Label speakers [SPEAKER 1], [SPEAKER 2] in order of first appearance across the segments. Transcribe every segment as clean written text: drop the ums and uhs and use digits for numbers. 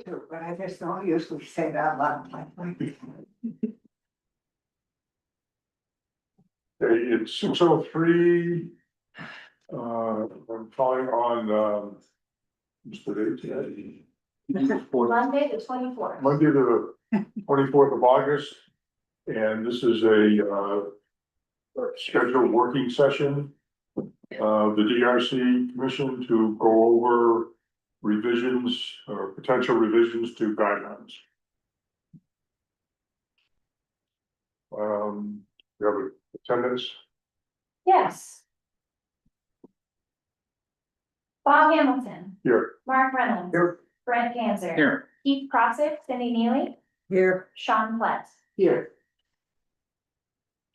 [SPEAKER 1] too, but I just don't usually say that loud like.
[SPEAKER 2] Okay, it's 6:03. I'm calling on, what's the date today?
[SPEAKER 3] Monday, the 24th.
[SPEAKER 2] Monday, the 24th of August. And this is a scheduled working session of the DRC Commission to go over revisions or potential revisions to guidelines. We have attendance.
[SPEAKER 3] Yes. Bob Hamilton.
[SPEAKER 2] Here.
[SPEAKER 3] Mark Reynolds.
[SPEAKER 2] Here.
[SPEAKER 3] Brent Ganzer.
[SPEAKER 2] Here.
[SPEAKER 3] Keith Crossick, Cindy Neely,
[SPEAKER 1] Here.
[SPEAKER 3] Sean Platt.
[SPEAKER 1] Here.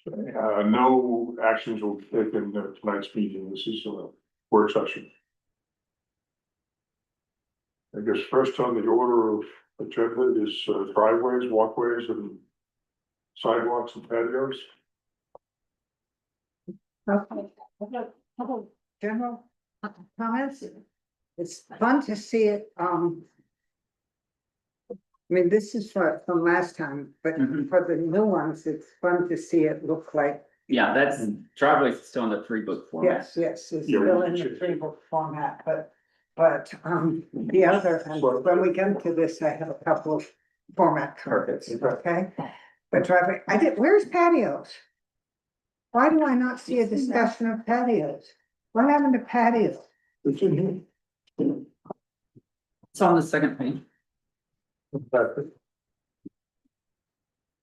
[SPEAKER 2] No actions will be taken at tonight's meeting. This is a work session. I guess first on the order of agenda is driveways, walkways, and sidewalks and patios.
[SPEAKER 1] Okay, couple general comments. It's fun to see it, I mean, this is from last time, but for the new ones, it's fun to see it look like,
[SPEAKER 4] Yeah, that's driveway's still in the 3-book format.
[SPEAKER 1] yes, it's
[SPEAKER 2] Yeah,
[SPEAKER 1] still
[SPEAKER 2] we
[SPEAKER 1] in the
[SPEAKER 2] should-
[SPEAKER 1] 3-book format, but the other, and when we get to this, I have a couple of format cards, okay? But driveway, where's patios? Why do I not see a discussion of patios? What happened to patios?
[SPEAKER 2] It's in here.
[SPEAKER 4] It's on the second page.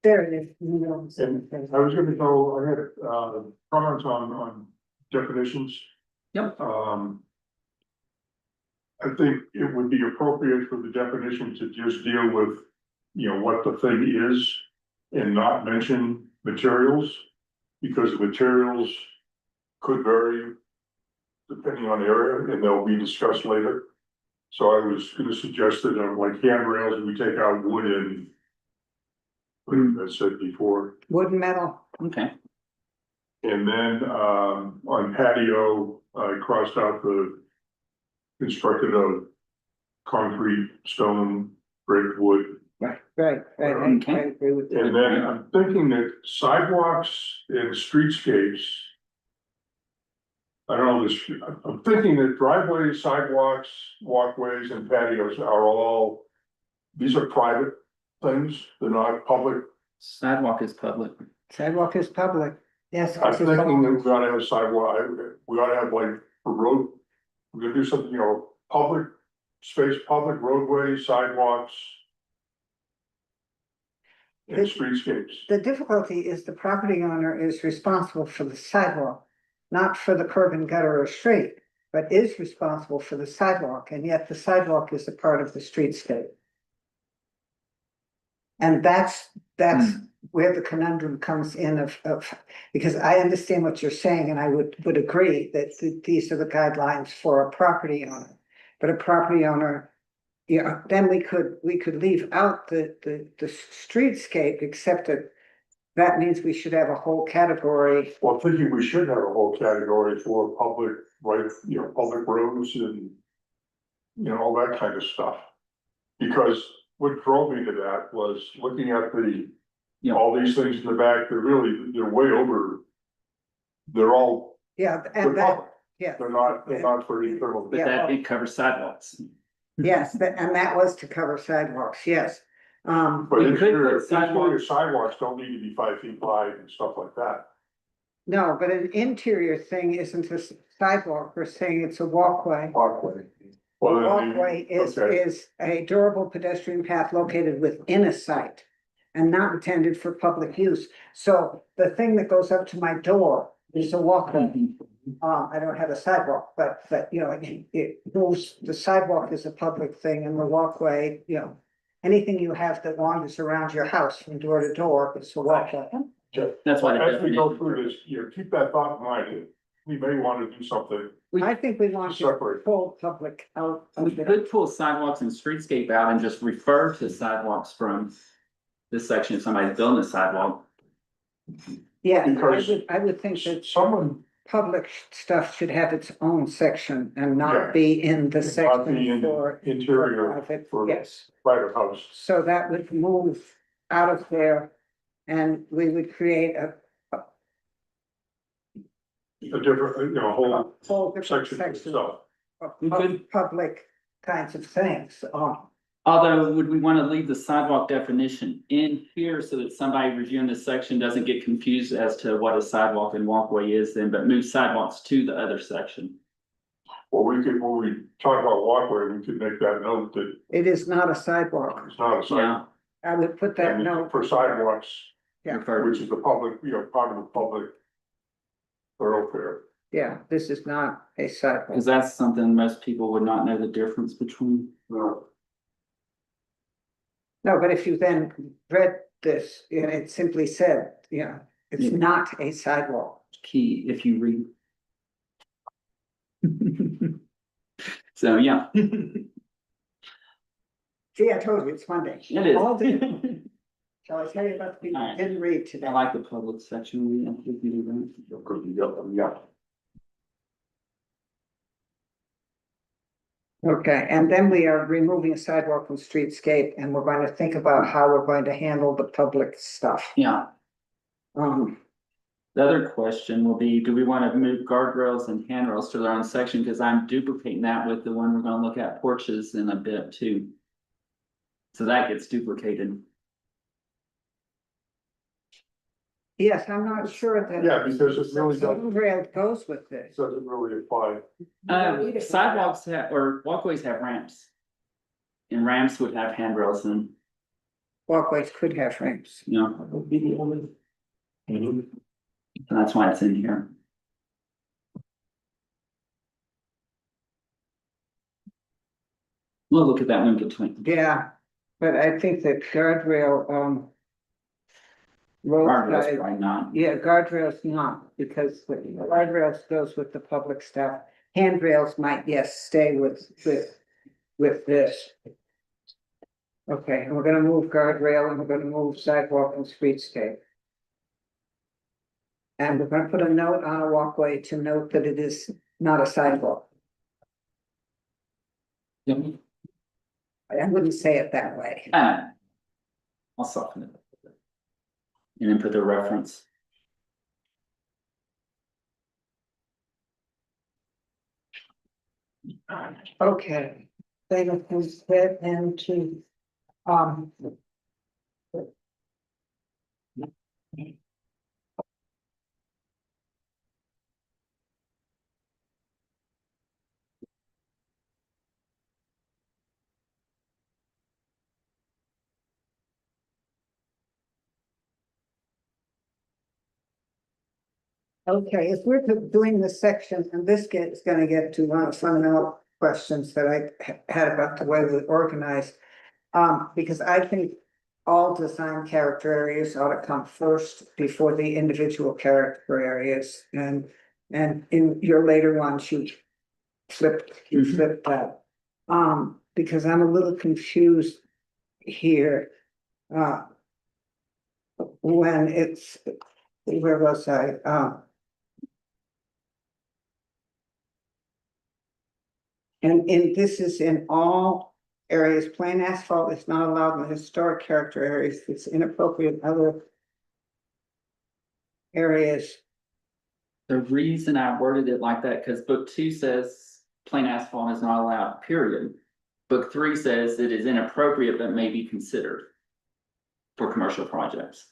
[SPEAKER 1] There it is. in the middle of the
[SPEAKER 2] And
[SPEAKER 1] sentence.
[SPEAKER 2] I was gonna go, I had comments on definitions.
[SPEAKER 4] Yep.
[SPEAKER 2] I think it would be appropriate for the definition to just deal with, what the thing is and not mention materials. Because the materials could vary depending on the area and they'll be discussed later. So I was gonna suggest that like handrails, we take out wood and I said before.
[SPEAKER 1] Wood and metal,
[SPEAKER 4] Okay.
[SPEAKER 2] And then, on patio, I crossed out the constructed of concrete, stone, brick, wood.
[SPEAKER 1] right, I
[SPEAKER 4] Okay.
[SPEAKER 1] agree with that.
[SPEAKER 2] And then I'm thinking that sidewalks and streetscapes. I don't know this, I'm thinking that driveways, sidewalks, walkways and patios are all, these are private things, they're not public.
[SPEAKER 4] Sidewalk is public.
[SPEAKER 1] Sidewalk is public, yes.
[SPEAKER 2] I'm thinking that we ought to have sidewalk, we ought to have like a road, we're gonna do something, public space, public roadways, sidewalks. And streetscapes.
[SPEAKER 1] The difficulty is the property owner is responsible for the sidewalk, not for the curb and gutter or street, but is responsible for the sidewalk, and yet the sidewalk is a part of the streetscape. And that's where the conundrum comes in of, because I understand what you're saying, and I would agree that these are the guidelines for a property owner. But a property owner, then we could leave out the streetscape, except that means we should have a whole category.
[SPEAKER 2] Well, I'm thinking we should have a whole category for public, right, public roads and. All that kind of stuff. Because what drove me to that was looking at all these things in the back, they're way over. They're all,
[SPEAKER 1] Yeah,
[SPEAKER 2] they're
[SPEAKER 1] and that,
[SPEAKER 2] public,
[SPEAKER 1] yeah,
[SPEAKER 2] they're not for internal.
[SPEAKER 4] But that did cover sidewalks.
[SPEAKER 1] yes, and that was to cover sidewalks, yes.
[SPEAKER 2] But
[SPEAKER 4] We could
[SPEAKER 2] interior
[SPEAKER 4] put sidewalks-
[SPEAKER 2] sidewalks don't need to be 5 feet wide and stuff like that.
[SPEAKER 1] No, but an interior thing isn't a sidewalk, we're saying it's a walkway.
[SPEAKER 2] Walkway.
[SPEAKER 1] A
[SPEAKER 2] Well, then
[SPEAKER 1] walkway
[SPEAKER 2] okay.
[SPEAKER 1] is a durable pedestrian path located within a site and not intended for public use. So the thing that goes up to my door is a walkway. I don't have a sidewalk, but it moves, the sidewalk is a public thing and the walkway, anything you have that wanders around your house from door to door is a walkway.
[SPEAKER 4] That's why. the
[SPEAKER 2] As we go
[SPEAKER 4] definition-
[SPEAKER 2] through this, keep that thought in mind. We may want to do something
[SPEAKER 1] I think we want to
[SPEAKER 2] separate.
[SPEAKER 1] pull public out
[SPEAKER 4] We
[SPEAKER 1] of there.
[SPEAKER 4] could pull sidewalks and streetscape out and just refer to sidewalks from this section if somebody's building a sidewalk.
[SPEAKER 1] Yeah,
[SPEAKER 2] Because
[SPEAKER 1] I would think that,
[SPEAKER 2] Someone
[SPEAKER 1] public stuff should have its own section and
[SPEAKER 2] Yeah.
[SPEAKER 1] not be in the
[SPEAKER 2] Not be
[SPEAKER 1] section
[SPEAKER 2] in
[SPEAKER 1] for.
[SPEAKER 2] interior
[SPEAKER 1] private.
[SPEAKER 2] for
[SPEAKER 1] Yes,
[SPEAKER 2] private house.
[SPEAKER 1] so that would move out of there and we would create a
[SPEAKER 2] A different, whole
[SPEAKER 1] whole different
[SPEAKER 2] section to
[SPEAKER 1] section
[SPEAKER 2] itself.
[SPEAKER 1] of public kinds of things.
[SPEAKER 4] Although, would we wanna leave the sidewalk definition in here so that somebody reviewing this section doesn't get confused as to what a sidewalk and walkway is then, but move sidewalks to the other section?
[SPEAKER 2] Well, we could, when we talk about walkway, we could make that note that
[SPEAKER 1] It is not a sidewalk.
[SPEAKER 2] it's not a
[SPEAKER 4] Yeah,
[SPEAKER 2] sidewalk.
[SPEAKER 1] I would put that note.
[SPEAKER 2] For sidewalks,
[SPEAKER 1] Yeah.
[SPEAKER 4] refer,
[SPEAKER 2] which is the public, part of the public thoroughfare.
[SPEAKER 1] Yeah, this is not a sidewalk.
[SPEAKER 4] cause that's something most people would not know the difference between.
[SPEAKER 2] No,
[SPEAKER 1] No, but if you then read this, and it simply said, it's
[SPEAKER 4] Yeah.
[SPEAKER 1] not a sidewalk.
[SPEAKER 4] Key if you read. So, yeah.
[SPEAKER 1] See, I told you, it's Monday.
[SPEAKER 4] It
[SPEAKER 1] All the-
[SPEAKER 4] is.
[SPEAKER 1] Shall I tell you about the people who
[SPEAKER 4] Alright.
[SPEAKER 1] didn't read today?
[SPEAKER 4] I like the public section, we have to do that.
[SPEAKER 2] yeah.
[SPEAKER 1] Okay, and then we are removing a sidewalk from streetscape, and we're going to think about how we're going to handle the public stuff.
[SPEAKER 4] Yeah,
[SPEAKER 1] Um,
[SPEAKER 4] the other question will be, do we wanna move guardrails and handrails to their own section, cause I'm duplicating that with the one we're gonna look at porches in a bit too. So that gets duplicated.
[SPEAKER 1] yes, I'm not sure that.
[SPEAKER 2] Yeah, because it really doesn't,
[SPEAKER 1] Rail goes with this.
[SPEAKER 2] doesn't really apply.
[SPEAKER 4] Sidewalks have, or walkways have ramps. And ramps would have handrails and,
[SPEAKER 1] Walkways could have ramps.
[SPEAKER 4] would be the only. So that's why it's in here. We'll look at that one between.
[SPEAKER 1] Yeah, but I think that guardrail,
[SPEAKER 4] Guardrails
[SPEAKER 1] roadside,
[SPEAKER 4] probably not.
[SPEAKER 1] yeah, guardrails not, because the guardrails goes with the public stuff. Handrails might, yes, stay with this. Okay, and we're gonna move guardrail and we're gonna move sidewalk and streetscape. And we're gonna put a note on a walkway to note that it is not a sidewalk.
[SPEAKER 4] Yep.
[SPEAKER 1] I wouldn't say it that way.
[SPEAKER 4] I'll soften it. And then put the reference.
[SPEAKER 1] Okay, then if we get into, um. Okay, if we're doing this section, and this is gonna get to one of the fundamental questions that I had about the way we organized. Because I think all design character areas ought to come first before the individual character areas, and in your later ones, you flipped that. Because I'm a little confused here. When it's, where was I? And this is in all areas, plain asphalt is not allowed in the historic character areas, it's inappropriate in other areas.
[SPEAKER 4] The reason I worded it like that, cause book 2 says plain asphalt is not allowed, period. Book 3 says it is inappropriate but may be considered. For commercial projects.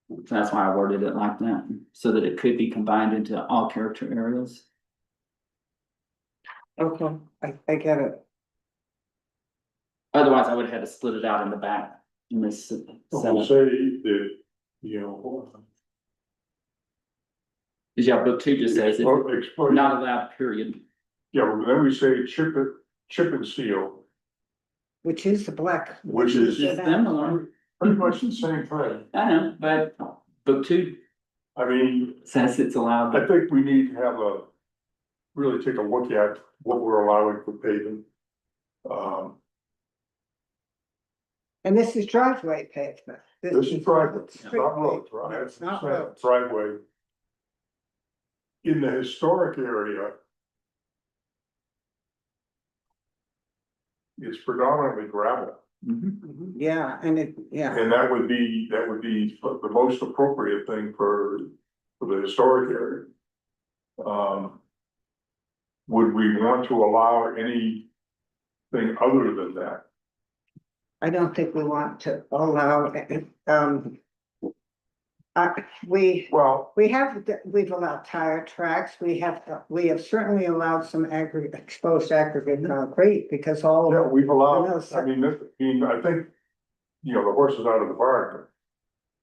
[SPEAKER 4] So that's why I worded it like that, so that it could be combined into all character areas.
[SPEAKER 1] Okay, I get it.
[SPEAKER 4] Otherwise, I would have had to split it out in the back in this.
[SPEAKER 2] We'll say that,
[SPEAKER 4] Cause yeah, book 2 just says it's
[SPEAKER 2] explain,
[SPEAKER 4] not allowed, period.
[SPEAKER 2] yeah, well, then we say chip and seal,
[SPEAKER 1] Which is the black.
[SPEAKER 2] which is
[SPEAKER 4] It's similar,
[SPEAKER 2] pretty much the same thing.
[SPEAKER 4] I know, but book 2
[SPEAKER 2] I mean,
[SPEAKER 4] says it's allowed.
[SPEAKER 2] I think we need to have really take a look at what we're allowing for paving.
[SPEAKER 1] And this is driveway pavement.
[SPEAKER 2] This is driveway, it's
[SPEAKER 1] Street
[SPEAKER 2] not road,
[SPEAKER 1] pavement.
[SPEAKER 2] right?
[SPEAKER 1] It's not road.
[SPEAKER 2] Driveway, in the historic area. It's predominantly gravel,
[SPEAKER 1] Yeah, and
[SPEAKER 2] and that would be the most appropriate thing for the historic area. Would we want to allow anything other than that?
[SPEAKER 1] I don't think we want to allow,
[SPEAKER 2] Well,
[SPEAKER 1] we've allowed tire tracks, we have certainly allowed some exposed aggregate concrete, because all
[SPEAKER 2] yeah,
[SPEAKER 1] of
[SPEAKER 2] we've allowed,
[SPEAKER 1] No, sir.
[SPEAKER 2] I think, you know, the horse is out of the barn.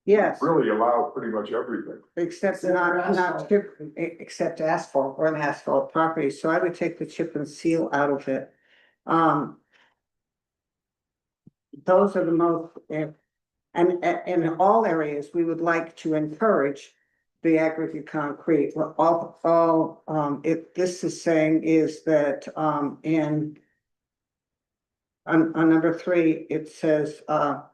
[SPEAKER 1] yes,
[SPEAKER 2] Really allow pretty much everything.
[SPEAKER 1] except
[SPEAKER 5] Except
[SPEAKER 1] not
[SPEAKER 5] asphalt.
[SPEAKER 1] chip, except asphalt or an asphalt property, so I would take the chip and seal out of it. Those are the most, and in all areas, we would like to encourage the aggregate concrete. Well, if this is saying is that, in on number 3, it says, that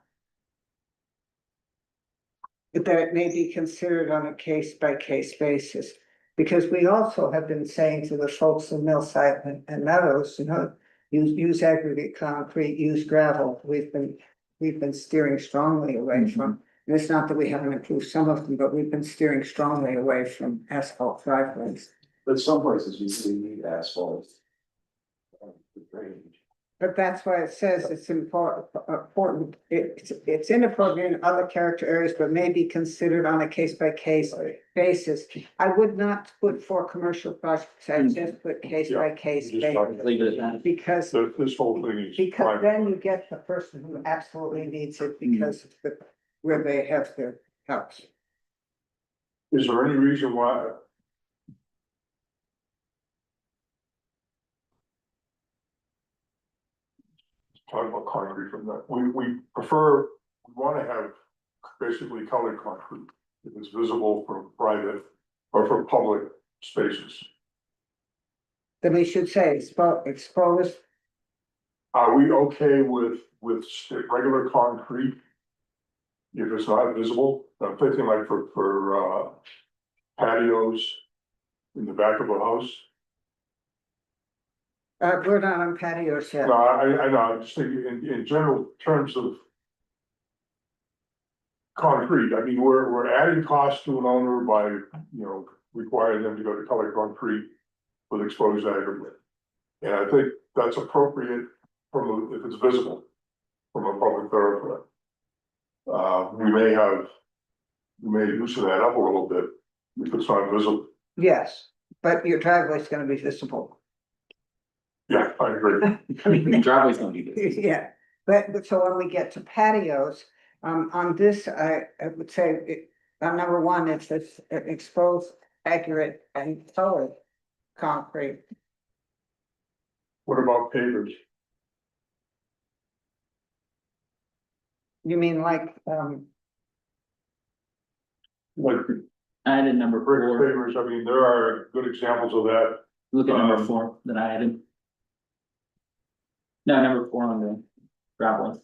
[SPEAKER 1] it may be considered on a case-by-case basis. Because we also have been saying to the folks in Millside and Meadows, you know, use aggregate concrete, use gravel. We've been steering strongly away from, and it's not that we haven't improved some of them, but we've been steering strongly away from asphalt driveways.
[SPEAKER 5] But some places usually need asphalt. For drainage.
[SPEAKER 1] But that's why it says it's important, it's inappropriate in other character areas, but may be considered on a case-by-case basis. I would not put for commercial projects, I just put case-by-case
[SPEAKER 2] Yeah, just talk-
[SPEAKER 1] basis.
[SPEAKER 4] Leave it at that.
[SPEAKER 1] Because
[SPEAKER 2] This whole thing is.
[SPEAKER 1] Because then you get the person who absolutely needs it because of where they have their house.
[SPEAKER 2] Is there any reason why? Talk about concrete from that, we prefer, we wanna have basically colored concrete. If it's visible from private or from public spaces.
[SPEAKER 1] Then we should say exposed,
[SPEAKER 2] Are we okay with regular concrete? If it's not visible, I'm thinking like for patios in the back of a house.
[SPEAKER 1] we're not on patios yet.
[SPEAKER 2] No, I know, I'm just thinking in general terms of. Concrete, I mean, we're adding cost to an owner by, you know, requiring them to go to colored concrete with exposed aggregate. And I think that's appropriate if it's visible from a public thoroughfare. We may loosen that up a little bit if it's not visible.
[SPEAKER 1] Yes, but your driveway's gonna be visible.
[SPEAKER 2] Yeah, I agree.
[SPEAKER 4] The driveway's gonna be good.
[SPEAKER 1] Yeah, but so when we get to patios, on this, I would say, on number 1, it says exposed, accurate and colored concrete.
[SPEAKER 2] What about pavers?
[SPEAKER 1] You mean like,
[SPEAKER 2] Like
[SPEAKER 4] I added number
[SPEAKER 2] brick
[SPEAKER 4] 4,
[SPEAKER 2] pavers, I mean, there are good examples of that.
[SPEAKER 4] look at number 4 that I added. No, number 4 on the gravel.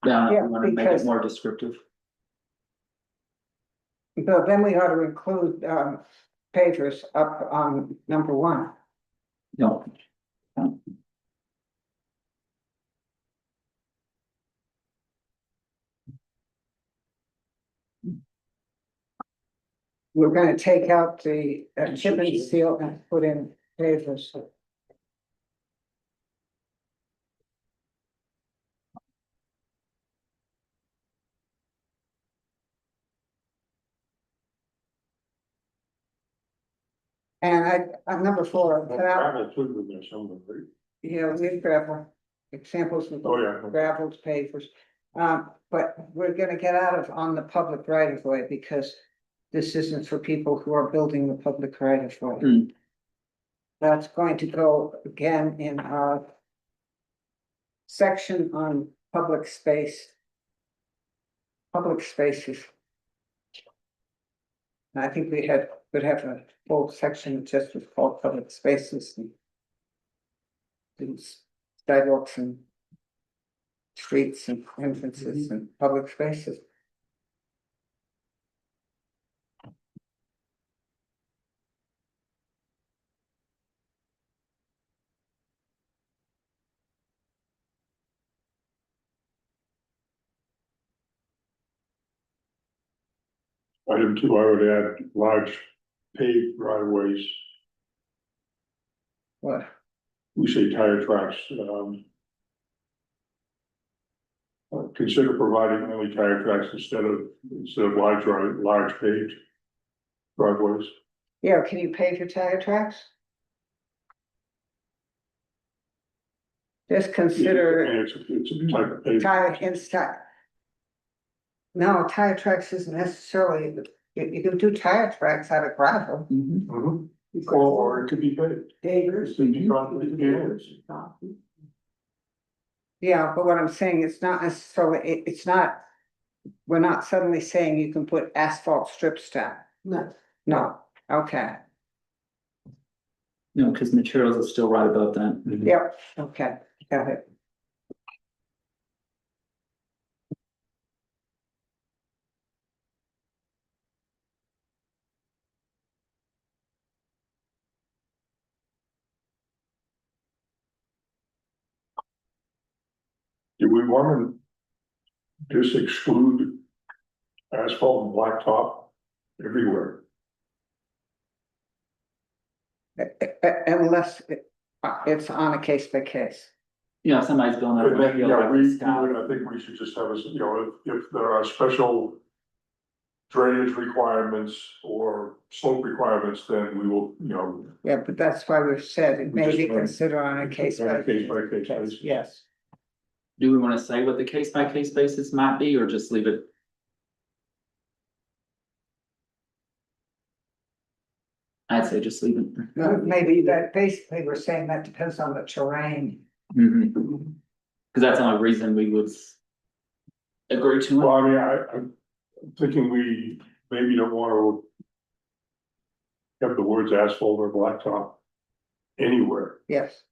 [SPEAKER 4] Yeah,
[SPEAKER 1] Yeah,
[SPEAKER 4] I wanna make
[SPEAKER 1] because-
[SPEAKER 4] it more descriptive.
[SPEAKER 1] but then we ought to include, pavers up on number 1.
[SPEAKER 4] No.
[SPEAKER 1] We're gonna take out the chip and seal and put in pavers. And on number 4,
[SPEAKER 2] Gravel too, with there somewhere, right?
[SPEAKER 1] yeah, we have gravel, examples of
[SPEAKER 2] Oh, yeah.
[SPEAKER 1] gravels, pavers. But we're gonna get out of on the public right of way because this isn't for people who are building the public right of way.
[SPEAKER 4] Hmm.
[SPEAKER 1] That's going to go again in our section on public space. Public spaces. I think we would have a whole section just was called public spaces. And these sidewalks and streets and entrances and public spaces.
[SPEAKER 2] Item two, I would add large paved driveways.
[SPEAKER 1] What?
[SPEAKER 2] We say tire tracks, consider providing only tire tracks instead of large paved driveways.
[SPEAKER 1] Yeah, can you pave your tire tracks? Just consider
[SPEAKER 2] And it's a type of paved.
[SPEAKER 1] tire inside. No, tire tracks isn't necessarily, you can do tire tracks out of gravel.
[SPEAKER 4] Mhm.
[SPEAKER 2] Mhm. Or it could be paved.
[SPEAKER 1] Pavers.
[SPEAKER 2] It could be concrete pavers.
[SPEAKER 1] Yeah, but what I'm saying, it's not necessarily, it's not, we're not suddenly saying you can put asphalt strips down. No. No, okay,
[SPEAKER 4] No, because materials are still right above that.
[SPEAKER 1] yep, okay, got it.
[SPEAKER 2] Do we want to just exclude asphalt and blacktop everywhere?
[SPEAKER 1] Unless it's on a case by case.
[SPEAKER 4] You know, if somebody's building up.
[SPEAKER 2] And
[SPEAKER 4] a
[SPEAKER 2] then,
[SPEAKER 4] field
[SPEAKER 2] yeah,
[SPEAKER 4] like
[SPEAKER 2] we
[SPEAKER 4] this guy,
[SPEAKER 2] would, I think we should just have if there are special drainage requirements or slope requirements, then we will,
[SPEAKER 1] Yeah, but that's why we've said it
[SPEAKER 2] We
[SPEAKER 1] may
[SPEAKER 2] just
[SPEAKER 1] be
[SPEAKER 2] want-
[SPEAKER 1] considered on a case by
[SPEAKER 2] case by case
[SPEAKER 1] case,
[SPEAKER 2] basis.
[SPEAKER 1] yes.
[SPEAKER 4] Do we want to say what the case by case basis might be, or just leave it? I'd say just leave it.
[SPEAKER 1] Maybe that basically we're saying that depends on the terrain.
[SPEAKER 4] Mhm. Cause that's the only reason we would agree to
[SPEAKER 2] Well,
[SPEAKER 4] it.
[SPEAKER 2] I mean, I'm thinking we maybe don't want to have the words asphalt or blacktop anywhere.
[SPEAKER 1] Yes.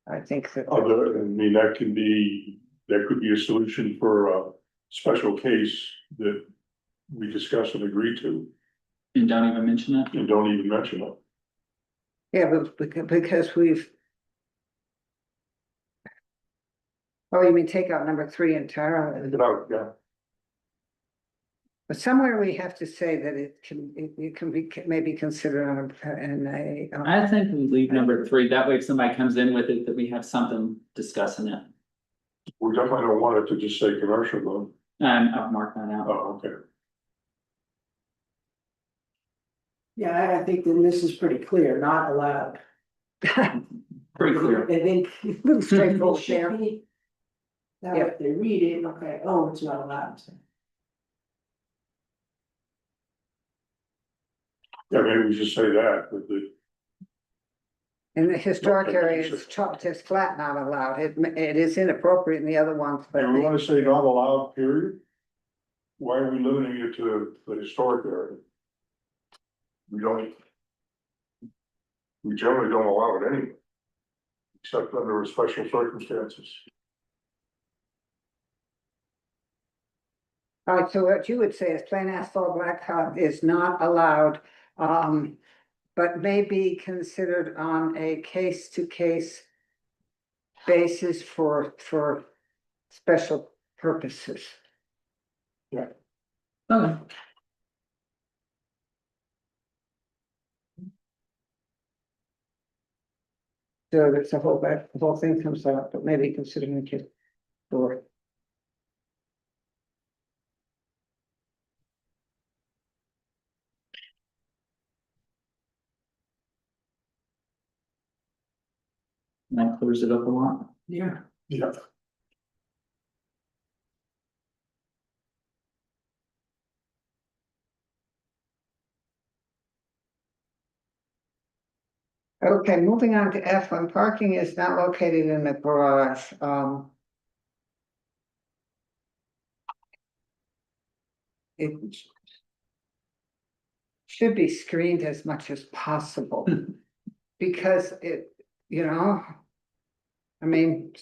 [SPEAKER 1] I think that.
[SPEAKER 2] I mean, that could be a solution for a special case that we discuss and agree to,
[SPEAKER 4] And don't even mention it.
[SPEAKER 2] and don't even mention it.
[SPEAKER 1] Yeah, but because we've. Oh, you mean take out number 3 entirely,
[SPEAKER 2] Yeah,
[SPEAKER 1] but somewhere we have to say that it can be, maybe considered in a.
[SPEAKER 4] I think we leave number 3. That way if somebody comes in with it, that we have something discussing it.
[SPEAKER 2] we definitely don't want it to just say commercial though.
[SPEAKER 4] And I've marked that out.
[SPEAKER 2] Oh, okay.
[SPEAKER 6] Yeah, I think then this is pretty clear, not allowed.
[SPEAKER 4] Pretty clear.
[SPEAKER 6] I think.
[SPEAKER 1] Little straightforward
[SPEAKER 6] It should
[SPEAKER 1] there.
[SPEAKER 6] be. Now, if they read it, okay, oh, it's not allowed.
[SPEAKER 2] Yeah, maybe we should say that, but
[SPEAKER 1] In the historic
[SPEAKER 2] Okay,
[SPEAKER 1] area,
[SPEAKER 2] sure.
[SPEAKER 1] it's chopped, it's flat, not allowed, it is inappropriate in the other ones, but.
[SPEAKER 2] we want to say not allowed, period. Why are we limiting it to the historic area? We generally don't allow it anyway. Except under special circumstances.
[SPEAKER 1] All right, so what you would say is plain asphalt blacktop is not allowed, but may be considered on a case-to-case basis for special purposes.
[SPEAKER 4] Okay.
[SPEAKER 1] So that's the whole thing comes out, but maybe considering it for.
[SPEAKER 4] That clears it up a lot.
[SPEAKER 6] Yeah.
[SPEAKER 2] Yeah.
[SPEAKER 1] Okay, moving on to F, when parking is not located in the garage, it should be screened as much as possible. Because I mean,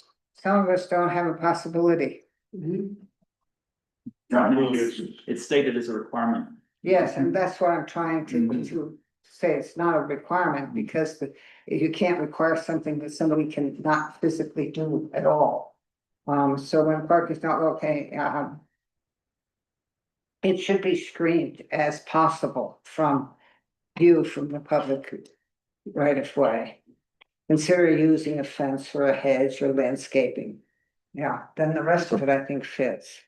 [SPEAKER 1] some of us don't have a possibility.
[SPEAKER 6] Mhm.
[SPEAKER 4] Right now,
[SPEAKER 2] It's-
[SPEAKER 4] it's stated as a requirement.
[SPEAKER 1] Yes, and that's what I'm trying
[SPEAKER 4] Mhm.
[SPEAKER 1] to say, it's not a requirement, because you can't require something that somebody can not physically do at all. So when park is not okay, it should be screened as possible from view from the public right of way. Consider using a fence or a hedge or landscaping. Yeah, then the rest of it, I think, fits.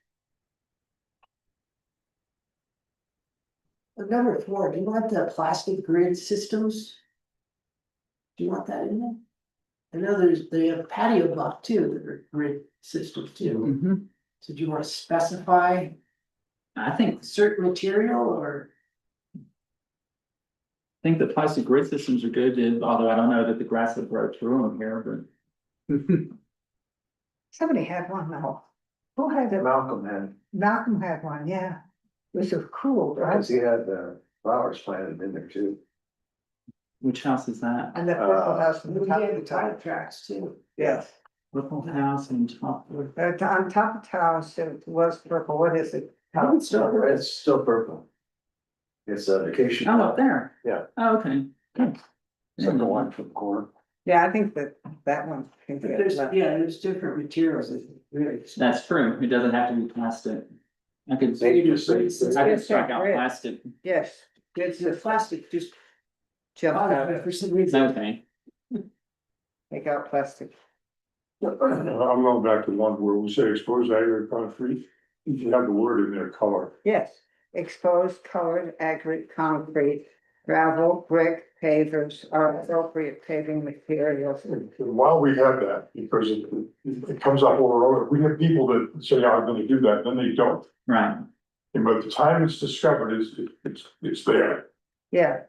[SPEAKER 6] Number 4, do you want the plastic grid systems? Do you want that in there? I know they have patio block too, that are grid systems too.
[SPEAKER 4] Mhm.
[SPEAKER 6] So do you want to specify
[SPEAKER 4] I think
[SPEAKER 6] certain material or?
[SPEAKER 4] the plastic grid systems are good, although I don't know that the grass would grow through them here, but.
[SPEAKER 1] Somebody had one though. Who had it?
[SPEAKER 5] Malcolm had,
[SPEAKER 1] Malcolm had one, yeah. It was a cool, right?
[SPEAKER 5] because he had the flowers planted in there too.
[SPEAKER 4] Which house is that?
[SPEAKER 1] And the purple house on the
[SPEAKER 6] We
[SPEAKER 1] top of
[SPEAKER 6] have
[SPEAKER 1] the
[SPEAKER 6] the
[SPEAKER 1] tower.
[SPEAKER 6] tire tracks too.
[SPEAKER 1] Yes,
[SPEAKER 4] Purple house and top.
[SPEAKER 1] on top of the house, it was purple, what is it?
[SPEAKER 6] Oh, it's still-
[SPEAKER 5] It's still purple. It's a vacation.
[SPEAKER 4] Oh, up there?
[SPEAKER 5] Yeah.
[SPEAKER 4] Oh, okay, good.
[SPEAKER 5] Second one from the corner.
[SPEAKER 1] Yeah, I think that one.
[SPEAKER 6] But there's different materials.
[SPEAKER 4] That's true, it doesn't have to be plastic. I could,
[SPEAKER 5] Maybe just say-
[SPEAKER 4] I could strike out plastic,
[SPEAKER 1] Yes,
[SPEAKER 6] It's
[SPEAKER 1] it's
[SPEAKER 6] the
[SPEAKER 1] the
[SPEAKER 6] plastic just,
[SPEAKER 1] jump out,
[SPEAKER 6] for some reason.
[SPEAKER 4] okay,
[SPEAKER 1] take out plastic.
[SPEAKER 2] I'm going back to one where we say exposed aggregate concrete, you should have the word in there, color.
[SPEAKER 1] Yes, exposed colored aggregate concrete, gravel, brick, pavers are appropriate paving materials.
[SPEAKER 2] And while we have that, because it comes up over and over, we have people that say, "Yeah, I'm gonna do that," then they don't.
[SPEAKER 4] right,
[SPEAKER 2] And by the time it's discovered, it's there.
[SPEAKER 1] Yeah,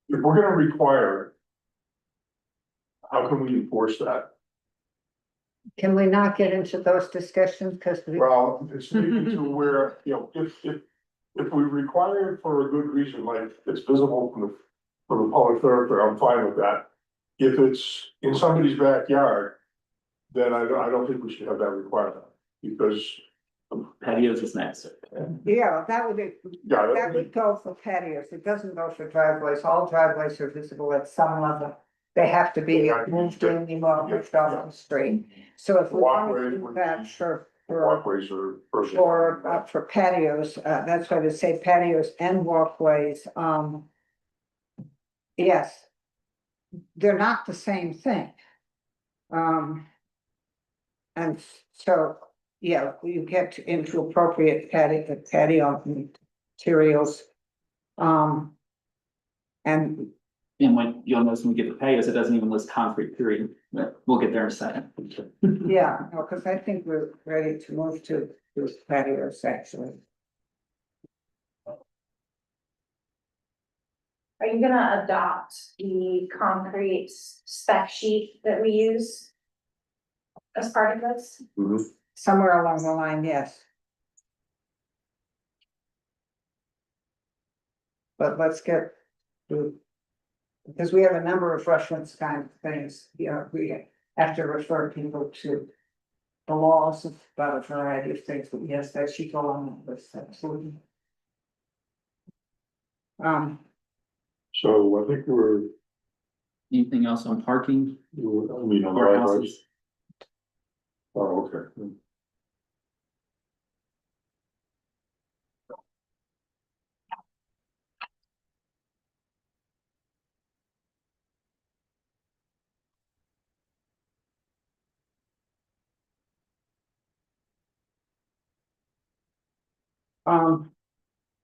[SPEAKER 2] If we're gonna require it, how can we enforce that?
[SPEAKER 1] can we not get into those discussions, because we,
[SPEAKER 2] Well, it's maybe to where, you know, if we require it for a good reason, like it's visible from the public thoroughfare, I'm fine with that. If it's in somebody's backyard, then I don't think we should have that requirement, because,
[SPEAKER 4] patios is next.
[SPEAKER 1] yeah, that would be,
[SPEAKER 2] yeah,
[SPEAKER 1] that would go for patios, it doesn't go for driveways, all driveways are visible at some level. They have to be moved in, you know, pushed off the street, so if we want to
[SPEAKER 2] Walkways
[SPEAKER 1] do
[SPEAKER 2] would
[SPEAKER 1] that
[SPEAKER 2] be-
[SPEAKER 1] for.
[SPEAKER 2] walkways are personal.
[SPEAKER 1] For patios, that's why they say patios and walkways, yes. They're not the same thing. And so, yeah, you get into appropriate patio materials. And
[SPEAKER 4] And when, you'll notice when we get the patios, it doesn't even list concrete period, but we'll get there in a second.
[SPEAKER 1] yeah, no, because I think we're ready to move to those patios actually.
[SPEAKER 3] Are you gonna adopt the concrete spec sheet that we use? As part of this?
[SPEAKER 5] Mhm.
[SPEAKER 1] Somewhere along the line, yes. But let's get to. Because we have a number of reference kind of things, you know, we have to refer people to. The laws about a variety of things, but yes, that should go on the list, absolutely.
[SPEAKER 2] So I think
[SPEAKER 4] Anything else on parking
[SPEAKER 2] I mean, on
[SPEAKER 4] or
[SPEAKER 2] driveways.
[SPEAKER 4] houses?
[SPEAKER 2] Oh, okay.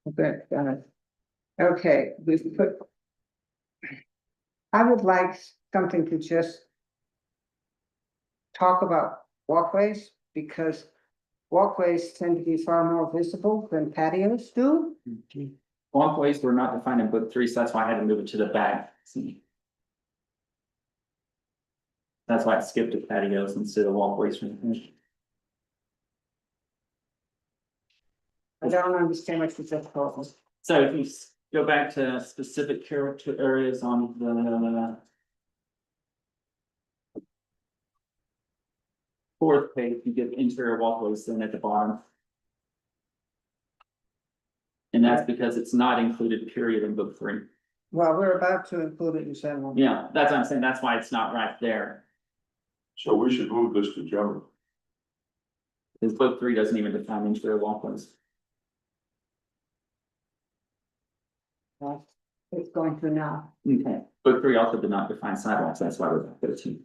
[SPEAKER 1] Okay, got it. Okay, we've put. I would like something to just. Talk about walkways, because walkways tend to be far more visible than patios do.
[SPEAKER 4] Walkways were not defined in book 3, so that's why I had to move it to the back. That's why I skipped the patios instead of walkways.
[SPEAKER 1] I don't understand what you just told us.
[SPEAKER 4] So if you go back to specific character areas on the. fourth page, you get interior walkways then at the bottom. And that's because it's not included period in book 3.
[SPEAKER 1] Well, we're about to include it in general.
[SPEAKER 4] Yeah, that's what I'm saying, that's why it's not right there,
[SPEAKER 2] So we should move this to general.
[SPEAKER 4] because book 3 doesn't even define interior walkways.
[SPEAKER 1] Well, it's going through now.
[SPEAKER 4] Okay, book 3 also did not define sidewalks, that's why we're at 13.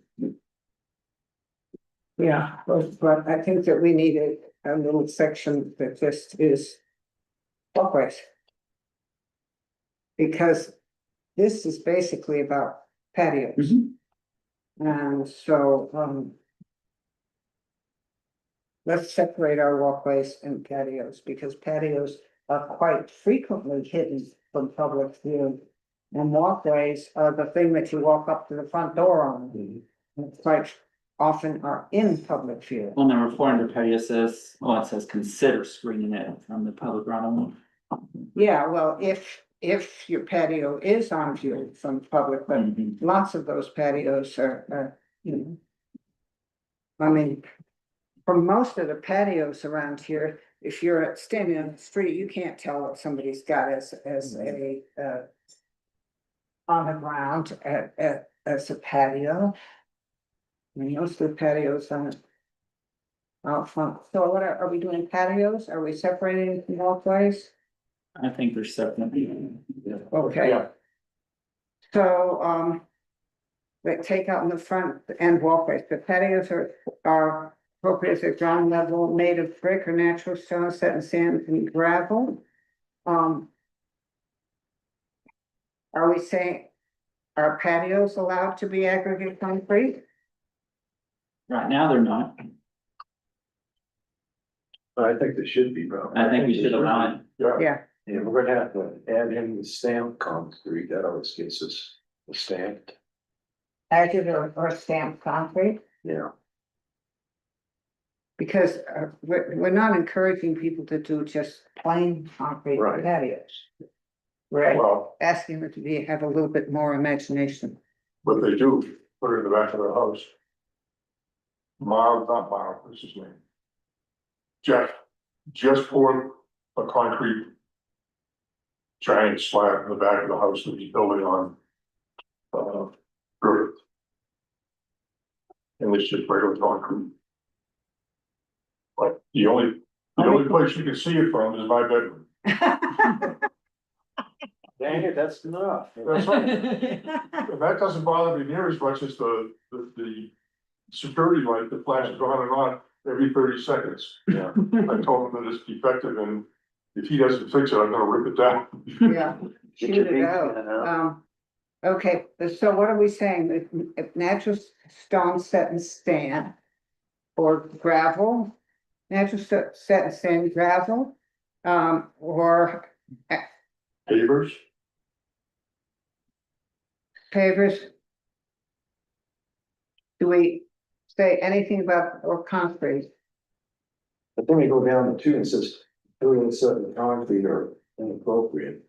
[SPEAKER 1] Yeah, but I think that we need a little section that just is walkways. Because this is basically about patios.
[SPEAKER 4] Mhm.
[SPEAKER 1] And so, let's separate our walkways and patios, because patios are quite frequently hidden from public view. And walkways are the thing that you walk up to the front door on, and quite often are in public view.
[SPEAKER 4] Well, number 4 under patio says, well, it says consider screening it from the public right of way.
[SPEAKER 1] Yeah, well, if your patio is on view from public, but
[SPEAKER 4] Mhm.
[SPEAKER 1] lots of those patios are, you know. I mean, for most of the patios around here, if you're standing on the street, you can't tell what somebody's got as a, on the ground as a patio. I mean, most of the patios on out front. So what are we doing patios? Are we separating the walkways?
[SPEAKER 4] I think there's separate.
[SPEAKER 1] Okay.
[SPEAKER 2] Yeah.
[SPEAKER 1] So, they take out in the front end walkways, the patios are appropriate at ground level, made of brick or natural stone, set in sand and gravel. Are we saying, are patios allowed to be aggregate concrete?
[SPEAKER 4] Right now, they're not.
[SPEAKER 5] I think they should be, bro.
[SPEAKER 4] I think we should allow it.
[SPEAKER 2] Yeah,
[SPEAKER 1] Yeah,
[SPEAKER 5] Yeah, we're gonna have to add in the stamped concrete, that always gets us the stamped,
[SPEAKER 1] aggregate or stamped concrete,
[SPEAKER 5] yeah.
[SPEAKER 1] because we're not encouraging people to do just plain concrete
[SPEAKER 5] Right.
[SPEAKER 1] patios. We're
[SPEAKER 2] well,
[SPEAKER 1] asking them to have a little bit more imagination.
[SPEAKER 2] but they do put it in the back of their house. Mild, not mild, what's his name? Jeff, just poured a concrete giant slab in the back of the house that he's building on. River. And it's just regular concrete. Like, the only place you can see it from is my bedroom.
[SPEAKER 5] Dang it, that's enough.
[SPEAKER 2] That's right. And that doesn't bother me near as much as the security light that flashes on and on every 30 seconds.
[SPEAKER 5] Yeah.
[SPEAKER 2] I told him that it's defective and if he doesn't fix it, I'm gonna rip it down.
[SPEAKER 1] Yeah,
[SPEAKER 5] Get
[SPEAKER 1] shoot
[SPEAKER 5] your
[SPEAKER 1] it
[SPEAKER 5] feet
[SPEAKER 1] out.
[SPEAKER 5] in and out.
[SPEAKER 1] Okay, so what are we saying? If natural stone set and stand or gravel? Natural set and sand gravel, or
[SPEAKER 2] Pavers,
[SPEAKER 1] pavers? Do we say anything about or concrete?
[SPEAKER 5] But then we go down to 2 and says, doing certain concrete are inappropriate.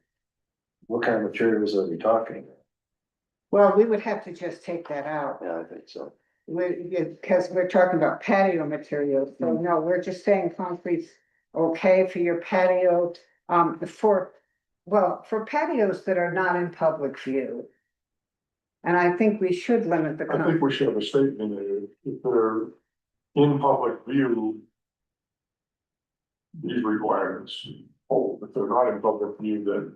[SPEAKER 5] What kind of materials are we talking?
[SPEAKER 1] Well, we would have to just take that out.
[SPEAKER 5] Yeah, I think so.
[SPEAKER 1] Because we're talking about patio materials, so no, we're just saying concrete's okay for your patio, for patios that are not in public view. And I think we should limit the.
[SPEAKER 2] I think we should have a statement that if they're in public view. These requirements hold, if they're not in public view, then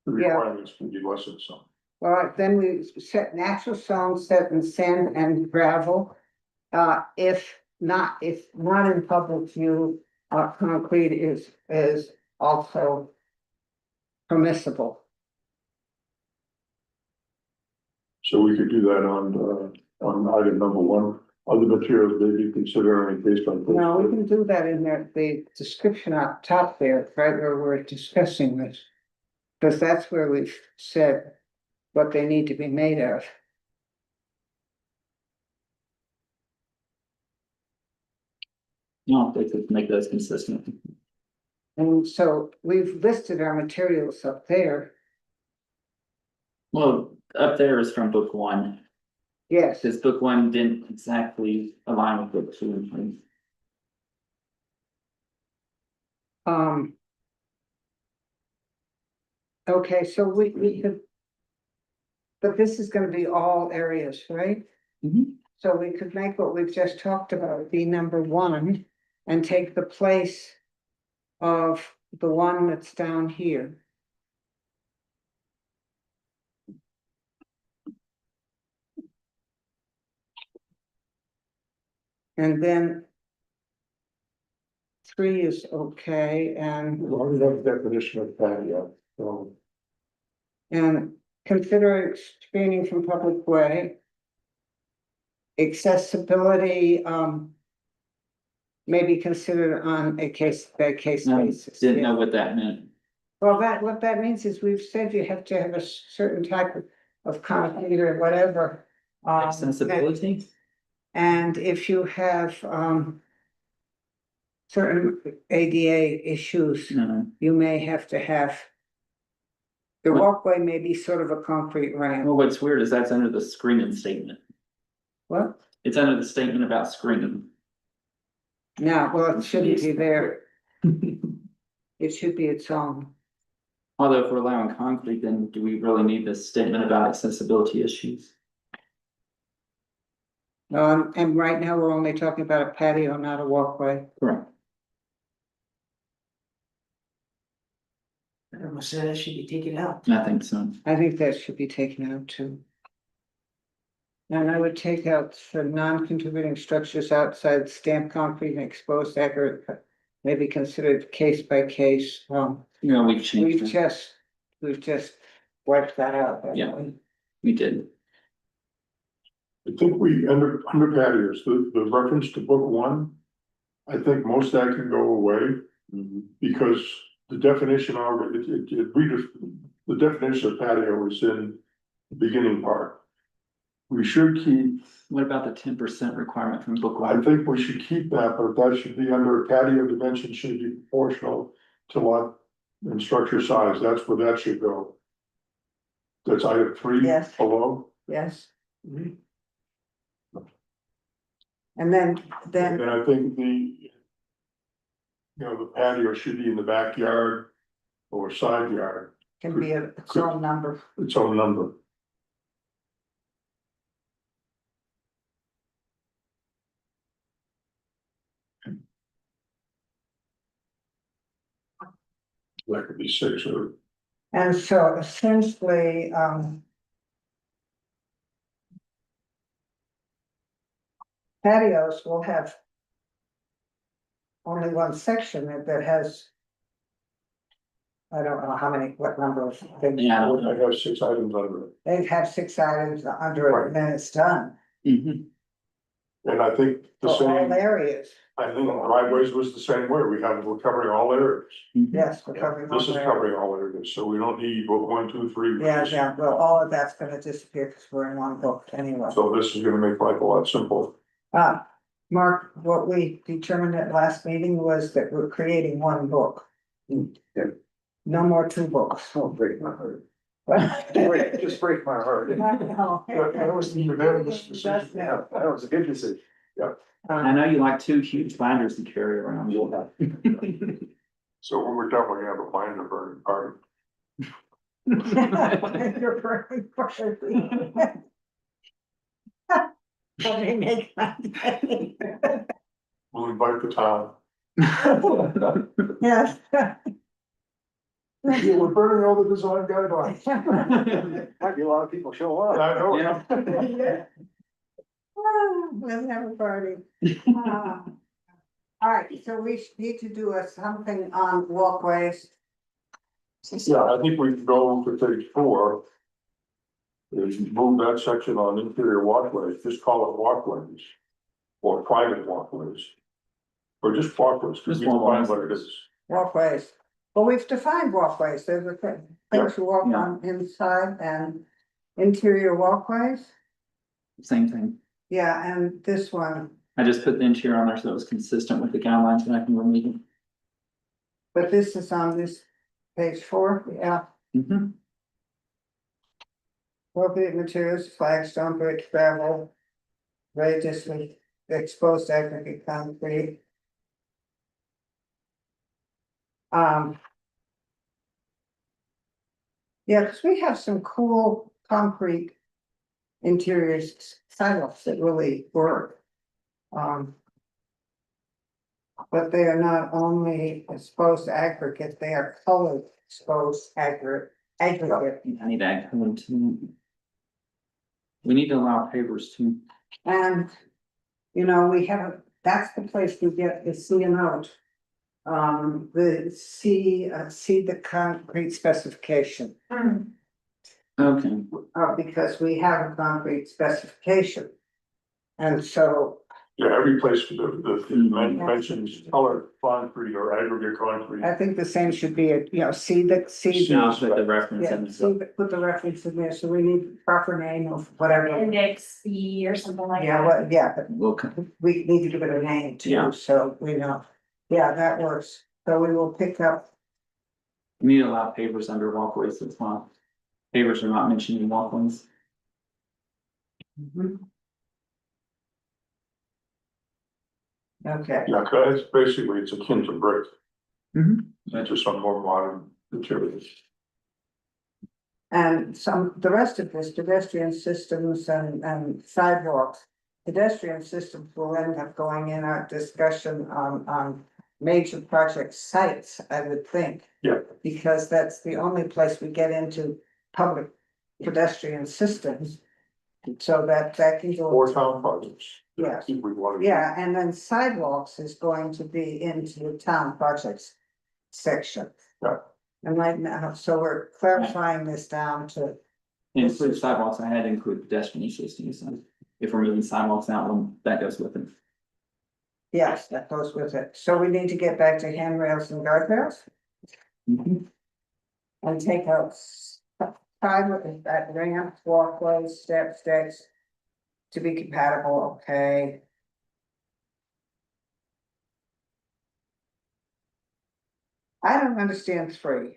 [SPEAKER 2] the
[SPEAKER 1] Yeah.
[SPEAKER 2] requirements can be lessened some.
[SPEAKER 1] Well, then we set natural stone set in sand and gravel. If not in public view, concrete is also permissible.
[SPEAKER 2] So we could do that on item number 1, other materials may be considered based on.
[SPEAKER 1] No, we can do that in there, the description up top there, right where we're discussing this. Because that's where we've said what they need to be made of.
[SPEAKER 4] No, they could make those consistent.
[SPEAKER 1] And so we've listed our materials up there.
[SPEAKER 4] Well, up there is from book 1.
[SPEAKER 1] Yes,
[SPEAKER 4] This book one didn't exactly align with book two and three.
[SPEAKER 1] um. Okay, so we could. But this is gonna be all areas, right?
[SPEAKER 4] Mhm.
[SPEAKER 1] So we could make what we've just talked about be number one and take the place of the one that's down here. And then three is okay, and,
[SPEAKER 2] As long as that's the definition of patio, so.
[SPEAKER 1] and consider screening from public way. Accessibility, may be considered on a case by case
[SPEAKER 4] I
[SPEAKER 1] basis.
[SPEAKER 4] didn't know what that meant.
[SPEAKER 1] Well, what that means is we've said you have to have a certain type of concrete or whatever.
[SPEAKER 4] Accessibility?
[SPEAKER 1] And if you have, certain ADA issues,
[SPEAKER 4] No,
[SPEAKER 1] you may have to have. The
[SPEAKER 4] What?
[SPEAKER 1] walkway may be sort of a concrete ramp.
[SPEAKER 4] well, what's weird is that's under the screening statement.
[SPEAKER 1] What?
[SPEAKER 4] It's under the statement about screening.
[SPEAKER 1] No, well, it shouldn't be there. It should be its own.
[SPEAKER 4] Although if we're allowing concrete, then do we really need this statement about accessibility issues?
[SPEAKER 1] And right now, we're only talking about a patio, not a walkway.
[SPEAKER 4] Correct.
[SPEAKER 6] I almost said that should be taken out.
[SPEAKER 4] I think so.
[SPEAKER 1] I think that should be taken out too. And I would take out for non-contributing structures outside stamped concrete and exposed aggregate. Maybe considered case by case,
[SPEAKER 4] You know, we've changed
[SPEAKER 1] we've
[SPEAKER 4] it.
[SPEAKER 1] just wiped that out. haven't
[SPEAKER 4] Yeah.
[SPEAKER 1] we?
[SPEAKER 4] We did.
[SPEAKER 2] I think we, under patios, the reference to book one. I think most of that can go away, because the definition of the definition of patio is in the beginning part. We should keep,
[SPEAKER 4] What about the 10% requirement from book
[SPEAKER 2] I
[SPEAKER 4] one?
[SPEAKER 2] think we should keep that, but that should be under patio dimension should be proportional to lot and structure size, that's where that should go. That's item three
[SPEAKER 1] Yes.
[SPEAKER 2] below.
[SPEAKER 1] Yes. And then,
[SPEAKER 2] And I think the patio should be in the backyard or side yard,
[SPEAKER 1] can be its own number.
[SPEAKER 2] its own number. That could be six or,
[SPEAKER 1] And so essentially, patios will have only one section that has, I don't know how many, what number of things.
[SPEAKER 4] Yeah, I don't know.
[SPEAKER 2] I have 6 items under it.
[SPEAKER 1] They have 6 items under it, and then it's done
[SPEAKER 4] Mhm.
[SPEAKER 2] And I think
[SPEAKER 1] for
[SPEAKER 2] the
[SPEAKER 1] all
[SPEAKER 2] same,
[SPEAKER 1] areas.
[SPEAKER 2] I think driveways was the same way, we're covering all areas.
[SPEAKER 1] Yes, we're covering all
[SPEAKER 2] This is
[SPEAKER 1] areas.
[SPEAKER 2] covering all areas, so we don't need book 1, 2, 3.
[SPEAKER 1] Yeah, well, all of that's gonna disappear because we're in one book anyway.
[SPEAKER 2] So this is gonna make life a lot simpler.
[SPEAKER 1] Mark, what we determined at last meeting was that we're creating one book.
[SPEAKER 5] Yeah.
[SPEAKER 1] No more 2 books.
[SPEAKER 5] Don't break my heart.
[SPEAKER 1] What?
[SPEAKER 5] Just break my heart.
[SPEAKER 2] That was the unanimous decision.
[SPEAKER 5] Yeah, that was a good decision.
[SPEAKER 4] I know you like 2 huge binders to carry around.
[SPEAKER 2] So when we're done, we're gonna have a binder burning party.
[SPEAKER 1] You're perfect for it. Let me make my day.
[SPEAKER 2] We'll invite the town.
[SPEAKER 1] Yes.
[SPEAKER 2] Yeah, we're burning all the design guidelines.
[SPEAKER 5] Might be a lot of people show up.
[SPEAKER 2] I know.
[SPEAKER 4] Yeah.
[SPEAKER 1] Yeah. We'll have a party. All right, so we need to do something on walkways.
[SPEAKER 2] Yeah, I think we can go to page 4. Is move that section on interior walkways, just call it walkways. Or private walkways. Or just walkways, because we
[SPEAKER 4] Just
[SPEAKER 2] define
[SPEAKER 4] walkways.
[SPEAKER 2] what it is.
[SPEAKER 1] Walkways. Well, we've defined walkways. There's a things you walk
[SPEAKER 4] Yeah.
[SPEAKER 1] on inside and interior walkways.
[SPEAKER 4] Same thing.
[SPEAKER 1] Yeah, and this one,
[SPEAKER 4] I just put the interior on there so it was consistent with the guidelines and I can remove it.
[SPEAKER 1] but this is on this page 4, yeah.
[SPEAKER 4] Mhm.
[SPEAKER 1] Appropriate materials, flagstone, brick, gravel. Radiously exposed aggregate concrete. Yeah, because we have some cool concrete interiors sidewalks that really work. But they are not only exposed aggregate, they are colored exposed aggregate.
[SPEAKER 4] I need to add one too. We need to allow pavers too.
[SPEAKER 1] And, you know, we have, that's the place we get the C and out. The see the concrete specification,
[SPEAKER 4] Okay,
[SPEAKER 1] because we have a concrete specification. And so,
[SPEAKER 2] Yeah, every place the mentions colored concrete or aggregate concrete.
[SPEAKER 1] I think the same should be, see the,
[SPEAKER 4] I'll put the reference
[SPEAKER 1] yeah,
[SPEAKER 4] in.
[SPEAKER 1] put the reference in there, so we need proper name of whatever.
[SPEAKER 3] Index B or something like
[SPEAKER 1] Yeah,
[SPEAKER 3] that.
[SPEAKER 1] what, yeah, but
[SPEAKER 4] We'll,
[SPEAKER 1] we need to give it a name
[SPEAKER 4] Yeah.
[SPEAKER 1] too, so we know, yeah, that works, so we will pick up.
[SPEAKER 4] we need to allow pavers under walkways as well. Pavers are not mentioned in walkways.
[SPEAKER 1] Okay,
[SPEAKER 2] Yeah, 'cause it's basically, it's akin to brick.
[SPEAKER 4] Mhm.
[SPEAKER 2] It's just some more modern materials.
[SPEAKER 1] and the rest of this pedestrian systems and sidewalks. Pedestrian systems will end up going in our discussion on major project sites, I would think.
[SPEAKER 2] Yeah.
[SPEAKER 1] Because that's the only place we get into public pedestrian systems. So that can go.
[SPEAKER 2] Or town projects.
[SPEAKER 1] Yes.
[SPEAKER 2] If we wanted.
[SPEAKER 1] Yeah, and then sidewalks is going to be into the town projects section.
[SPEAKER 2] Yeah.
[SPEAKER 1] And right now, so we're clarifying this down to,
[SPEAKER 4] Include sidewalks, I had to include pedestrian systems, so if we're moving sidewalks out, well, that goes with it.
[SPEAKER 1] yes, that goes with it. So we need to get back to handrails and guardrails and take out sidewalk, that ramp, walkways, steps, decks. To be compatible, okay. I don't understand 3.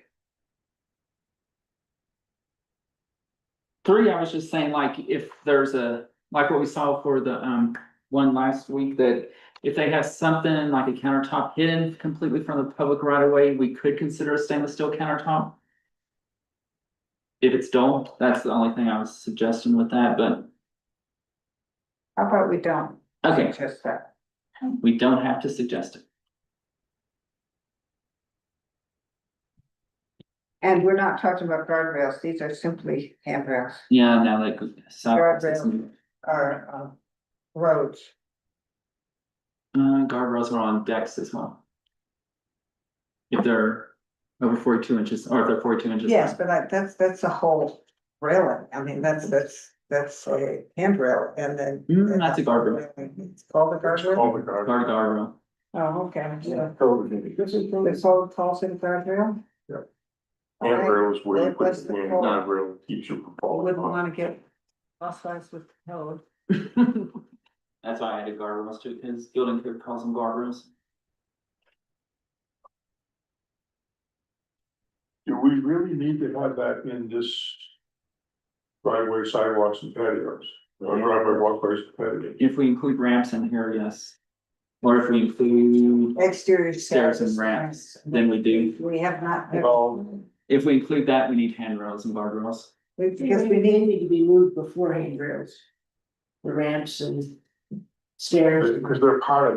[SPEAKER 4] 3, I was just saying, like, if there's like what we saw for the, one last week, that if they have something like a countertop hidden completely from the public right of way, we could consider a stainless steel countertop. If it's dull, that's the only thing I was suggesting with that, but,
[SPEAKER 1] How about we don't?
[SPEAKER 4] okay,
[SPEAKER 1] Just that.
[SPEAKER 4] we don't have to suggest it.
[SPEAKER 1] And we're not talking about guardrails, these are simply handrails,
[SPEAKER 4] Yeah, now that sidewalks,
[SPEAKER 1] Guardrail. or roads.
[SPEAKER 4] guardrails are on decks as well. If they're over 42 inches, or if they're 42 inches.
[SPEAKER 1] Yes, but that's a whole railing, I mean, that's a handrail and then.
[SPEAKER 4] That's a guardrail.
[SPEAKER 1] It's called a
[SPEAKER 2] It's
[SPEAKER 1] guardrail?
[SPEAKER 2] called the guard.
[SPEAKER 4] Guardrail.
[SPEAKER 1] Oh, okay, yeah.
[SPEAKER 2] Code.
[SPEAKER 1] It's called, calls it a guardrail?
[SPEAKER 2] Yeah.
[SPEAKER 1] All right.
[SPEAKER 2] Handrail is where you put
[SPEAKER 1] What's
[SPEAKER 2] the
[SPEAKER 1] the
[SPEAKER 2] hand,
[SPEAKER 1] code?
[SPEAKER 2] handrail keeps you from
[SPEAKER 1] I
[SPEAKER 2] falling
[SPEAKER 1] wouldn't
[SPEAKER 2] off.
[SPEAKER 1] wanna get ossified with the code.
[SPEAKER 4] That's why I added guardrails too, because building code calls them guardrails.
[SPEAKER 2] Do we really need to have that in this driveway, sidewalks and patios? Or driveway, walkways, and patios?
[SPEAKER 4] If we include ramps in here, yes. Or if we include,
[SPEAKER 1] Exterior
[SPEAKER 4] Stairs and ramps, then we do.
[SPEAKER 1] We have not.
[SPEAKER 2] Well-
[SPEAKER 4] if we include that, we need handrails and guardrails.
[SPEAKER 1] Because we
[SPEAKER 6] They
[SPEAKER 1] need,
[SPEAKER 6] need to be moved before handrails. The ramps and stairs.
[SPEAKER 2] Because they're part of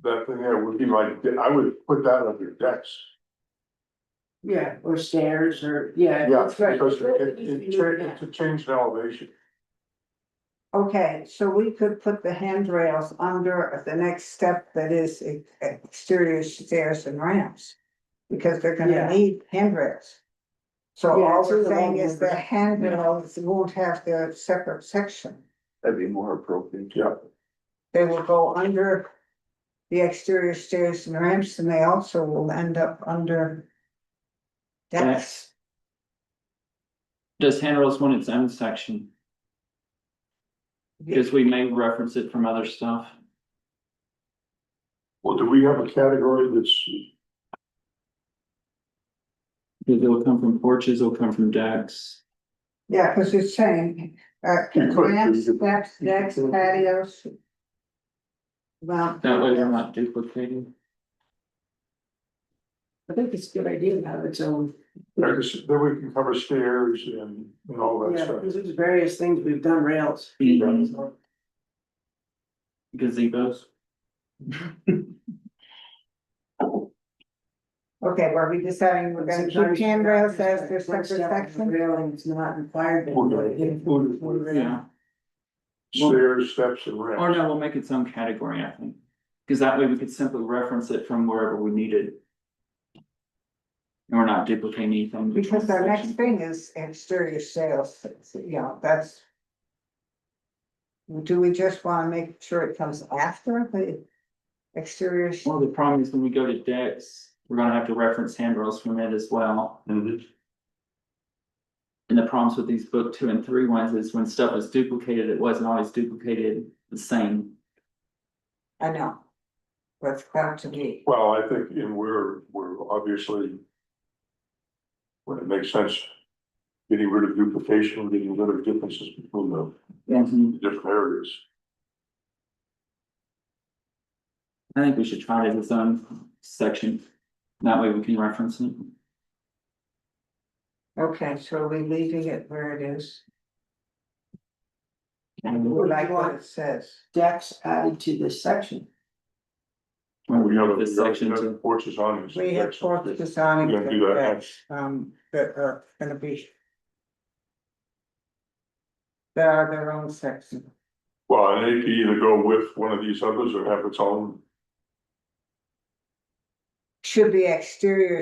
[SPEAKER 2] that thing there would be like, I would put that under decks.
[SPEAKER 6] Yeah, or stairs or, yeah.
[SPEAKER 2] Yeah,
[SPEAKER 6] that's right.
[SPEAKER 2] because
[SPEAKER 6] It needs to be moved
[SPEAKER 2] it's a change in elevation.
[SPEAKER 1] okay, so we could put the handrails under the next step that is exterior stairs and ramps. Because they're gonna
[SPEAKER 6] Yeah.
[SPEAKER 1] need handrails. So
[SPEAKER 6] Yeah,
[SPEAKER 1] all
[SPEAKER 6] it's in
[SPEAKER 1] we're
[SPEAKER 6] the
[SPEAKER 1] saying
[SPEAKER 6] wrong
[SPEAKER 1] is the
[SPEAKER 6] number.
[SPEAKER 1] handrails won't have their separate section.
[SPEAKER 5] That'd be more appropriate.
[SPEAKER 2] Yeah.
[SPEAKER 1] They will go under the exterior stairs and ramps, and they also will end up under decks.
[SPEAKER 4] Does handrails want its own section? Because we may reference it from other stuff.
[SPEAKER 2] Well, do we have a category that's,
[SPEAKER 4] Because it'll come from porches, it'll come from decks.
[SPEAKER 1] Yeah, cause it's saying,
[SPEAKER 2] You could,
[SPEAKER 1] ramps,
[SPEAKER 2] you could-
[SPEAKER 1] steps, decks, patios. Well,
[SPEAKER 4] That way they're not duplicating.
[SPEAKER 6] I think it's a good idea to have its own.
[SPEAKER 2] Yeah, 'cause then we can cover stairs and all that
[SPEAKER 6] Yeah,
[SPEAKER 2] stuff.
[SPEAKER 6] because there's various things we've done rails.
[SPEAKER 4] Mhm. Gazebos.
[SPEAKER 1] okay, were we deciding we're gonna keep
[SPEAKER 6] Sometimes
[SPEAKER 1] handrails as their
[SPEAKER 6] one
[SPEAKER 1] separate
[SPEAKER 6] step on the
[SPEAKER 1] section?
[SPEAKER 6] Railing is not required.
[SPEAKER 4] Yeah,
[SPEAKER 2] Stairs, steps and
[SPEAKER 4] or
[SPEAKER 2] ramps.
[SPEAKER 4] no, we'll make its own category, I think. Cause that way we could simply reference it from wherever we need it. And we're not duplicating anything. between
[SPEAKER 1] Because our next
[SPEAKER 4] sections.
[SPEAKER 1] thing is exterior sales, you know, that's. Do we just wanna make sure it comes after the exterior?
[SPEAKER 4] Well, the problem is when we go to decks, we're gonna have to reference handrails from it as well.
[SPEAKER 2] Mhm.
[SPEAKER 4] And the problems with these book 2 and 3 ones is when stuff was duplicated, it wasn't always duplicated the same.
[SPEAKER 1] I know. But it's got to be,
[SPEAKER 2] Well, I think, and we're obviously. When it makes sense. Getting rid of duplication, getting rid of differences between the different areas.
[SPEAKER 4] I think we should try it as its own section. That way we can reference it.
[SPEAKER 1] okay, so are we leaving it where it is?
[SPEAKER 4] And
[SPEAKER 1] We like what it says.
[SPEAKER 6] Decks added to this section.
[SPEAKER 2] We have
[SPEAKER 4] this section to,
[SPEAKER 2] porches on it.
[SPEAKER 1] We have porches on
[SPEAKER 2] We're gonna do that.
[SPEAKER 1] that are gonna be. That are their own section.
[SPEAKER 2] Well, and it can either go with one of these others or have its own.
[SPEAKER 1] Should be exterior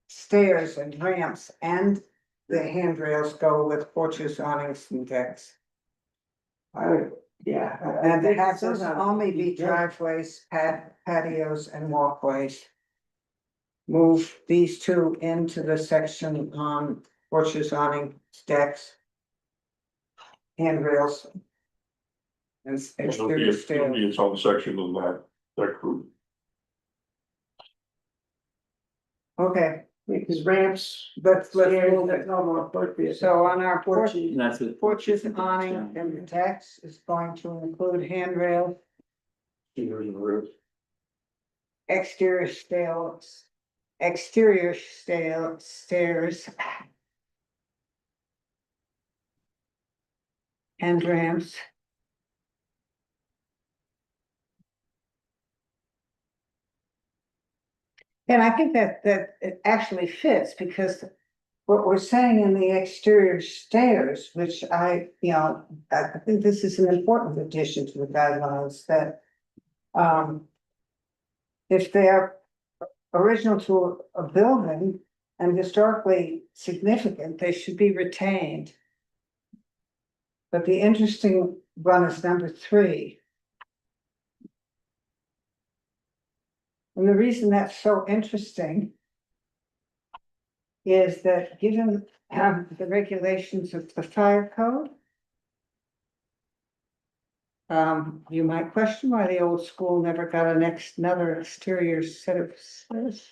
[SPEAKER 1] stairs and ramps and the handrails go with porches, awnings and decks.
[SPEAKER 6] I would, yeah.
[SPEAKER 1] And
[SPEAKER 6] they
[SPEAKER 1] it has to only be driveways, patios and walkways. Move these two into the section on porches, awning, decks. Handrails. And
[SPEAKER 2] It'll be
[SPEAKER 1] exterior stairs.
[SPEAKER 2] its own section in that group.
[SPEAKER 1] Okay,
[SPEAKER 6] Because ramps,
[SPEAKER 1] let's
[SPEAKER 6] stairs,
[SPEAKER 1] move
[SPEAKER 6] that's
[SPEAKER 1] it.
[SPEAKER 6] all more appropriate.
[SPEAKER 1] So on our porch,
[SPEAKER 6] Porches,
[SPEAKER 4] that's it.
[SPEAKER 1] porches, awning and decks is going to include handrail,
[SPEAKER 5] Cedars and roofs.
[SPEAKER 1] exterior stairs. Exterior stairs. And ramps. And I think that it actually fits because what we're saying in the exterior stairs, which I think this is an important addition to the guidelines that. If they are original to a building and historically significant, they should be retained. But the interesting one is number 3. And the reason that's so interesting. Is that given the regulations of the fire code. You might question why the old school never got another exterior set of stairs.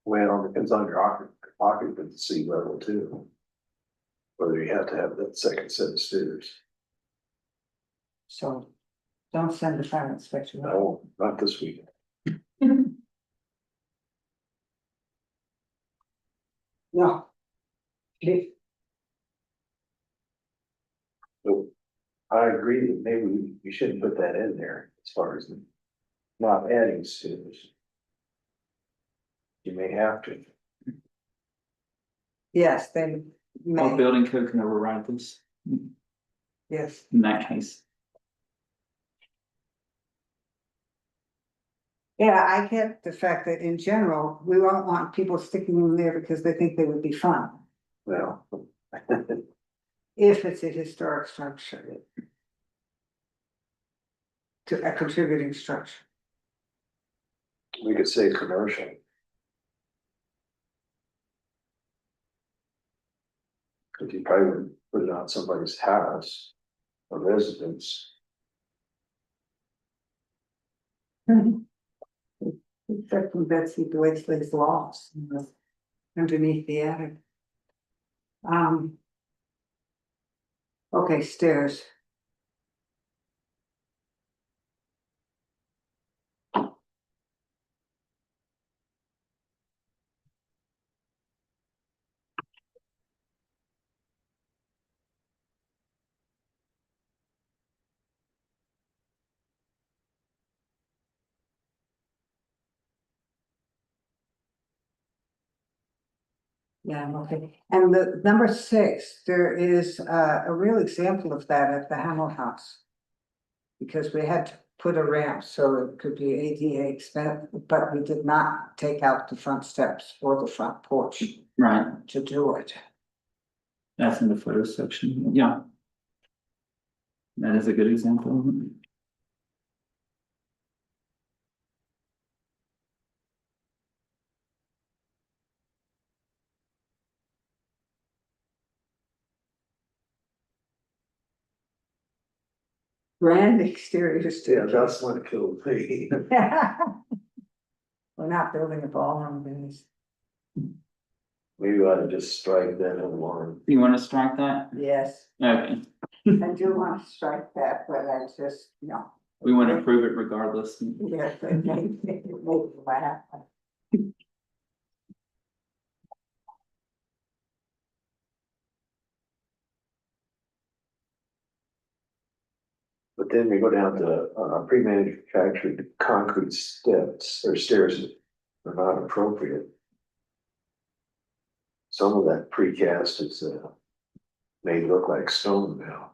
[SPEAKER 5] Well, it depends on your occupancy level too. Whether you have to have that second set of stairs.
[SPEAKER 1] So don't send the fire inspection.
[SPEAKER 5] No, not this weekend.
[SPEAKER 1] No.
[SPEAKER 5] So I agree that maybe we shouldn't put that in there as far as not adding stairs. You may have to.
[SPEAKER 1] Yes, they
[SPEAKER 4] Well,
[SPEAKER 1] may,
[SPEAKER 4] building code can override this
[SPEAKER 1] yes.
[SPEAKER 4] in that case.
[SPEAKER 1] Yeah, I get the fact that in general, we won't want people sticking them there because they think they would be fun.
[SPEAKER 5] Well.
[SPEAKER 1] If it's a historic structure. To a contributing structure.
[SPEAKER 5] We could say commercial. Cause you probably wouldn't put it on somebody's house or residence.
[SPEAKER 1] Except from Betsy Blakeslee's loft. Underneath the attic. Um. Okay, stairs. Yeah, okay, and the number 6, there is a real example of that at the Hamel House. Because we had to put a ramp, so it could be ADA expense, but we did not take out the front steps or the front porch
[SPEAKER 4] Right,
[SPEAKER 1] to do it.
[SPEAKER 4] that's in the photo section, yeah. That is a good example.
[SPEAKER 1] Grand exterior
[SPEAKER 5] Yeah,
[SPEAKER 1] staircase.
[SPEAKER 5] that's what killed me.
[SPEAKER 1] We're not building a ballroom, Denise.
[SPEAKER 5] Maybe I ought to just strike that in one.
[SPEAKER 4] You wanna strike that?
[SPEAKER 1] Yes,
[SPEAKER 4] Okay,
[SPEAKER 1] I do want to strike that, but I just, no.
[SPEAKER 4] we wanna prove it regardless.
[SPEAKER 1] Yes, it made me laugh.
[SPEAKER 5] But then we go down to pre-manufactured concrete steps or stairs are not appropriate. Some of that precast is made look like stone now.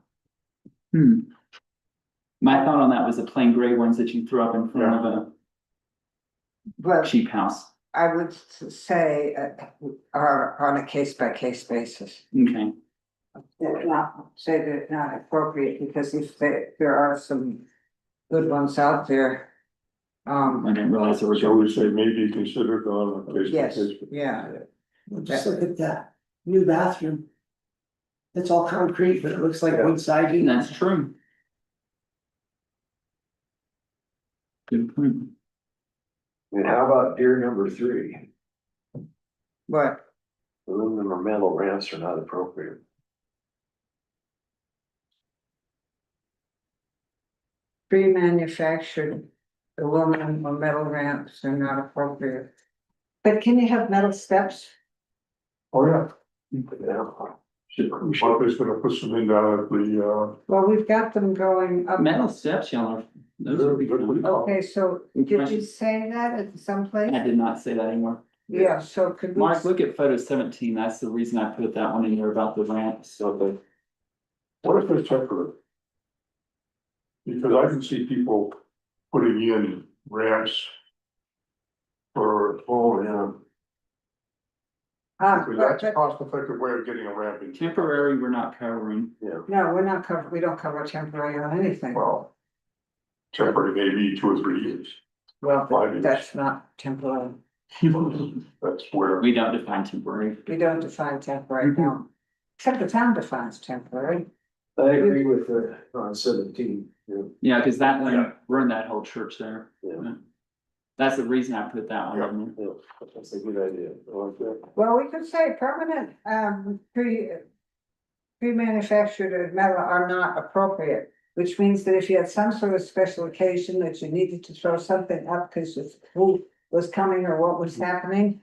[SPEAKER 4] My thought on that was the plain gray ones that you threw up in front of a
[SPEAKER 1] But
[SPEAKER 4] cheap house.
[SPEAKER 1] I would say, are on a case by case basis.
[SPEAKER 4] Okay,
[SPEAKER 1] Not say that it's not appropriate, because if there are some good ones out there.
[SPEAKER 4] I didn't realize there were.
[SPEAKER 2] So we say maybe considered on a case by
[SPEAKER 1] Yes,
[SPEAKER 2] case.
[SPEAKER 1] yeah,
[SPEAKER 6] Well, just look at that new bathroom. It's all concrete, but it looks like
[SPEAKER 5] Yeah.
[SPEAKER 6] wood siding.
[SPEAKER 4] That's true. Good point.
[SPEAKER 5] And how about deer number 3?
[SPEAKER 1] but
[SPEAKER 5] Aluminum or metal ramps are not appropriate.
[SPEAKER 1] pre-manufactured aluminum or metal ramps are not appropriate. But can you have metal steps?
[SPEAKER 2] Oh, yeah,
[SPEAKER 5] Yeah.
[SPEAKER 2] Martha's gonna put some in down at the,
[SPEAKER 1] Well, we've got them going up.
[SPEAKER 4] Metal steps, y'all are, those would be fun.
[SPEAKER 1] Okay, so did you say that at some place?
[SPEAKER 4] I did not say that anymore.
[SPEAKER 1] Yeah, so could we?
[SPEAKER 4] Mark, look at photo 17, that's the reason I put that one in here about the ramps.
[SPEAKER 5] So
[SPEAKER 2] what if it's temporary? Because I can see people putting in ramps for, because that's a cost effective way of getting a ramp in.
[SPEAKER 4] Temporary, we're not covering.
[SPEAKER 1] No, we're not we don't cover temporary on anything.
[SPEAKER 2] Well, temporary maybe 2 or 3 years.
[SPEAKER 1] Well,
[SPEAKER 2] 5 years.
[SPEAKER 1] that's not temporary.
[SPEAKER 2] That's where,
[SPEAKER 4] We don't define temporary.
[SPEAKER 1] We don't define temporary now, except the town defines temporary.
[SPEAKER 5] I agree with the on 17. Yeah.
[SPEAKER 4] Yeah, cause that one, we're in that whole church there.
[SPEAKER 5] Yeah.
[SPEAKER 4] That's the reason I put that one in there.
[SPEAKER 5] Yeah, that's a good idea. I like that.
[SPEAKER 1] Well, we could say permanent, pre-manufactured metal are not appropriate. Which means that if you had some sort of special occasion that you needed to throw something up because who was coming or what was happening.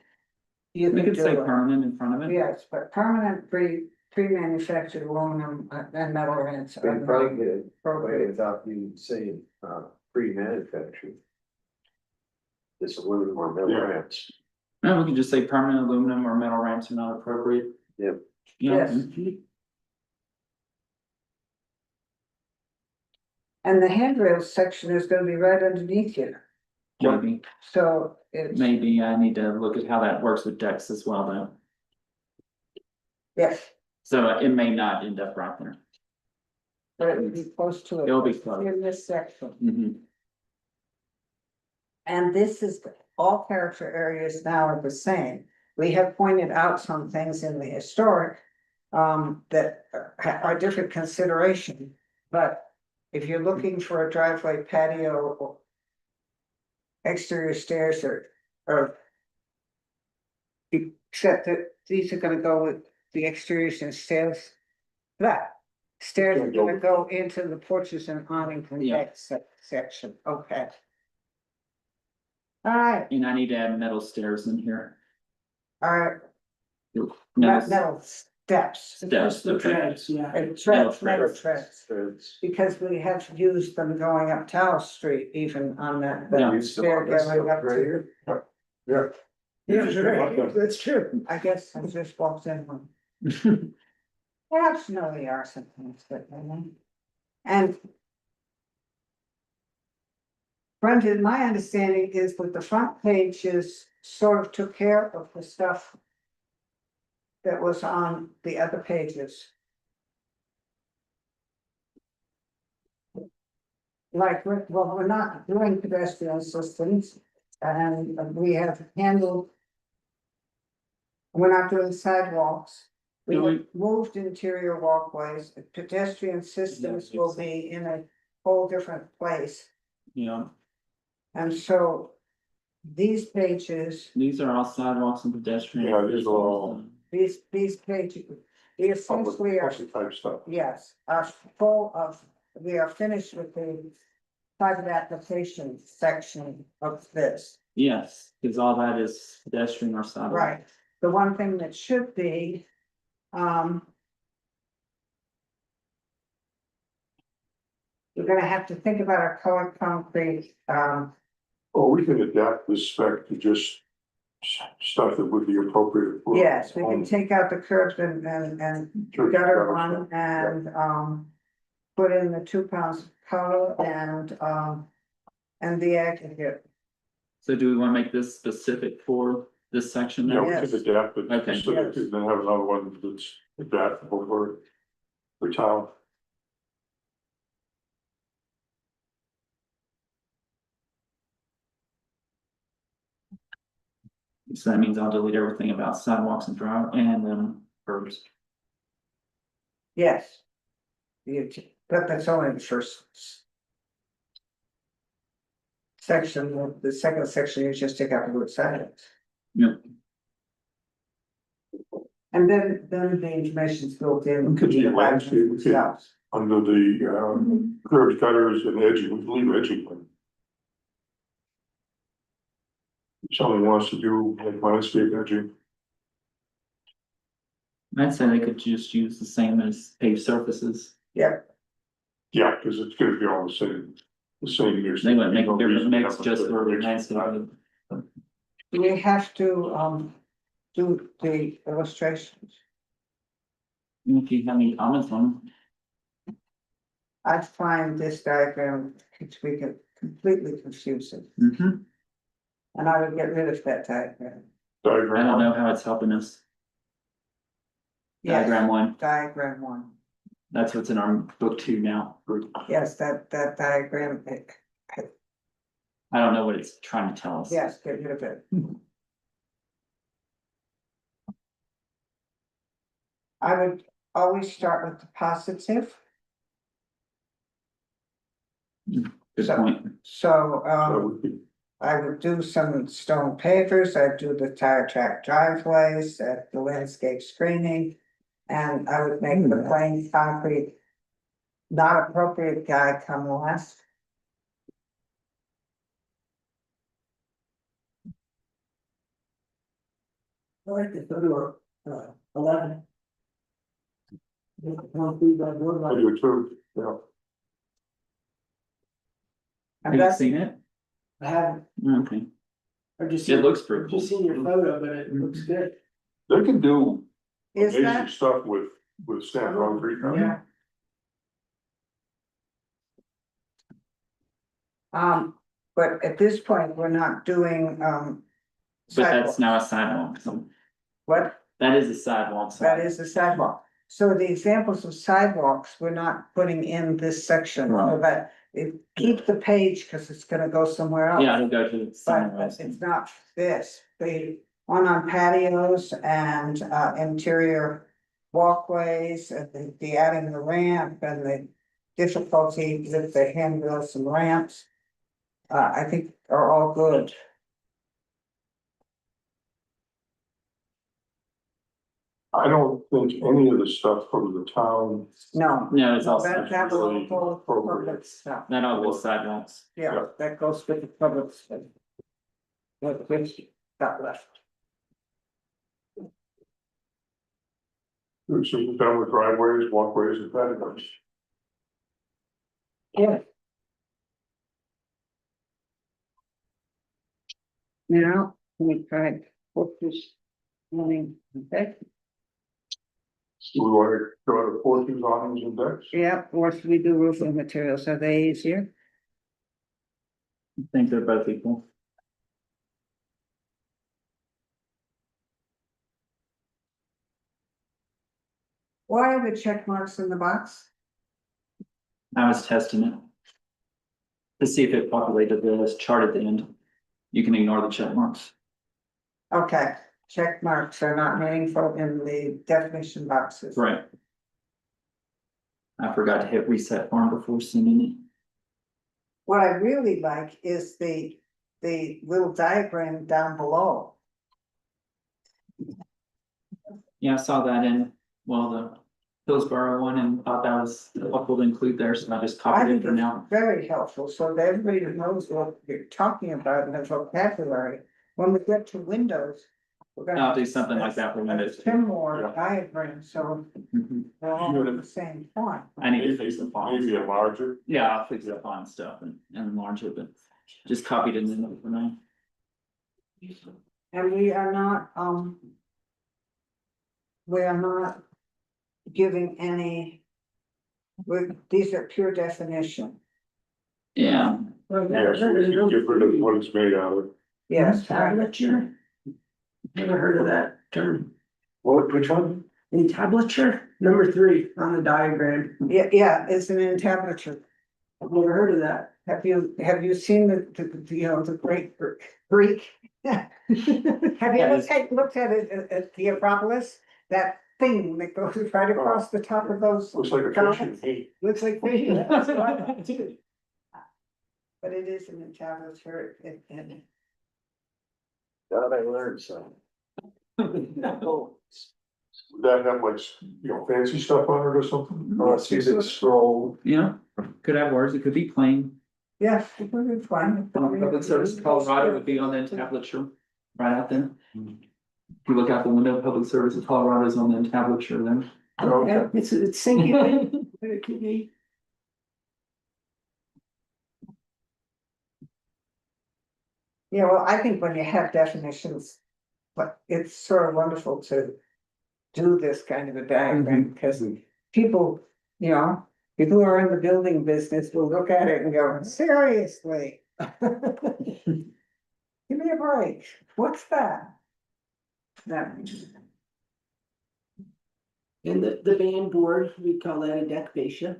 [SPEAKER 1] You
[SPEAKER 4] We
[SPEAKER 1] could
[SPEAKER 4] could say
[SPEAKER 1] do it.
[SPEAKER 4] permanent in front of it.
[SPEAKER 1] Yes, but permanent pre-manufactured aluminum and metal ramps
[SPEAKER 5] We
[SPEAKER 1] are
[SPEAKER 5] can
[SPEAKER 1] not
[SPEAKER 5] probably get it away
[SPEAKER 1] appropriate.
[SPEAKER 5] without you saying pre-manufactured. This aluminum or metal
[SPEAKER 2] Yeah.
[SPEAKER 5] ramps.
[SPEAKER 4] No, we could just say permanent aluminum or metal ramps are not appropriate.
[SPEAKER 5] Yep.
[SPEAKER 4] Yeah.
[SPEAKER 1] Yes. And the handrails section is gonna be right underneath here,
[SPEAKER 4] Maybe,
[SPEAKER 1] so it's,
[SPEAKER 4] maybe I need to look at how that works with decks as well though.
[SPEAKER 1] yes,
[SPEAKER 4] So it may not end up right there.
[SPEAKER 1] but it would be close to it.
[SPEAKER 4] It'll be close.
[SPEAKER 1] In this section.
[SPEAKER 4] Mhm.
[SPEAKER 1] And this is, all character areas now are the same. We have pointed out some things in the historic. That are different consideration, but if you're looking for a driveway patio or. Exterior stairs or. Except that these are gonna go with the exteriors and stairs. That, stairs are gonna go into the porches and awnings and
[SPEAKER 4] Yeah.
[SPEAKER 1] that section, okay. Alright,
[SPEAKER 4] And I need to add metal stairs in here.
[SPEAKER 1] alright,
[SPEAKER 4] Metal
[SPEAKER 1] metal steps.
[SPEAKER 4] steps,
[SPEAKER 6] The
[SPEAKER 4] okay.
[SPEAKER 6] treads, yeah.
[SPEAKER 1] And treads, metal
[SPEAKER 4] treads.
[SPEAKER 1] treads,
[SPEAKER 5] It's-
[SPEAKER 1] because we have used them going up Tower Street even on that.
[SPEAKER 4] Yeah.
[SPEAKER 1] that stair going up
[SPEAKER 5] Right
[SPEAKER 1] to.
[SPEAKER 5] here.
[SPEAKER 2] Yeah.
[SPEAKER 1] Yeah, that's true. I guess I just walked in one. Perhaps no, they are sometimes, but I don't know. And. Brendan, my understanding is that the front pages sort of took care of the stuff. That was on the other pages. Like, well, we're not doing pedestrian systems and we have handled. We're not doing sidewalks. We
[SPEAKER 4] Do we-
[SPEAKER 1] have moved interior walkways, pedestrian systems will be in a whole different place.
[SPEAKER 4] Yeah,
[SPEAKER 1] And so these pages,
[SPEAKER 4] these are all sidewalks and pedestrian.
[SPEAKER 2] Yeah, these are all-
[SPEAKER 1] these pages, we essentially are,
[SPEAKER 2] Public type stuff.
[SPEAKER 1] yes, are full of, we are finished with the private application section of this.
[SPEAKER 4] Yes, because all that is pedestrian or sidewalk.
[SPEAKER 1] Right, the one thing that should be, we're gonna have to think about our colored concrete,
[SPEAKER 2] Or we can adapt this spec to just stuff that would be appropriate. for-
[SPEAKER 1] yes, we can take out the curbs and
[SPEAKER 2] Church
[SPEAKER 1] gutter
[SPEAKER 2] gutters,
[SPEAKER 1] one and, put in the 2 pounds of color and the aggregate.
[SPEAKER 4] So do we want to make this specific for this section
[SPEAKER 2] Yeah,
[SPEAKER 4] now?
[SPEAKER 2] we
[SPEAKER 1] Yes.
[SPEAKER 2] could adapt it,
[SPEAKER 4] Okay.
[SPEAKER 2] so that and then have another one that's adaptable for town.
[SPEAKER 4] So that means I'll delete everything about sidewalks and drive and curbs.
[SPEAKER 1] Yes. But that's only the first. Section, the second section, you just take out the word silence.
[SPEAKER 4] Yep.
[SPEAKER 1] And then the information's built in.
[SPEAKER 2] We could do landscape, we could-
[SPEAKER 1] Yeah.
[SPEAKER 2] Under the curbs, gutters and edging, we can leave edging. If someone wants to do like landscape edging,
[SPEAKER 4] I'd say they could just use the same as paved surfaces.
[SPEAKER 1] Yeah,
[SPEAKER 2] yeah, because it's gonna be all the same use.
[SPEAKER 4] They wouldn't make a
[SPEAKER 2] No
[SPEAKER 4] different
[SPEAKER 2] reason to
[SPEAKER 4] mix
[SPEAKER 2] have
[SPEAKER 4] just
[SPEAKER 2] a
[SPEAKER 4] for
[SPEAKER 2] mix.
[SPEAKER 4] landscape.
[SPEAKER 1] do we have to, do the illustrations?
[SPEAKER 4] If you have any comments on,
[SPEAKER 1] I find this diagram to be completely confusing,
[SPEAKER 4] Mhm.
[SPEAKER 1] and I would get rid of that diagram.
[SPEAKER 2] Diagram.
[SPEAKER 4] I don't know how it's helping us.
[SPEAKER 1] Yes,
[SPEAKER 4] Diagram one,
[SPEAKER 1] diagram one,
[SPEAKER 4] that's what's in our book 2 now.
[SPEAKER 1] yes, that diagram,
[SPEAKER 4] I don't know what it's trying to tell us.
[SPEAKER 1] yes, get rid of it. I would always start with the positive,
[SPEAKER 4] Good
[SPEAKER 1] So-
[SPEAKER 4] point.
[SPEAKER 1] so,
[SPEAKER 2] That would be,
[SPEAKER 1] I would do some stone pavers, I'd do the tire track driveways, the landscape screening. And I would make the plain concrete. Not appropriate guy come last.
[SPEAKER 6] I like the photo, 11. One through that board
[SPEAKER 2] I
[SPEAKER 6] line.
[SPEAKER 2] do too, yeah.
[SPEAKER 4] Have
[SPEAKER 1] And
[SPEAKER 4] you
[SPEAKER 1] that's,
[SPEAKER 4] seen it?
[SPEAKER 6] I haven't,
[SPEAKER 4] Okay,
[SPEAKER 6] I've just.
[SPEAKER 4] it
[SPEAKER 6] seen-
[SPEAKER 4] looks pretty
[SPEAKER 6] I've
[SPEAKER 4] cool.
[SPEAKER 6] just seen your photo, but it looks good.
[SPEAKER 2] They can do
[SPEAKER 1] is
[SPEAKER 2] amazing
[SPEAKER 1] that,
[SPEAKER 2] stuff with stamped concrete. now.
[SPEAKER 6] Yeah.
[SPEAKER 1] but at this point, we're not doing,
[SPEAKER 4] But that's
[SPEAKER 1] sidewalks.
[SPEAKER 4] now a sidewalk, so
[SPEAKER 1] What?
[SPEAKER 4] that is a sidewalk, so.
[SPEAKER 1] That is a sidewalk. So the examples of sidewalks, we're not putting in this section,
[SPEAKER 4] Right.
[SPEAKER 1] but keep the page, because it's gonna go somewhere else.
[SPEAKER 4] Yeah, it'll go to somewhere
[SPEAKER 1] But
[SPEAKER 4] else.
[SPEAKER 1] it's not this, the one on patios and interior walkways and the adding the ramp and the difficulty with the handrails and ramps. I think are all good.
[SPEAKER 2] I don't think any of the stuff from the town,
[SPEAKER 1] No,
[SPEAKER 4] No, it's all,
[SPEAKER 1] that will
[SPEAKER 2] really
[SPEAKER 1] go for
[SPEAKER 2] appropriate.
[SPEAKER 1] public stuff.
[SPEAKER 4] that all goes sidewalks.
[SPEAKER 1] Yeah, that goes with the public stuff. What, which got left?
[SPEAKER 2] so we're done with driveways, walkways and patios.
[SPEAKER 1] Yeah. Now, we tried porches, morning, okay?
[SPEAKER 2] Do we want to go to porches, awnings and decks?
[SPEAKER 1] Yeah, or should we do roofing materials? Are they easier?
[SPEAKER 4] I think they're both equal.
[SPEAKER 1] Why are the check marks in the box?
[SPEAKER 4] I was testing it. To see if it populated the chart at the end. You can ignore the check marks.
[SPEAKER 1] Okay, check marks are not meaningful in the definition boxes.
[SPEAKER 4] Right. I forgot to hit reset form before sending it.
[SPEAKER 1] What I really like is the little diagram down below.
[SPEAKER 4] Yeah, I saw that in, well, the Hillsborough one and thought that was helpful to include there, so I just
[SPEAKER 1] I
[SPEAKER 4] copied
[SPEAKER 1] think
[SPEAKER 4] it for
[SPEAKER 1] it's
[SPEAKER 4] now.
[SPEAKER 1] very helpful, so that everybody knows what you're talking about in the vocabulary. When we get to windows. we're gonna
[SPEAKER 4] I'll do something like that for Windows.
[SPEAKER 1] Ten more
[SPEAKER 2] Yeah.
[SPEAKER 1] diagrams, so
[SPEAKER 4] Mhm.
[SPEAKER 1] they're all at the same point.
[SPEAKER 4] I need to fix the font.
[SPEAKER 2] Maybe a larger.
[SPEAKER 4] Yeah, I'll fix the font stuff and enlarge it, but just copied it in there for now.
[SPEAKER 1] And we are not, we are not giving any, these are pure definition.
[SPEAKER 4] Yeah,
[SPEAKER 2] Yes, we can get rid of what it's made out of.
[SPEAKER 1] Yes, right.
[SPEAKER 6] Entablature? Never heard of that term.
[SPEAKER 5] What, which one?
[SPEAKER 6] Entablature, number 3 on the diagram.
[SPEAKER 1] Yeah, it's an entablature.
[SPEAKER 6] I've never heard of that.
[SPEAKER 1] Have you seen the great Greek? Have you
[SPEAKER 4] Yeah,
[SPEAKER 1] looked at it at the Acropolis? That thing that goes right across the top of those.
[SPEAKER 2] Looks like a fishing heat.
[SPEAKER 1] Looks like fish. That's what I do. But it is an entablature and
[SPEAKER 5] God, I learned something.
[SPEAKER 2] Would that have like, fancy stuff on it or something?
[SPEAKER 5] Oh, it's using scroll.
[SPEAKER 4] yeah, could have words, it could be plain.
[SPEAKER 1] yes, it would be fine.
[SPEAKER 4] Public Service Colorado would be on the entablature, right out there. If you look out the window, Public Services Colorado is on the entablature there.
[SPEAKER 2] Okay.
[SPEAKER 6] It's singular, but it could be.
[SPEAKER 1] Yeah, well, I think when you have definitions, but it's sort of wonderful to do this kind of a diagram, because people, people who are in the building business will look at it and go, seriously? Give me a break, what's that? That,
[SPEAKER 6] And the band board, we call that a deck fascia.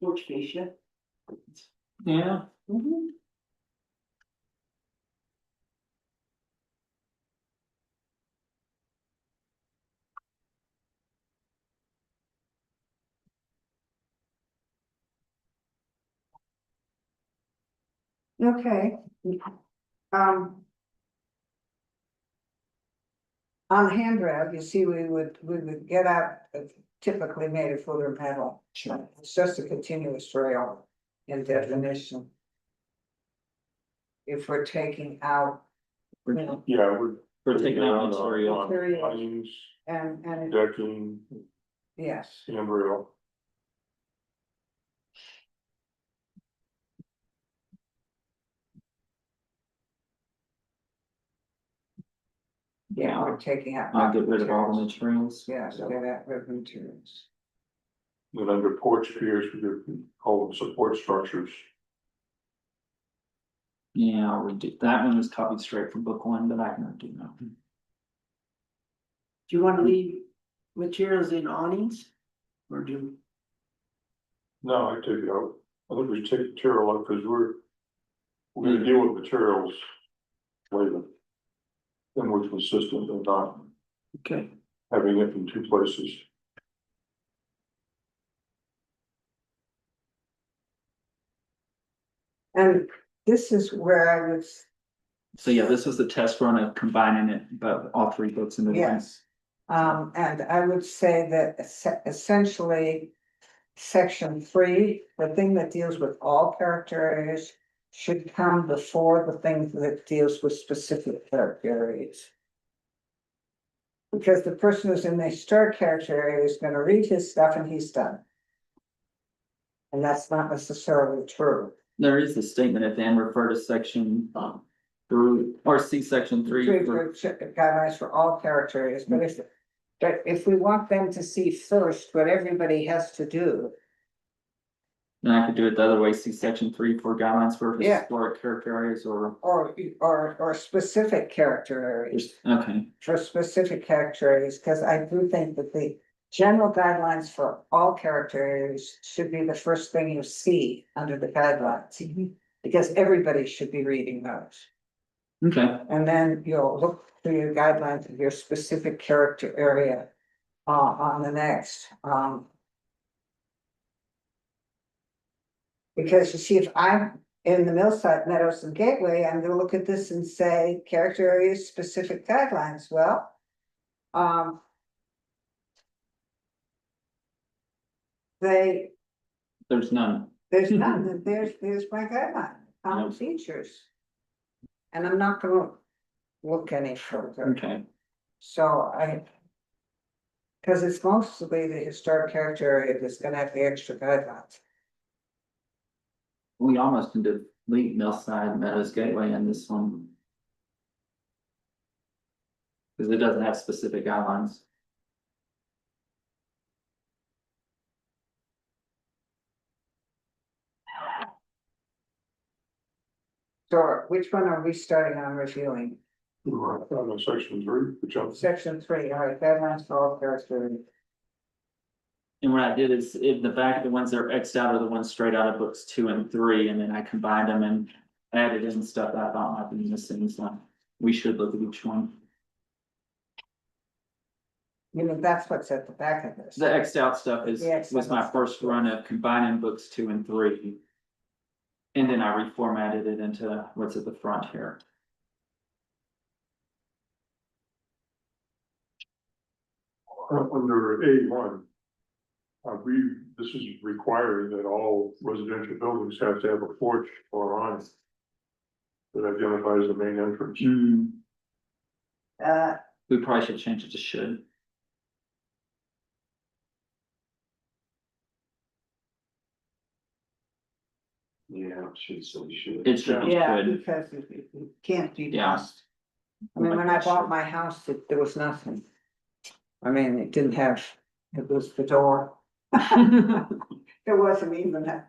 [SPEAKER 6] Porch fascia.
[SPEAKER 4] Yeah.
[SPEAKER 1] okay. Um. On the handrail, you see, we would get out, typically made of wood or metal. Sure. It's just a continuous rail in definition. If we're taking out,
[SPEAKER 2] Yeah, we're.
[SPEAKER 4] We're taking out
[SPEAKER 2] on
[SPEAKER 4] material.
[SPEAKER 1] Material.
[SPEAKER 2] Awnings,
[SPEAKER 1] and,
[SPEAKER 2] decking,
[SPEAKER 1] yes,
[SPEAKER 2] handrail.
[SPEAKER 1] yeah, we're taking out.
[SPEAKER 4] I'll get rid of all the materials.
[SPEAKER 1] Yes, get out rid of materials.
[SPEAKER 2] Then under porch piers, we could call them support structures.
[SPEAKER 4] Yeah, I'll redo, that one was copied straight from book 1, but I can do that.
[SPEAKER 6] Do you want to leave materials in awnings? Or do,
[SPEAKER 2] No, I take it out. I think we take material out because we're gonna deal with materials later. Then we're consistent and not
[SPEAKER 6] okay,
[SPEAKER 2] having it in two places.
[SPEAKER 1] And this is where I was
[SPEAKER 4] So yeah, this was the test run of combining it, but all three books into one.
[SPEAKER 1] Yes. And I would say that essentially. Section 3, the thing that deals with all character areas. Should come before the thing that deals with specific character areas. Because the person who's in the historic character area is gonna read his stuff and he's done. And that's not necessarily true.
[SPEAKER 4] There is a statement at the end, refer to section three, or see section three.
[SPEAKER 1] Three group guidelines for all character areas, but if we want them to see first what everybody has to do.
[SPEAKER 4] And I could do it the other way, see section 3 for guidelines for
[SPEAKER 1] Yeah.
[SPEAKER 4] historic character areas or,
[SPEAKER 1] Or specific character areas,
[SPEAKER 4] okay,
[SPEAKER 1] for specific character areas, because I do think that the. General guidelines for all character areas should be the first thing you see under the guidelines. Because everybody should be reading those.
[SPEAKER 4] okay.
[SPEAKER 1] And then you'll look through your guidelines of your specific character area. On the next, Because you see, if I'm in the Millside Meadows and Gateway, I'm gonna look at this and say, character areas, specific guidelines, well. They,
[SPEAKER 4] There's none.
[SPEAKER 1] there's none, there's my guideline, common features. And I'm not gonna look any further,
[SPEAKER 4] Okay,
[SPEAKER 1] so I. Cause it's mostly the historic character area that's gonna have the extra guidelines.
[SPEAKER 4] we almost can delete Millside Meadows Gateway in this one. Cause it doesn't have specific guidelines.
[SPEAKER 1] So which one are we starting on reviewing?
[SPEAKER 2] On section 3, which I'm.
[SPEAKER 1] Section 3, all right, guidelines for all character areas.
[SPEAKER 4] And what I did is, in the back, the ones that are Xed out are the ones straight out of books 2 and 3, and then I combined them and added in stuff that I thought might be missing, so we should look at each one.
[SPEAKER 1] You know, that's what's at the back of this.
[SPEAKER 4] The Xed out stuff is,
[SPEAKER 1] The Xed
[SPEAKER 4] was my
[SPEAKER 1] out
[SPEAKER 4] first
[SPEAKER 1] stuff.
[SPEAKER 4] run of combining books 2 and 3. And then I reformatted it into what's at the front here.
[SPEAKER 2] Under A1. This is requiring that all residential buildings have to have a porch or awning. That identifies the main entrance.
[SPEAKER 4] We probably should change it to should.
[SPEAKER 5] Yeah, should say should.
[SPEAKER 4] It should be
[SPEAKER 1] Yeah,
[SPEAKER 4] should.
[SPEAKER 1] because it can't be
[SPEAKER 4] Yeah.
[SPEAKER 1] lost. I mean, when I bought my house, there was nothing. I mean, it didn't have, it was the door. There wasn't even a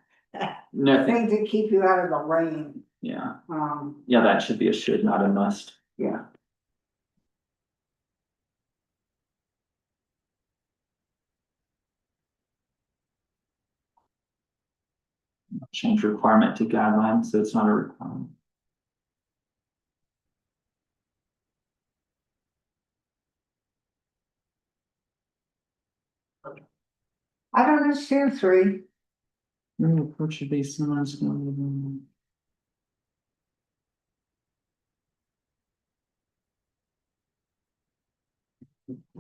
[SPEAKER 4] Nothing,
[SPEAKER 1] thing to keep you out of the rain,
[SPEAKER 4] yeah,
[SPEAKER 1] um,
[SPEAKER 4] yeah, that should be a should, not a must.
[SPEAKER 1] yeah.
[SPEAKER 4] Change requirement to guidelines, so it's not a requirement.
[SPEAKER 1] I don't understand 3.
[SPEAKER 4] What should be similar.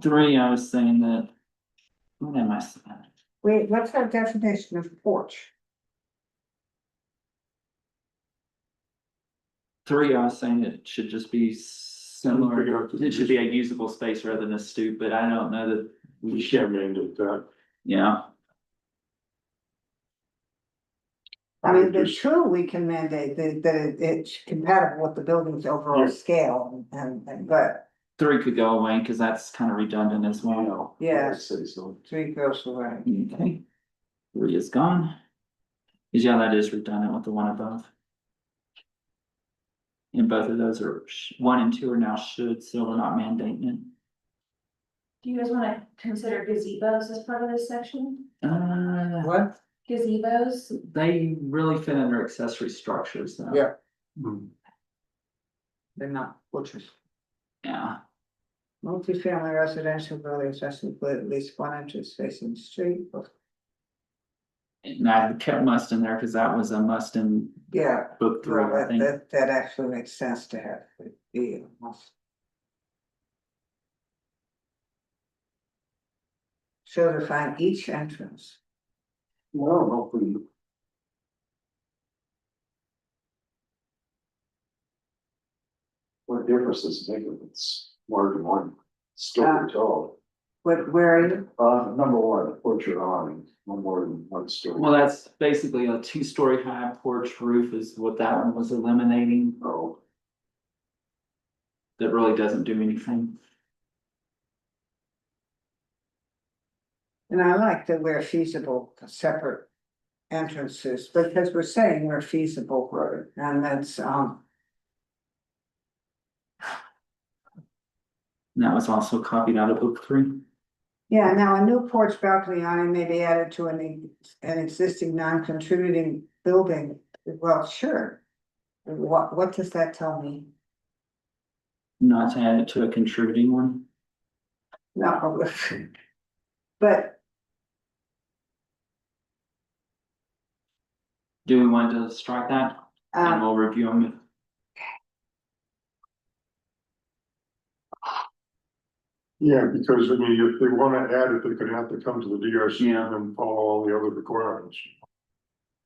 [SPEAKER 4] 3, I was saying that. What am I saying?
[SPEAKER 1] Wait, what's our definition of porch?
[SPEAKER 4] 3, I was saying it should just be similar,
[SPEAKER 2] Figure out the-
[SPEAKER 4] it should be a usable space rather than a stoop, but I don't know that.
[SPEAKER 2] We can't mandate that.
[SPEAKER 4] Yeah,
[SPEAKER 1] I mean, the
[SPEAKER 2] Just-
[SPEAKER 1] 2, we can mandate that it's compatible with the building's overall
[SPEAKER 2] Yeah.
[SPEAKER 1] scale but
[SPEAKER 4] 3 could go away, cause that's kind of redundant as well.
[SPEAKER 1] Yeah.
[SPEAKER 5] I'd say so.
[SPEAKER 1] 3 goes away.
[SPEAKER 4] Okay. 3 is gone. 'Cause yeah, that is redundant with the one above. And both of those are, 1 and 2 are now should, so we're not mandating it.
[SPEAKER 3] Do you guys wanna consider gazebos as part of this section?
[SPEAKER 1] What?
[SPEAKER 3] Gazebos?
[SPEAKER 4] They really fit under accessory structures though.
[SPEAKER 1] Yeah.
[SPEAKER 2] Hmm.
[SPEAKER 1] They're not porches.
[SPEAKER 4] Yeah,
[SPEAKER 1] Multifamily residential buildings must include at least one entrance facing the street.
[SPEAKER 4] And I kept must in there because that was a must in
[SPEAKER 1] Yeah,
[SPEAKER 4] book three,
[SPEAKER 1] well,
[SPEAKER 4] I
[SPEAKER 1] that,
[SPEAKER 4] think.
[SPEAKER 1] that actually makes sense to have it be. So define each entrance.
[SPEAKER 5] Well, hopefully. What difference does it make if it's more than one story tall?
[SPEAKER 1] Where are you?
[SPEAKER 5] Number one, porch or awning, no more than one story.
[SPEAKER 4] Well, that's basically a 2-story high porch roof is what that one was eliminating.
[SPEAKER 5] Oh,
[SPEAKER 4] That really doesn't do anything.
[SPEAKER 1] And I like that we're feasible, separate entrances, because we're saying we're feasible.
[SPEAKER 5] right.
[SPEAKER 1] And that's,
[SPEAKER 4] And that was also copied out of book 3.
[SPEAKER 1] yeah, now a new porch balcony awning may be added to an existing non-contributing building. Well, sure. What does that tell me?
[SPEAKER 4] Not to add it to a contributing one.
[SPEAKER 1] No, but
[SPEAKER 4] Do we want to strike that? And we'll review them.
[SPEAKER 2] Yeah, because I mean, if they wanna add it, they're gonna have to come to the DRC
[SPEAKER 4] Yeah.
[SPEAKER 2] and follow all the other requirements.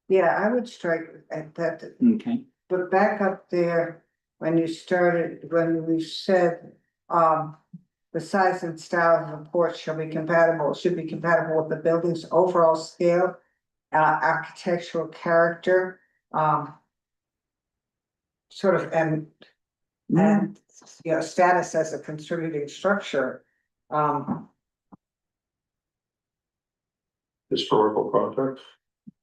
[SPEAKER 1] yeah, I would strike at that,
[SPEAKER 4] Okay,
[SPEAKER 1] but back up there, when you started, when we said, the size and style of the porch should be compatible with the building's overall scale, architectural character, sort of, and, you know, status as a contributing structure.
[SPEAKER 2] Historical context,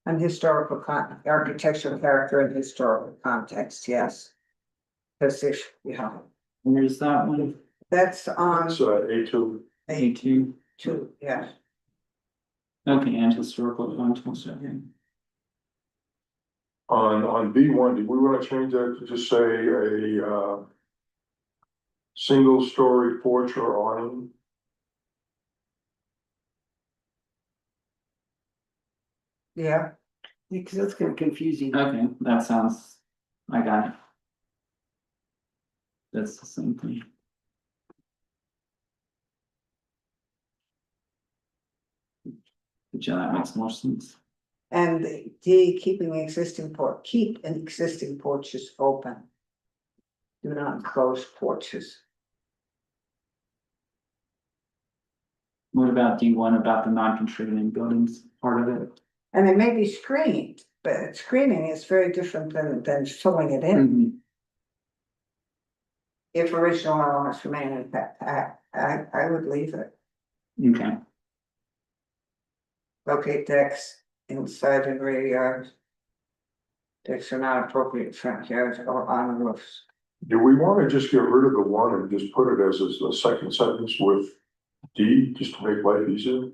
[SPEAKER 1] And historical architectural character and historical context, yes. Cause if, you know,
[SPEAKER 4] where's that one?
[SPEAKER 1] that's on
[SPEAKER 2] it's A2.
[SPEAKER 4] A2.
[SPEAKER 1] two, yeah.
[SPEAKER 4] Okay, and historical context, okay.
[SPEAKER 2] On B1, do we wanna change that to just say a single story porch or awning?
[SPEAKER 1] Yeah,
[SPEAKER 6] Because that's kind of confusing.
[SPEAKER 4] Okay, that sounds, I got it. That's the same thing. But yeah, that makes more sense.
[SPEAKER 1] and D, keeping the existing keep an existing porches open. Do not close porches.
[SPEAKER 4] What about D1 about the non-contributing buildings part of it?
[SPEAKER 1] And they may be screened, but screening is very different than filling it in.
[SPEAKER 4] Mhm.
[SPEAKER 1] If original elements remain intact, I would leave it.
[SPEAKER 4] Okay,
[SPEAKER 1] Locate decks inside and rear yards. Decks are not appropriate in front yards or on roofs.
[SPEAKER 2] Do we wanna just get rid of the one and just put it as a second sentence with D, just to make life easier?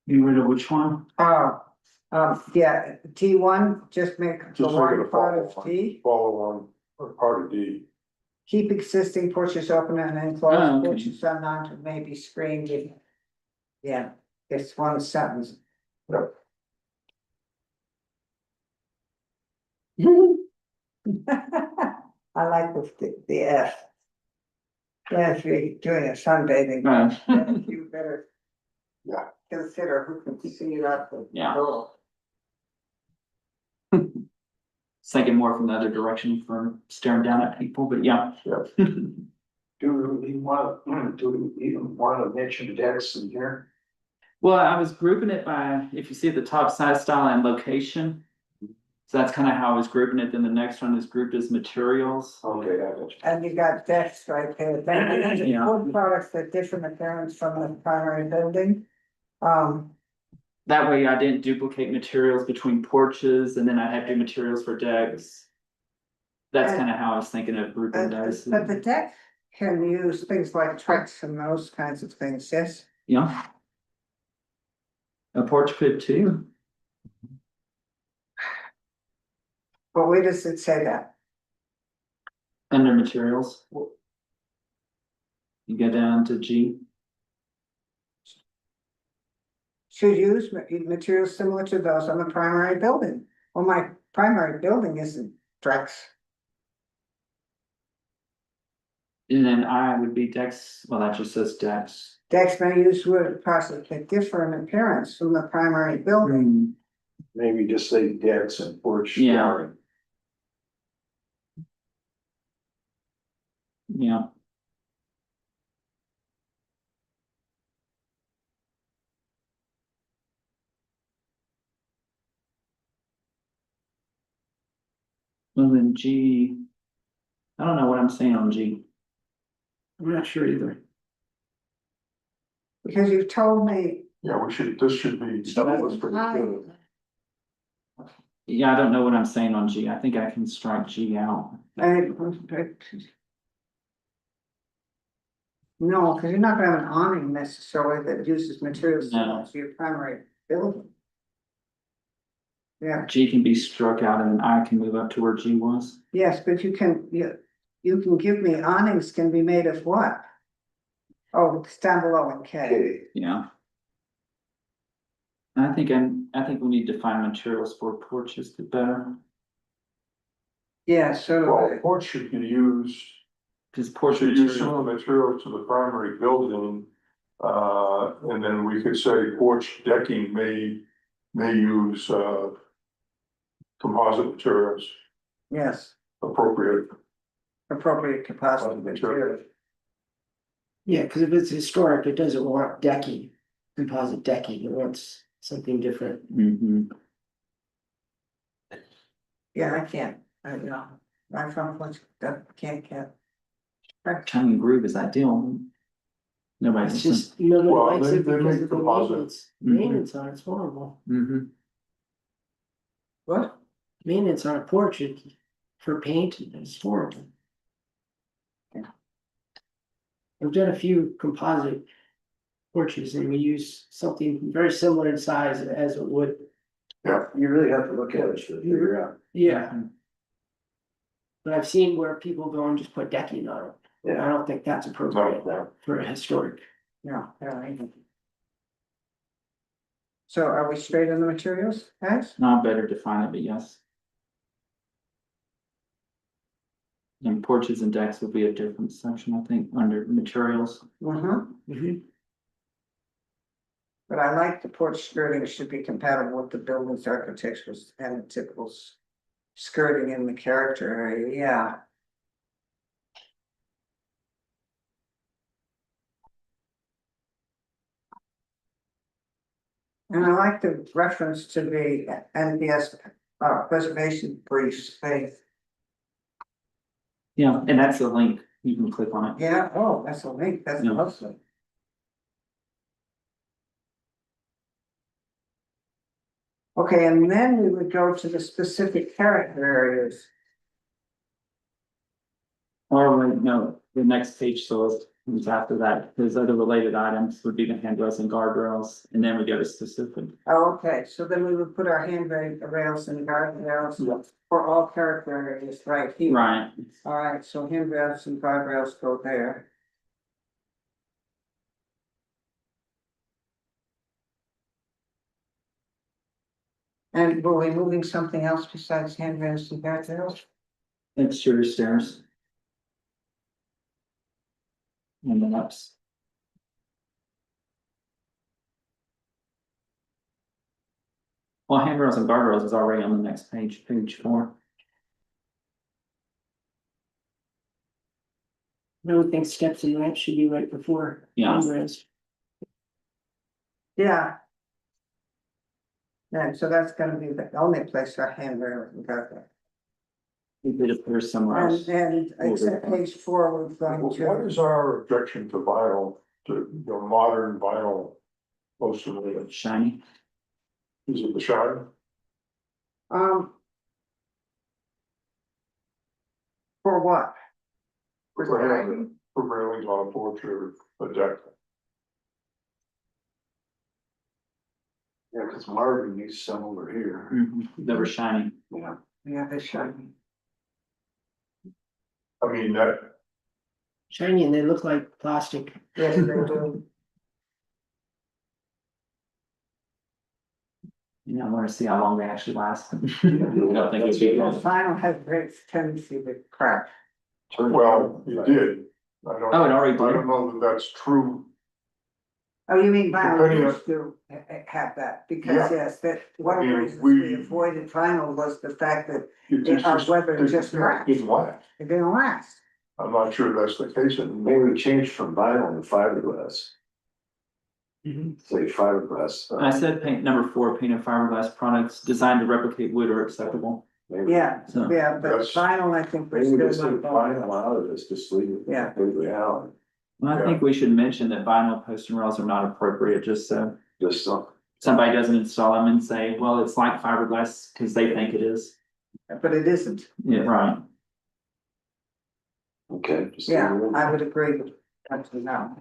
[SPEAKER 4] you rid of which one?
[SPEAKER 1] Yeah, T1, just make the
[SPEAKER 2] Just make it
[SPEAKER 1] one
[SPEAKER 2] a
[SPEAKER 1] part of
[SPEAKER 2] follow
[SPEAKER 1] T.
[SPEAKER 2] on, or part of D.
[SPEAKER 1] Keep existing porches open and
[SPEAKER 4] Oh,
[SPEAKER 1] enclosed
[SPEAKER 4] okay.
[SPEAKER 1] porches are not may be screened. Yeah, it's one sentence.
[SPEAKER 2] Yep.
[SPEAKER 1] I like the F. Yeah, if you're doing a sunbathing,
[SPEAKER 4] Right.
[SPEAKER 1] you better.
[SPEAKER 2] Yeah.
[SPEAKER 1] Consider who can see it up the
[SPEAKER 4] Yeah.
[SPEAKER 1] door.
[SPEAKER 4] Thinking more from the other direction for staring down at people, but yeah.
[SPEAKER 2] Yep.
[SPEAKER 5] Do we even wanna mention decks in here?
[SPEAKER 4] Well, I was grouping it by, if you see at the top, size, style, and location. So that's kind of how I was grouping it. Then the next one is grouped as materials.
[SPEAKER 5] Okay, I got you.
[SPEAKER 1] And you got decks right there, then
[SPEAKER 4] Yeah.
[SPEAKER 1] wood products that different appearance from the primary building.
[SPEAKER 4] That way I didn't duplicate materials between porches and then I had to do materials for decks. That's
[SPEAKER 1] And-
[SPEAKER 4] kind of how I was thinking of grouping those.
[SPEAKER 1] But the deck can use things like tracks and those kinds of things, yes?
[SPEAKER 4] Yeah. A porch could too.
[SPEAKER 1] But where does it say that?
[SPEAKER 4] Under materials. You go down to G.
[SPEAKER 1] should use materials similar to those on the primary building. Well, my primary building isn't Drex.
[SPEAKER 4] And then I would be Dex, well, that just says Dex.
[SPEAKER 1] Dex may use wood process that differ in appearance from the primary building.
[SPEAKER 5] Maybe just say decks and porch
[SPEAKER 4] Yeah.
[SPEAKER 5] yard.
[SPEAKER 4] Yeah. Well, then G. I don't know what I'm saying on G.
[SPEAKER 6] I'm not sure either.
[SPEAKER 1] Because you've told me,
[SPEAKER 2] Yeah, this should be. That was pretty good.
[SPEAKER 4] Yeah, I don't know what I'm saying on G. I think I can strike G out.
[SPEAKER 1] no, because you're not gonna have an awning necessarily that uses materials similar to your primary building. Yeah,
[SPEAKER 4] G can be struck out and then I can move up to where G was.
[SPEAKER 1] yes, but you can give me awnings can be made of what? Oh, it's down below in K.
[SPEAKER 5] Okay,
[SPEAKER 4] Yeah. I think we need to find materials for porches to better,
[SPEAKER 1] Yeah,
[SPEAKER 2] Well,
[SPEAKER 1] so,
[SPEAKER 2] porch should be used,
[SPEAKER 4] because porch
[SPEAKER 2] should use
[SPEAKER 4] material,
[SPEAKER 2] similar materials to the primary building. And then we could say porch decking may use, composite materials
[SPEAKER 1] yes,
[SPEAKER 2] appropriate.
[SPEAKER 1] appropriate capacity material.
[SPEAKER 6] Yeah, because if it's historic, it doesn't want decking, composite decking, it wants something different.
[SPEAKER 4] Mhm.
[SPEAKER 1] Yeah, I can't, I know, I'm from, that can't get.
[SPEAKER 4] Tongue and groove is ideal. Nobody's
[SPEAKER 6] It's just, nobody
[SPEAKER 2] Well,
[SPEAKER 6] likes it
[SPEAKER 2] they
[SPEAKER 6] because
[SPEAKER 2] make
[SPEAKER 6] of the
[SPEAKER 2] composite.
[SPEAKER 6] maintenance,
[SPEAKER 4] Mhm.
[SPEAKER 6] maintenance on it's horrible.
[SPEAKER 1] What?
[SPEAKER 6] Maintenance on a porch for paint is horrible. I've done a few composite porches and we use something very similar in size as it would.
[SPEAKER 5] you really have to look at it to figure out.
[SPEAKER 6] Yeah. But I've seen where people go and just put decking on it, and I don't think that's appropriate
[SPEAKER 5] No.
[SPEAKER 6] for a historic.
[SPEAKER 1] No, I don't. So are we straight on the materials, guys?
[SPEAKER 4] Not better define it, but yes. And porches and decks would be a different section, I think, under materials.
[SPEAKER 1] Mm-hmm. But I like the porch skirting should be compatible with the building's architectural and the typical skirting in the character area, yeah. And I like the reference to the NPS preservation briefs, faith.
[SPEAKER 4] Yeah, and that's the link. You can click on it.
[SPEAKER 1] Yeah, oh, that's a link, that's
[SPEAKER 4] Yeah.
[SPEAKER 1] lovely. Okay, and then we would go to the specific character areas.
[SPEAKER 4] Or wait, no, the next page, so it's after that, because other related items would be the handrails and guardrails, and then we go to specific.
[SPEAKER 1] Oh, okay, so then we would put our handrails and guardrails for all character areas right here.
[SPEAKER 4] Right,
[SPEAKER 1] All right, so handrails and guardrails go there. And were we moving something else besides handrails and guardrails?
[SPEAKER 4] exterior stairs. And then ups. Well, handrails and guardrails is already on the next page, page 4.
[SPEAKER 6] I would think steps and ramps should be right before.
[SPEAKER 4] Yeah.
[SPEAKER 6] handrails.
[SPEAKER 1] Yeah. And so that's gonna be the only place our handrails and guardrails.
[SPEAKER 4] It appears somewhere else.
[SPEAKER 1] And except page 4, we're going
[SPEAKER 2] What
[SPEAKER 1] to,
[SPEAKER 2] is our objection to vinyl, to modern vinyl? Most of it,
[SPEAKER 4] Shiny.
[SPEAKER 2] is it the shine?
[SPEAKER 1] For what?
[SPEAKER 2] For railings on a porch or a deck.
[SPEAKER 5] Yeah, because Marvin needs some over here.
[SPEAKER 4] They were shiny.
[SPEAKER 5] Yeah.
[SPEAKER 1] Yeah, they should.
[SPEAKER 2] I mean, that,
[SPEAKER 6] Shiny and they look like plastic.
[SPEAKER 1] Yes, they do.
[SPEAKER 4] You know, I wanna see how long they actually last. I don't think it'd be
[SPEAKER 1] Well,
[SPEAKER 4] good.
[SPEAKER 1] vinyl has a great tendency to crack.
[SPEAKER 2] Well, it did. I don't.
[SPEAKER 4] Oh, it already
[SPEAKER 2] I
[SPEAKER 4] did?
[SPEAKER 2] don't know that that's true.
[SPEAKER 1] Oh, you mean vinyl
[SPEAKER 2] Depending on-
[SPEAKER 1] used to have that,
[SPEAKER 2] Yeah.
[SPEAKER 1] because yes, that one of the
[SPEAKER 2] I mean,
[SPEAKER 1] reasons
[SPEAKER 2] we-
[SPEAKER 1] we avoided vinyl was the fact that
[SPEAKER 2] It
[SPEAKER 1] our weather just crashed.
[SPEAKER 2] didn't last.
[SPEAKER 1] it didn't last.
[SPEAKER 2] I'm not sure that's the case anymore.
[SPEAKER 5] Maybe we changed from vinyl to fiberglass, say fiberglass.
[SPEAKER 4] I said paint, number 4, painted fiberglass products designed to replicate wood are acceptable,
[SPEAKER 5] maybe-
[SPEAKER 1] Yeah,
[SPEAKER 4] so.
[SPEAKER 1] yeah, but
[SPEAKER 2] That's-
[SPEAKER 1] vinyl, I think we're
[SPEAKER 5] Maybe we
[SPEAKER 1] still
[SPEAKER 5] just
[SPEAKER 1] not
[SPEAKER 5] leave
[SPEAKER 1] going.
[SPEAKER 5] vinyl out of this, just leave it
[SPEAKER 1] Yeah.
[SPEAKER 5] completely out,
[SPEAKER 4] I think we should mention that vinyl post and rails are not appropriate, just so
[SPEAKER 5] just some.
[SPEAKER 4] somebody doesn't install them and say, well, it's like fiberglass, cause they think it is.
[SPEAKER 1] But it isn't.
[SPEAKER 4] Yeah, right.
[SPEAKER 5] Okay. just
[SPEAKER 1] Yeah,
[SPEAKER 5] leave it.
[SPEAKER 1] I would agree with that now.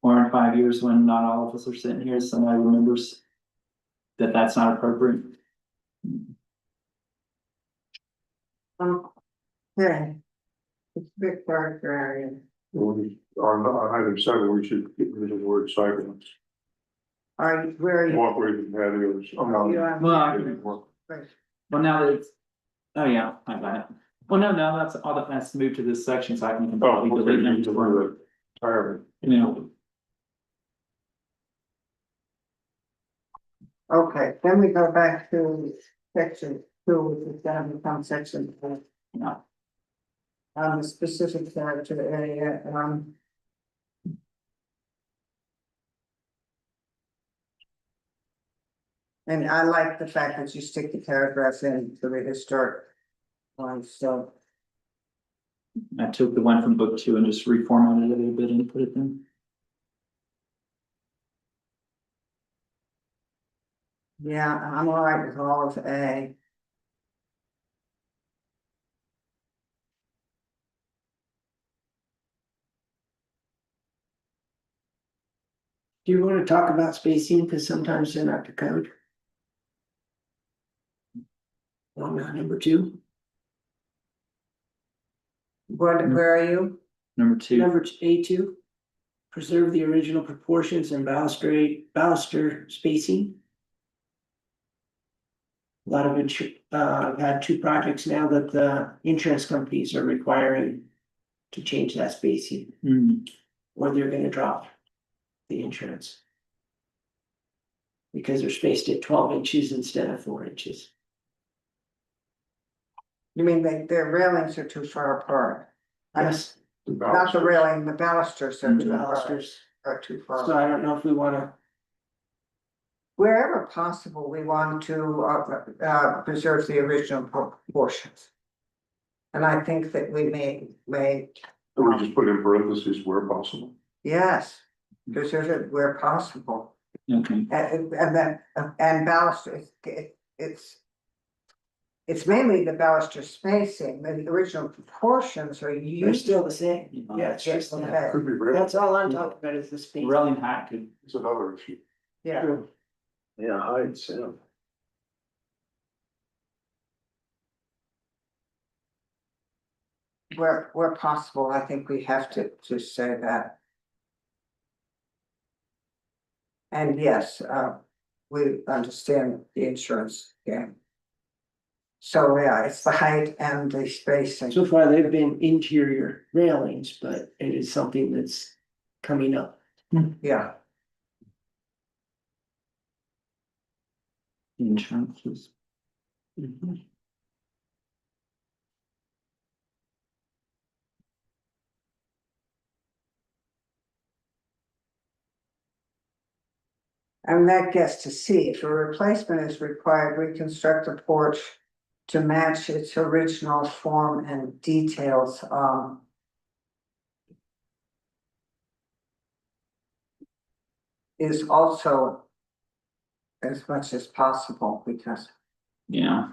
[SPEAKER 4] Or in 5 years, when not all of us are sitting here, somebody remembers that that's not appropriate.
[SPEAKER 1] Yeah. It's a big part for area.
[SPEAKER 2] On item 7, we should get rid of the word sidewalks.
[SPEAKER 1] Are you, where are you?
[SPEAKER 2] Walkways and patios.
[SPEAKER 1] You on-
[SPEAKER 4] Well, Well, now that it's, oh yeah, I got it. Well, no, that's all that has to move to this section, so I can
[SPEAKER 2] Oh,
[SPEAKER 4] completely
[SPEAKER 2] okay,
[SPEAKER 4] delete
[SPEAKER 2] you
[SPEAKER 4] them.
[SPEAKER 2] need to leave it entirely.
[SPEAKER 4] You know,
[SPEAKER 1] Okay, then we go back to section 2, which is gonna become section 4.
[SPEAKER 4] Yeah.
[SPEAKER 1] The specific character area, and I like the fact that you stick the paragraphs in to the historic one, so.
[SPEAKER 4] I took the one from book 2 and just reformatted it a little bit and put it in.
[SPEAKER 1] Yeah, I'm all right with all of A.
[SPEAKER 6] Do you wanna talk about spacing, cause sometimes they're not the code? On number 2,
[SPEAKER 1] Where are you?
[SPEAKER 4] Number 2,
[SPEAKER 6] number A2. Preserve the original proportions and baluster spacing. A lot of I've had 2 projects now that the insurance companies are requiring to change that spacing, or they're gonna drop the insurance. Because they're spaced at 12 inches instead of 4 inches.
[SPEAKER 1] You mean their railings are too far apart?
[SPEAKER 6] Yes,
[SPEAKER 1] Not the railing, the balusters are
[SPEAKER 6] the
[SPEAKER 1] too far,
[SPEAKER 6] balusters.
[SPEAKER 1] are too far.
[SPEAKER 6] So I don't know if we wanna,
[SPEAKER 1] Wherever possible, we want to preserve the original proportions. And I think that we may,
[SPEAKER 2] We just put in parentheses where possible.
[SPEAKER 1] yes, preserve it where possible.
[SPEAKER 4] okay,
[SPEAKER 1] And then, and baluster, it's mainly the baluster spacing, the original proportions are
[SPEAKER 6] they're
[SPEAKER 1] used.
[SPEAKER 6] still the same, yeah, it's just,
[SPEAKER 1] Okay.
[SPEAKER 2] Could be real.
[SPEAKER 6] that's all I'm talking about is the spacing.
[SPEAKER 4] railing height could,
[SPEAKER 2] It's another issue.
[SPEAKER 1] Yeah,
[SPEAKER 6] True.
[SPEAKER 5] Yeah, heights, yeah.
[SPEAKER 1] where possible, I think we have to say that. And yes, we understand the insurance game. So, yeah, it's the height and the spacing.
[SPEAKER 6] So far, they've been interior railings, but it is something that's coming up.
[SPEAKER 1] Yeah,
[SPEAKER 4] insurances.
[SPEAKER 1] and that gets to C, if a replacement is required, reconstruct the porch to match its original form and details, is also as much as possible, because
[SPEAKER 4] Yeah,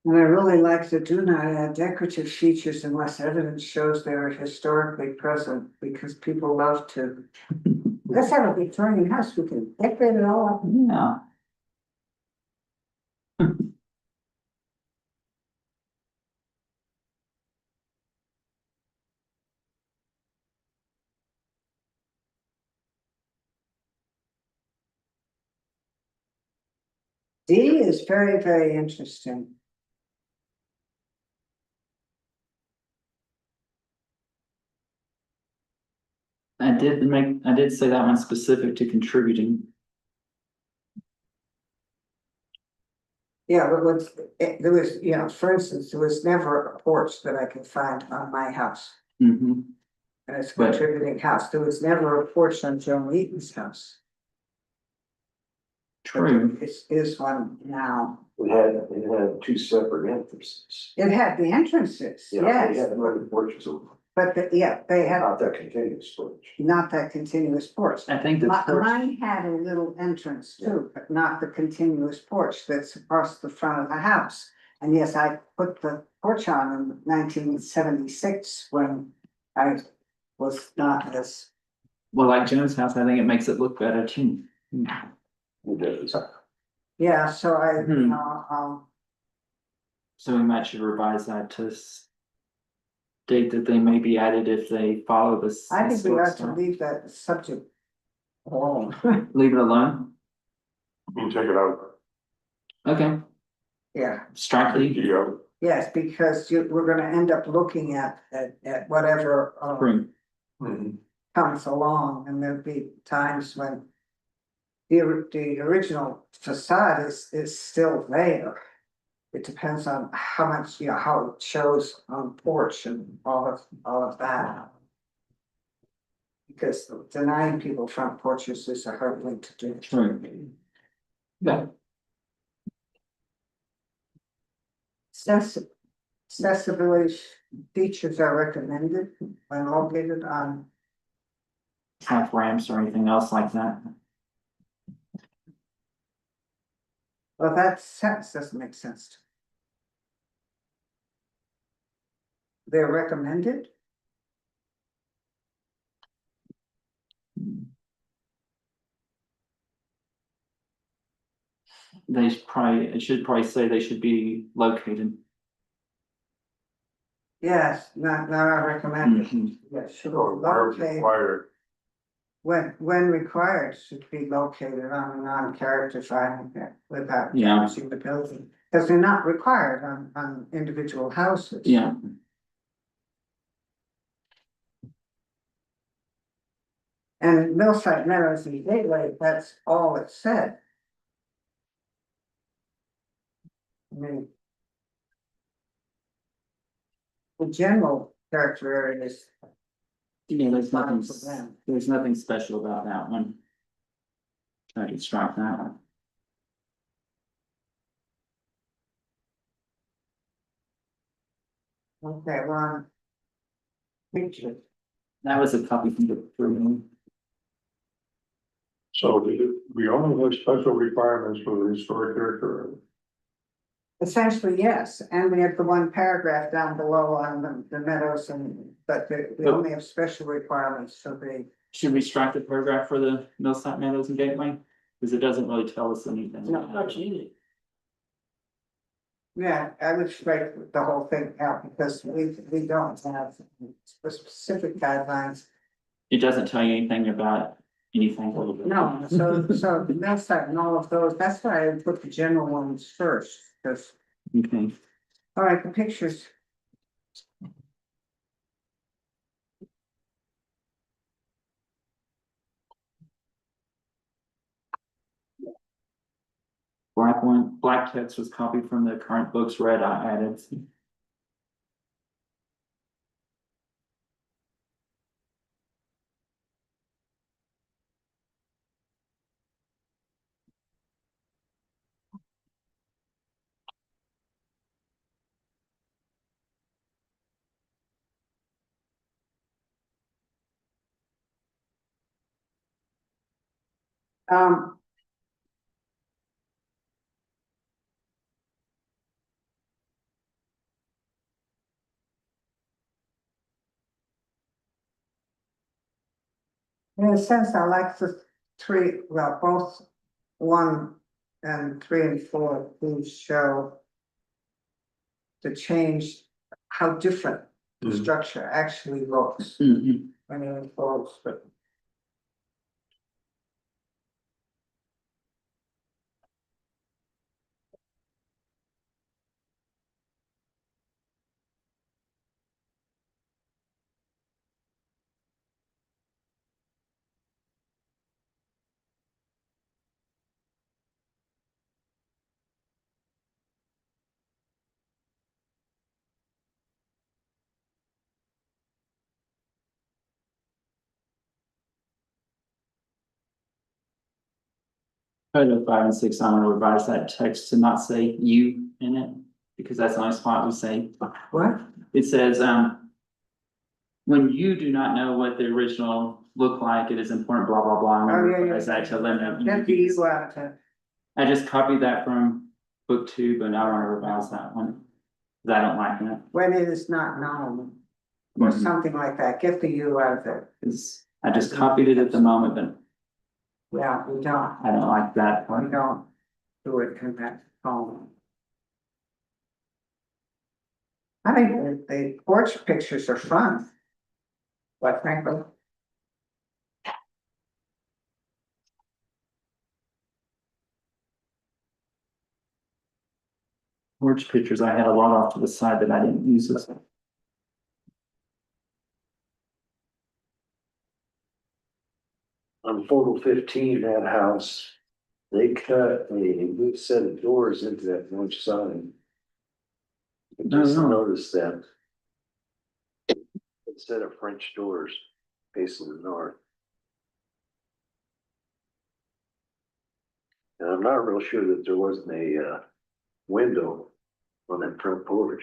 [SPEAKER 1] and I really like the do not add decorative features unless evidence shows they are historically present, because people love to. Let's have a Victorian house, we can decorate it all up.
[SPEAKER 4] yeah.
[SPEAKER 1] D is very, very interesting.
[SPEAKER 4] I did say that one specific to contributing.
[SPEAKER 1] Yeah, but there was, you know, for instance, there was never a porch that I could find on my house.
[SPEAKER 4] Mhm.
[SPEAKER 1] And it's a
[SPEAKER 4] Right.
[SPEAKER 1] contributing house. There was never a porch on Joan Eaton's house. But
[SPEAKER 4] True.
[SPEAKER 1] there is one now.
[SPEAKER 5] It had two separate entrances.
[SPEAKER 1] It had the entrances,
[SPEAKER 5] Yeah, they
[SPEAKER 1] yes,
[SPEAKER 5] had another porches,
[SPEAKER 1] but they had
[SPEAKER 5] not that continuous porch.
[SPEAKER 1] not that continuous porch.
[SPEAKER 4] I think the porch,
[SPEAKER 1] Mine had a little entrance too, but not the continuous porch that's across the front of the house. And yes, I put the porch on in 1976 when I was not as,
[SPEAKER 4] well, like Joan's house, I think it makes it look better too.
[SPEAKER 5] It does.
[SPEAKER 1] yeah, so
[SPEAKER 4] Hmm.
[SPEAKER 1] I.
[SPEAKER 4] So we might should revise that to state that they may be added if they follow this.
[SPEAKER 1] I think we
[SPEAKER 4] historic
[SPEAKER 1] ought to
[SPEAKER 4] style.
[SPEAKER 1] leave that subject alone.
[SPEAKER 4] Leave it alone?
[SPEAKER 2] You can take it out.
[SPEAKER 4] Okay,
[SPEAKER 1] Yeah,
[SPEAKER 4] strike the
[SPEAKER 2] Yeah,
[SPEAKER 1] yes, because we're gonna end up looking at whatever
[SPEAKER 4] room.
[SPEAKER 2] mhm.
[SPEAKER 1] comes along, and there'll be times when the original facade is still there. It depends on how much, you know, how it shows on porch and all of that. Because denying people front porches is a hard thing to do.
[SPEAKER 4] True. Yeah,
[SPEAKER 1] Accessibility features are recommended when located on.
[SPEAKER 4] it's not ramps or anything else like that.
[SPEAKER 1] Well, that sentence doesn't make sense to me. They're recommended?
[SPEAKER 4] It should probably say they should be located.
[SPEAKER 1] Yes, not recommended.
[SPEAKER 4] Mhm.
[SPEAKER 1] Yes, should
[SPEAKER 2] Or where
[SPEAKER 1] locate,
[SPEAKER 2] required.
[SPEAKER 1] when required, should be located on a non-character defining without
[SPEAKER 4] Yeah.
[SPEAKER 1] damaging the building. Because they're not required on individual houses.
[SPEAKER 4] Yeah,
[SPEAKER 1] And Millside Meadows and Gateway, that's all it said. I mean. The general character area is,
[SPEAKER 4] yeah,
[SPEAKER 1] Fine for them.
[SPEAKER 4] there's nothing special about that one. I can strike that one.
[SPEAKER 1] okay, we're on. Picture.
[SPEAKER 4] That was a copy from the room.
[SPEAKER 2] So we only have special requirements for the historic character.
[SPEAKER 1] Essentially, yes, and we have the one paragraph down below on the meadows but we only have special requirements, so they.
[SPEAKER 4] Should we strike the paragraph for the Millside Meadows and Gateway? Because it doesn't really tell us anything.
[SPEAKER 1] Yeah, I would strike the whole thing out because we don't have specific guidelines.
[SPEAKER 4] It doesn't tell you anything about anything.
[SPEAKER 1] No, so the Millside and all of those, that's why I put the general ones first, because,
[SPEAKER 4] Okay,
[SPEAKER 1] all right, the pictures.
[SPEAKER 4] black text was copied from the current books, red I added.
[SPEAKER 1] Um. In a sense, I like the three, well, both 1 and 3 and 4, who show. The change, how different the
[SPEAKER 2] Mhm.
[SPEAKER 1] structure actually looks
[SPEAKER 4] Mhm.
[SPEAKER 1] when it unfolds, but.
[SPEAKER 4] Photo 5 and 6, I'm gonna revise that text to not say you in it, because that's the only spot we say.
[SPEAKER 1] What?
[SPEAKER 4] It says, when you do not know what the original looked like, it is important, blah, blah, blah. I'm
[SPEAKER 1] Oh,
[SPEAKER 4] gonna
[SPEAKER 1] yeah, yeah,
[SPEAKER 4] revise that to eliminate.
[SPEAKER 1] Get the you out of it.
[SPEAKER 4] I just copied that from book 2, but now I wanna revise that one. 'Cause I don't like that,
[SPEAKER 1] When it is not known, or
[SPEAKER 4] Mhm.
[SPEAKER 1] something like that, get the you out of it.
[SPEAKER 4] 'Cause I just copied it at the moment, but
[SPEAKER 1] Yeah, we don't,
[SPEAKER 4] I don't like that
[SPEAKER 1] we
[SPEAKER 4] part.
[SPEAKER 1] don't do it in that phone. I think the porch pictures are fun. Quite frankly.
[SPEAKER 4] Porch pictures, I had a lot off to the side that I didn't use this.
[SPEAKER 5] On photo 15, that house, they cut a good set of doors into that north side. I just
[SPEAKER 4] no.
[SPEAKER 5] noticed that. Instead of French doors facing the north. And I'm not real sure that there wasn't a window on that front porch.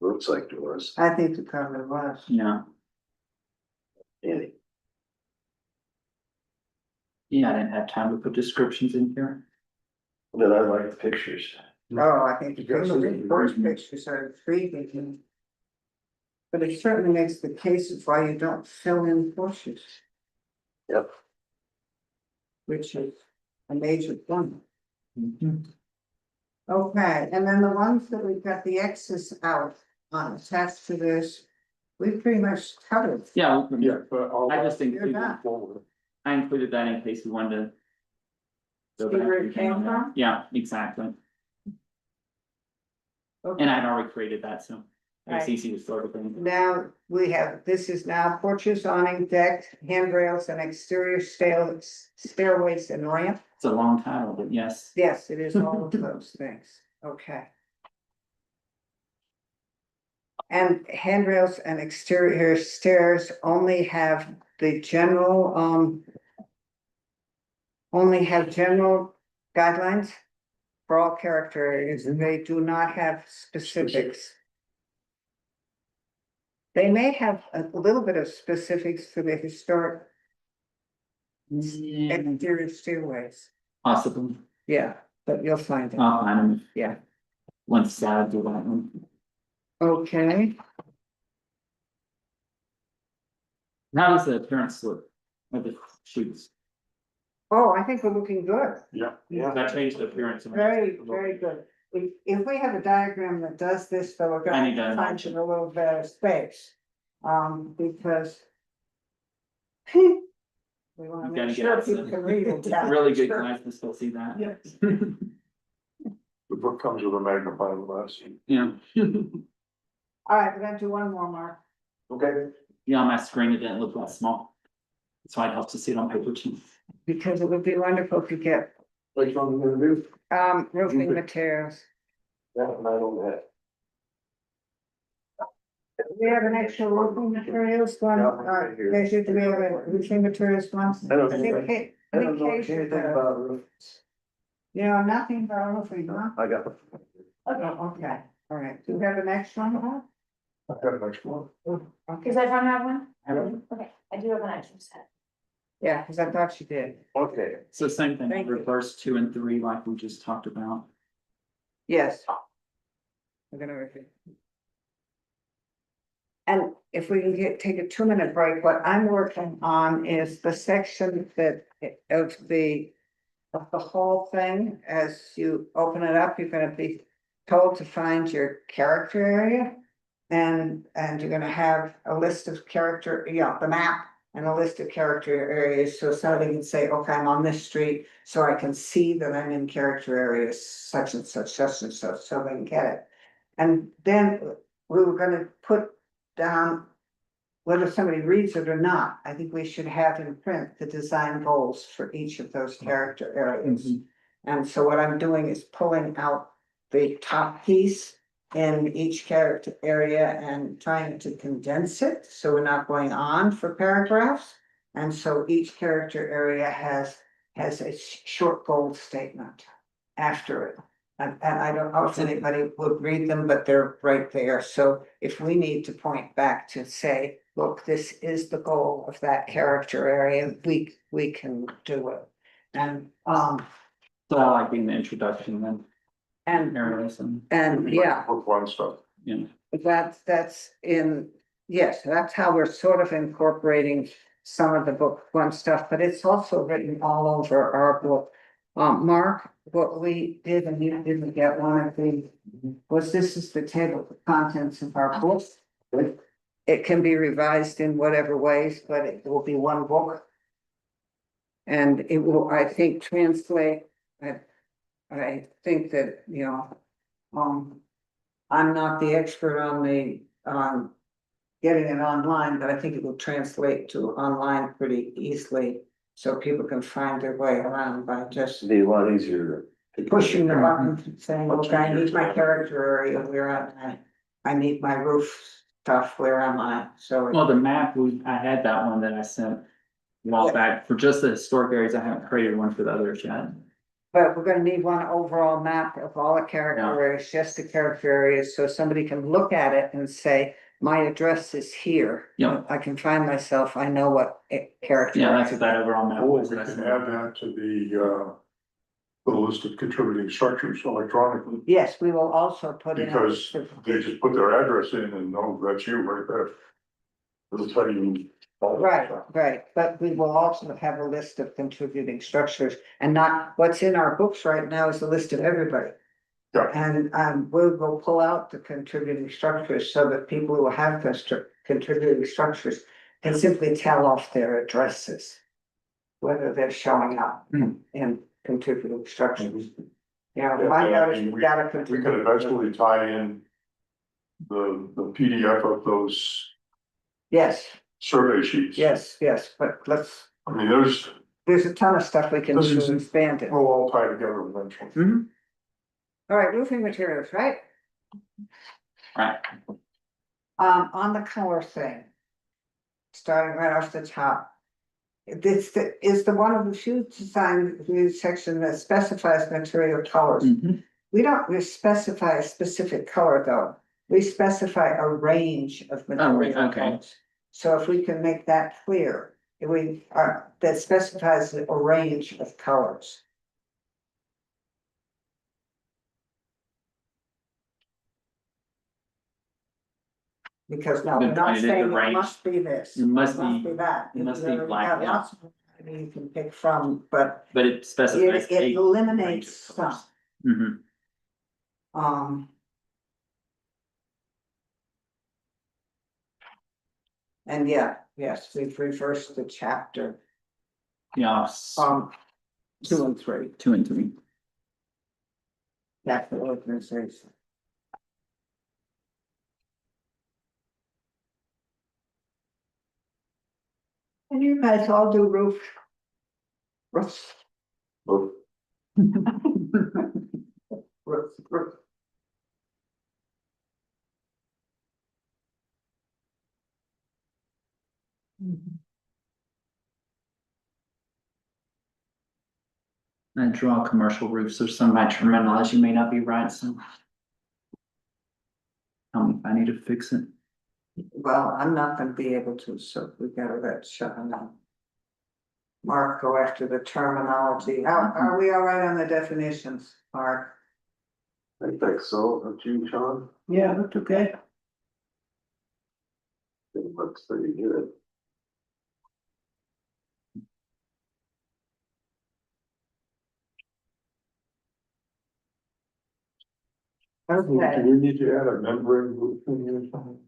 [SPEAKER 5] Looks like there was.
[SPEAKER 1] I think the cover was.
[SPEAKER 4] Yeah,
[SPEAKER 5] Any.
[SPEAKER 4] yeah, I didn't have time to put descriptions in here.
[SPEAKER 5] But I like the pictures.
[SPEAKER 1] Oh, I think the pictures, porch pictures are intriguing. But it certainly makes the case of why you don't fill in porches,
[SPEAKER 5] Yep.
[SPEAKER 1] which is a major one.
[SPEAKER 4] Mhm.
[SPEAKER 1] Okay, and then the ones that we've got the X's out on attached to this, we've pretty much covered.
[SPEAKER 4] Yeah,
[SPEAKER 2] Yeah, but I'll.
[SPEAKER 4] I just
[SPEAKER 1] You're
[SPEAKER 4] included,
[SPEAKER 1] not.
[SPEAKER 2] Forward.
[SPEAKER 4] I included that in case we wanted to. go
[SPEAKER 1] See where
[SPEAKER 4] back
[SPEAKER 1] it came
[SPEAKER 4] and-
[SPEAKER 1] from?
[SPEAKER 4] Yeah, exactly.
[SPEAKER 1] Okay.
[SPEAKER 4] And I'd already created that, so it was
[SPEAKER 1] Right.
[SPEAKER 4] easy to sort of thing.
[SPEAKER 1] Now, we have, this is now porches, awning, deck, handrails, and exterior stairways and ramp.
[SPEAKER 4] It's a long title, but yes.
[SPEAKER 1] Yes, it is all of those things, okay. And handrails and exterior stairs only have the general, only have general guidelines for all character areas, and they do not have specifics. They may have a little bit of specifics for the historic
[SPEAKER 4] Yeah,
[SPEAKER 1] exterior stairways,
[SPEAKER 4] possibly.
[SPEAKER 1] yeah, but you'll find it,
[SPEAKER 4] I'll find them.
[SPEAKER 1] yeah.
[SPEAKER 4] Once I do that one.
[SPEAKER 1] Okay,
[SPEAKER 4] How does the appearance look of the shoots?
[SPEAKER 1] oh, I think we're looking good.
[SPEAKER 2] Yeah.
[SPEAKER 5] Yeah.
[SPEAKER 4] That changed the appearance.
[SPEAKER 1] Very, very good. If we have a diagram that does this, though, we're
[SPEAKER 4] I need
[SPEAKER 1] gonna
[SPEAKER 4] to
[SPEAKER 1] find
[SPEAKER 4] imagine.
[SPEAKER 1] it a little better space. Because. We wanna
[SPEAKER 4] You gotta
[SPEAKER 1] make
[SPEAKER 4] get
[SPEAKER 1] sure
[SPEAKER 4] out
[SPEAKER 1] people
[SPEAKER 4] some
[SPEAKER 1] can read it.
[SPEAKER 4] really good guys to still see that.
[SPEAKER 1] Yeah.
[SPEAKER 2] The book comes with a magnifying glass.
[SPEAKER 4] Yeah.
[SPEAKER 1] All right, we're gonna do one more, Mark.
[SPEAKER 5] Okay.
[SPEAKER 4] Yeah, on my screen, it didn't look that small. That's why it helps to see it on paper too.
[SPEAKER 1] Because it would be wonderful to get,
[SPEAKER 5] Which one we're gonna do?
[SPEAKER 1] roofing materials.
[SPEAKER 5] That one I don't have.
[SPEAKER 1] Do we have an extra roofing materials one,
[SPEAKER 5] Yeah, right here.
[SPEAKER 1] Casey, do we have a roofing materials one?
[SPEAKER 5] I don't
[SPEAKER 1] think
[SPEAKER 5] know.
[SPEAKER 1] Ca-
[SPEAKER 5] I don't know
[SPEAKER 1] Casey
[SPEAKER 5] anything
[SPEAKER 1] does.
[SPEAKER 5] about roofs.
[SPEAKER 1] You know, nothing about roofing, huh?
[SPEAKER 5] I got.
[SPEAKER 1] Oh, okay, all right, do we have an extra one, huh?
[SPEAKER 2] I've got an extra one.
[SPEAKER 1] Okay,
[SPEAKER 3] Does everyone have one?
[SPEAKER 4] I don't-
[SPEAKER 3] Okay, I do have an extra set.
[SPEAKER 1] yeah, cause I thought you did,
[SPEAKER 5] Okay.
[SPEAKER 4] So same thing,
[SPEAKER 1] Thank you.
[SPEAKER 4] reverse 2 and 3 like we just talked about.
[SPEAKER 1] yes. We're gonna repeat. And if we can take a 2-minute break, what I'm working on is the section that of the whole thing, as you open it up, you're gonna be told to find your character area. And you're gonna have a list of character, the map and a list of character areas, so somebody can say, okay, I'm on this street, so I can see that I'm in character areas such and such, such and such, so they can get it. And then we were gonna put down, whether somebody reads it or not, I think we should have in print the design goals for each of those character areas.
[SPEAKER 4] Mhm.
[SPEAKER 1] And so what I'm doing is pulling out the top piece in each character area and trying to condense it, so we're not going on for paragraphs. And so each character area has has a short goal statement after it. And I don't know if anybody would read them, but they're right there. So if we need to point back to say, look, this is the goal of that character area, we can do it. And,
[SPEAKER 4] So I like being the introduction then,
[SPEAKER 1] and,
[SPEAKER 4] areas and,
[SPEAKER 1] yeah.
[SPEAKER 2] Book one stuff.
[SPEAKER 4] you know.
[SPEAKER 1] That's in, yes, that's how we're sort of incorporating some of the book one stuff, but it's also written all over our book. Mark, what we did, and you didn't get one of the, was this is the table of contents of our book. It can be revised in whatever ways, but it will be one book. And it will, I think, translate, I think that, you know, I'm not the expert on the, getting it online, but I think it will translate to online pretty easily. So people can find their way around by just
[SPEAKER 5] It'd be a lot easier. to-
[SPEAKER 1] pushing the button, saying, okay, I need my character area, where am I need my roof stuff, where am I? So.
[SPEAKER 4] Well, the map, I had that one that I sent a while
[SPEAKER 1] Yeah.
[SPEAKER 4] back for just the historic areas. I haven't created one for the others yet.
[SPEAKER 1] But we're gonna need one overall map of all the character
[SPEAKER 4] Yeah.
[SPEAKER 1] areas, just the character areas, so somebody can look at it and say, my address is here.
[SPEAKER 4] Yeah.
[SPEAKER 1] I can find myself, I know what character.
[SPEAKER 4] Yeah, that's what that overall map
[SPEAKER 2] Or
[SPEAKER 4] was.
[SPEAKER 2] we
[SPEAKER 4] that I
[SPEAKER 2] can
[SPEAKER 4] sent.
[SPEAKER 2] add that to the list of contributing structures electronically.
[SPEAKER 1] Yes, we will also put in.
[SPEAKER 2] Because they just put their address in and know that's you right there. It'll tell you. all that
[SPEAKER 1] Right,
[SPEAKER 2] stuff.
[SPEAKER 1] right, but we will also have a list of contributing structures, and not, what's in our books right now is a list of everybody.
[SPEAKER 2] Yeah.
[SPEAKER 1] And we'll pull out the contributing structures so that people who have contributing structures can simply tell off their addresses. Whether they're showing up in contributing structures. You know, find out if you've got a
[SPEAKER 2] We could
[SPEAKER 1] contributing.
[SPEAKER 2] eventually tie in the PDF of those
[SPEAKER 1] Yes,
[SPEAKER 2] survey sheets.
[SPEAKER 1] yes, but
[SPEAKER 2] I mean,
[SPEAKER 1] there's a ton of stuff we can
[SPEAKER 2] This
[SPEAKER 1] do
[SPEAKER 2] is-
[SPEAKER 1] to expand it.
[SPEAKER 2] we'll all tie together eventually.
[SPEAKER 1] All right, roofing materials, right?
[SPEAKER 4] Right,
[SPEAKER 1] On the color thing. Starting right off the top. This is the one of the few design review section that specifies material colors.
[SPEAKER 4] Mhm.
[SPEAKER 1] We don't specify a specific color though. We specify a range of material
[SPEAKER 4] okay.
[SPEAKER 1] colors. So if we can make that clear, that specifies a range of colors. Because now, we're
[SPEAKER 4] Good
[SPEAKER 1] not
[SPEAKER 4] point, it is the
[SPEAKER 1] saying it
[SPEAKER 4] range.
[SPEAKER 1] must be this.
[SPEAKER 4] It must be-
[SPEAKER 1] that.
[SPEAKER 4] it must
[SPEAKER 1] You
[SPEAKER 4] be
[SPEAKER 1] know, we
[SPEAKER 4] black,
[SPEAKER 1] have
[SPEAKER 4] yeah.
[SPEAKER 1] lots of varieties you can pick from, but
[SPEAKER 4] but it specifies.
[SPEAKER 1] it
[SPEAKER 4] a
[SPEAKER 1] eliminates
[SPEAKER 4] range of
[SPEAKER 1] some.
[SPEAKER 4] colors. Mhm.
[SPEAKER 1] And yeah, yes, we've reversed the chapter,
[SPEAKER 4] Yeah,
[SPEAKER 1] 2 and 3,
[SPEAKER 4] 2 and 3.
[SPEAKER 1] that's the organization. And you guys all do roofs.
[SPEAKER 2] But
[SPEAKER 1] Roof.
[SPEAKER 4] I draw commercial roofs, so some of my terminology may not be right, so. Tell me if I need to fix it.
[SPEAKER 1] Well, I'm not gonna be able to, so we gotta let Sean know. Mark, go after the terminology. Are we all right on the definitions, Mark?
[SPEAKER 5] I think so, don't you, Sean?
[SPEAKER 6] Yeah, that's okay.
[SPEAKER 5] It looks pretty good.
[SPEAKER 2] do
[SPEAKER 1] Okay,
[SPEAKER 2] we need to add a membrane roof in here or something?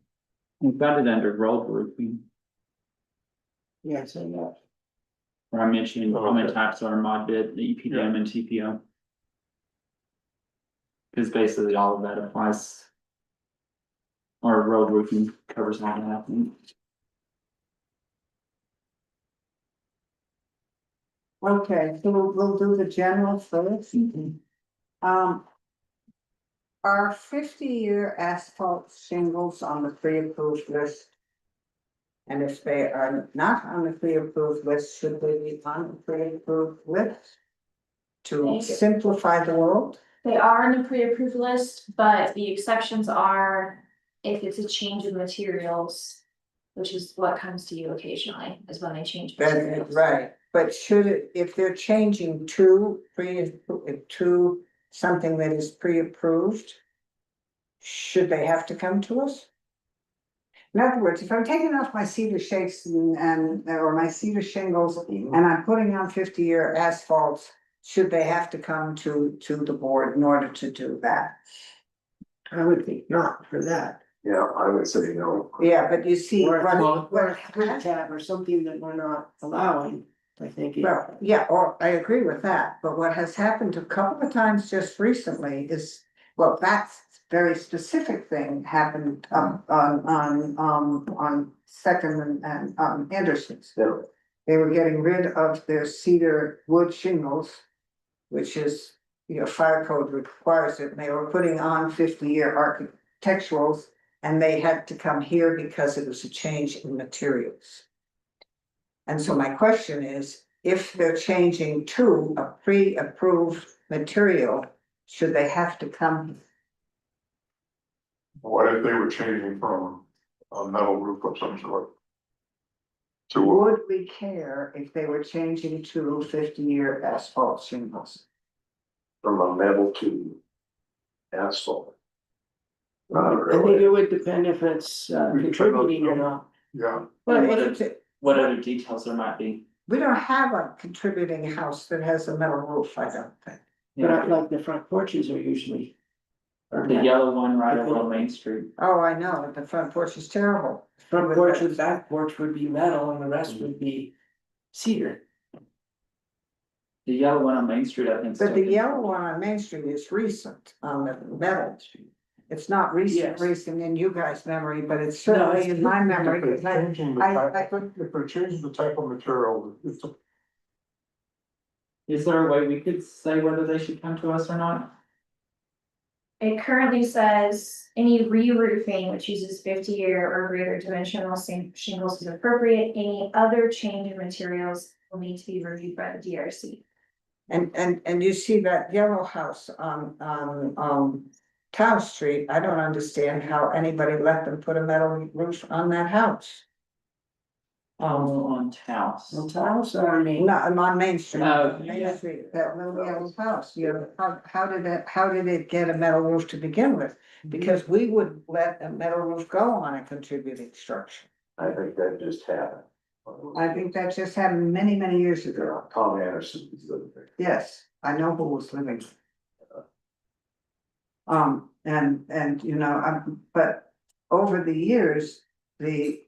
[SPEAKER 4] We've got it under rolled roofing,
[SPEAKER 6] Yes, I know.
[SPEAKER 4] where I mentioned
[SPEAKER 2] Oh,
[SPEAKER 4] common
[SPEAKER 2] okay.
[SPEAKER 4] types are mod bid, the EPDM and TPO. Cause basically all of that applies. Or road roofing covers all that, I think.
[SPEAKER 1] okay, so we'll do the general first. Are 50-year asphalt shingles on the pre-approved list? And if they are not on the pre-approved list, should they be on the pre-approved list? To
[SPEAKER 3] Thank you.
[SPEAKER 1] simplify the world?
[SPEAKER 3] They are in the pre-approved list, but the exceptions are if it's a change of materials. Which is what comes to you occasionally, is when they change.
[SPEAKER 1] That's
[SPEAKER 3] materials.
[SPEAKER 1] right, but should it, if they're changing to to something that is pre-approved. Should they have to come to us? In other words, if I'm taking off my cedar shakes or my cedar shingles and I'm putting on 50-year asphalts. Should they have to come to the board in order to do that?
[SPEAKER 6] I would think not for that.
[SPEAKER 5] Yeah, I would say no.
[SPEAKER 1] Yeah, but you see,
[SPEAKER 6] Or
[SPEAKER 1] what
[SPEAKER 6] a split tab or something that we're not allowing, I think.
[SPEAKER 1] well, yeah, or I agree with that, but what has happened a couple of times just recently is, well, that's very specific thing happened on Second and Anderson's.
[SPEAKER 5] Yeah.
[SPEAKER 1] They were getting rid of their cedar wood shingles, which is, fire code requires it, and they were putting on 50-year architecturals, and they had to come here because it was a change in materials. And so my question is, if they're changing to a pre-approved material, should they have to come?
[SPEAKER 2] What if they were changing from a metal roof of some sort? To
[SPEAKER 1] Would we care if they were changing to 50-year asphalt shingles?
[SPEAKER 5] From a metal to asphalt. Not
[SPEAKER 6] I think
[SPEAKER 5] really.
[SPEAKER 6] it would depend if it's contributing or not.
[SPEAKER 2] yeah,
[SPEAKER 4] What
[SPEAKER 1] Well,
[SPEAKER 4] other details there might be?
[SPEAKER 1] we don't have a contributing house that has a metal roof, I don't think.
[SPEAKER 6] But I like the front porches are usually.
[SPEAKER 4] The yellow one right over on Main Street.
[SPEAKER 1] Oh, I know, the front porch is terrible.
[SPEAKER 6] Front porch and back porch would be metal and the rest would be cedar.
[SPEAKER 4] The yellow one on Main Street, I think.
[SPEAKER 1] But the yellow one on Main Street is recent on the metal. It's not
[SPEAKER 6] Yes.
[SPEAKER 1] recent in you guys' memory, but it's certainly in my memory.
[SPEAKER 2] if they're changing the
[SPEAKER 1] I-
[SPEAKER 2] type, if they're changing the type of material, it's a.
[SPEAKER 4] Is there a way we could say whether they should come to us or not?
[SPEAKER 3] It currently says any re-roofing which uses 50-year or greater dimensional shingles is appropriate. Any other change in materials will need to be reviewed by the DRC.
[SPEAKER 1] And you see that yellow house on Town Street, I don't understand how anybody let them put a metal roof on that house.
[SPEAKER 4] On Taos.
[SPEAKER 6] Well, tiles are made.
[SPEAKER 1] No, I'm on Main Street.
[SPEAKER 4] Oh,
[SPEAKER 1] Main
[SPEAKER 4] yeah.
[SPEAKER 1] Street, that little yellow house, how did it get a metal roof to begin with? Because we would let a metal roof go on a contributing structure.
[SPEAKER 5] I think that just happened.
[SPEAKER 1] I think that just happened many, many years ago.
[SPEAKER 5] Tom Anderson is living there.
[SPEAKER 1] Yes, I know who was living. But over the years, the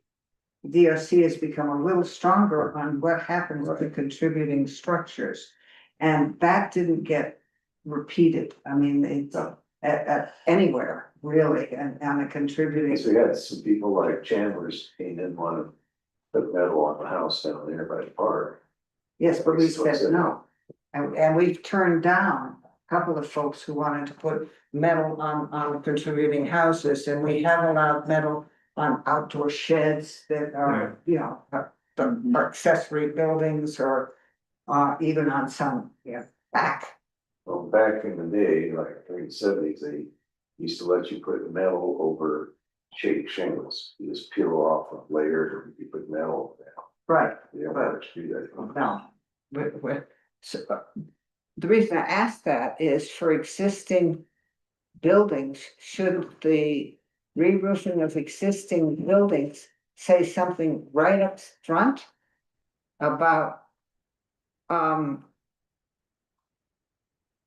[SPEAKER 1] DRC has become a little stronger on what happens to contributing structures. And that didn't get repeated, I mean, it's at anywhere, really, and on a contributing.
[SPEAKER 5] So we had some people like Chandler's, he didn't want to put metal on the house down there by the park.
[SPEAKER 1] Yes, but we said no. And we've turned down a couple of folks who wanted to put metal on contributing houses, and we have allowed metal on outdoor sheds that are, the accessory buildings or even on some, back.
[SPEAKER 5] Well, back in the day, like in the '70s, they used to let you put metal over shake shingles. You just peel off a layer and you put metal down.
[SPEAKER 1] Right.
[SPEAKER 5] They don't let you do that.
[SPEAKER 1] No, the reason I ask that is for existing buildings, should the re-roofing of existing buildings say something right up front about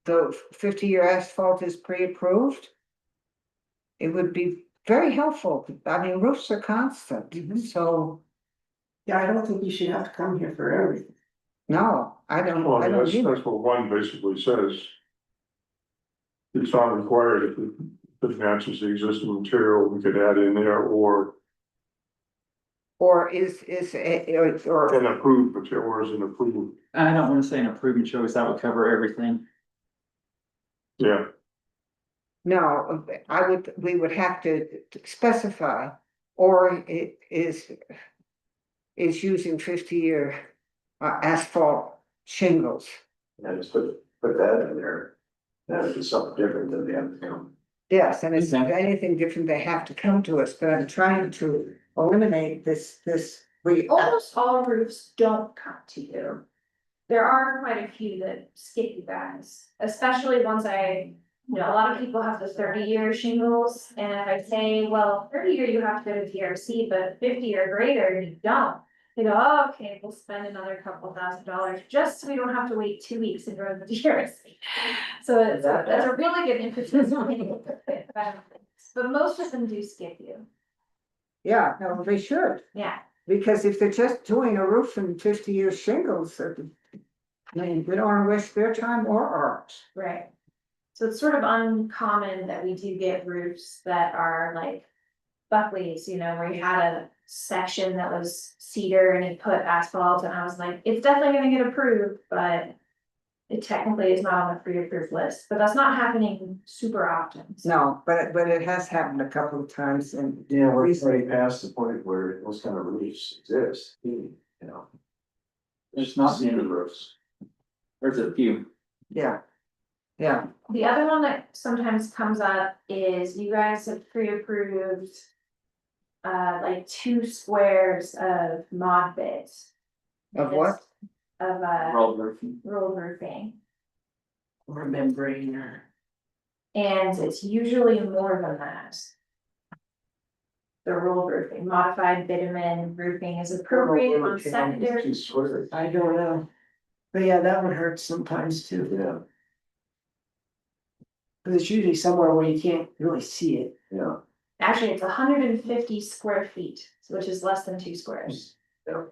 [SPEAKER 1] the 50-year asphalt is pre-approved? It would be very helpful. I mean, roofs are constant, so
[SPEAKER 6] Yeah, I don't think you should have to come here for everything.
[SPEAKER 1] no, I don't
[SPEAKER 2] Well, I mean,
[SPEAKER 1] either.
[SPEAKER 2] that's what one basically says. It's not required if it matches the existing material, we could add in there or
[SPEAKER 1] Or or
[SPEAKER 2] an approved material, or is an approved,
[SPEAKER 4] I don't wanna say an approved material, because that would cover everything.
[SPEAKER 2] yeah.
[SPEAKER 1] no, we would have to specify, or it is. is using 50-year asphalt shingles.
[SPEAKER 5] And just put that in there. That would be something different than the,
[SPEAKER 1] Yes, and if
[SPEAKER 4] Okay.
[SPEAKER 1] anything different, they have to come to us, but I'm trying to eliminate this, we.
[SPEAKER 3] Almost all roofs don't come to you. There are quite a few that skip you guys, especially ones you know, a lot of people have the 30-year shingles, and if I say, well, 30-year you have to go to DRC, but 50 or greater, you don't. They go, oh, okay, we'll spend another couple $1,000 just so we don't have to wait 2 weeks and go to the DRC. So that's a really good impetus. But most of them do skip you,
[SPEAKER 1] Yeah, no, they should,
[SPEAKER 3] yeah.
[SPEAKER 1] because if they're just doing a roof and 50-year shingles, I mean, we don't wanna waste their time or ours.
[SPEAKER 3] Right. So it's sort of uncommon that we do get roofs that are like Buckley's, you know, where you had a section that was cedar and you put asphalt, and I was like, it's definitely gonna get approved, but it technically is not on the pre-approved list, but that's not happening super often. So-
[SPEAKER 1] No, but it has happened a couple of times and.
[SPEAKER 5] yeah, we're already past the point where those kind of roofs exist, you know.
[SPEAKER 4] There's not
[SPEAKER 5] Cedar
[SPEAKER 4] many,
[SPEAKER 5] roofs.
[SPEAKER 4] there's a few.
[SPEAKER 1] Yeah. Yeah,
[SPEAKER 3] The other one that sometimes comes up is you guys have pre-approved. Like 2 squares of mod bits.
[SPEAKER 1] of what?
[SPEAKER 3] Of
[SPEAKER 4] Rolled roofing.
[SPEAKER 3] roll roofing,
[SPEAKER 6] Or membrane or.
[SPEAKER 3] and it's usually more than that. The roll roofing, modified bitumen roofing is appropriate on secondary.
[SPEAKER 5] Two squares.
[SPEAKER 6] I don't know. But yeah, that one hurts sometimes too,
[SPEAKER 5] Yeah,
[SPEAKER 6] because it's usually somewhere where you can't really see it.
[SPEAKER 5] yeah.
[SPEAKER 3] Actually, it's 150 square feet, which is less than 2 squares.
[SPEAKER 5] Yeah.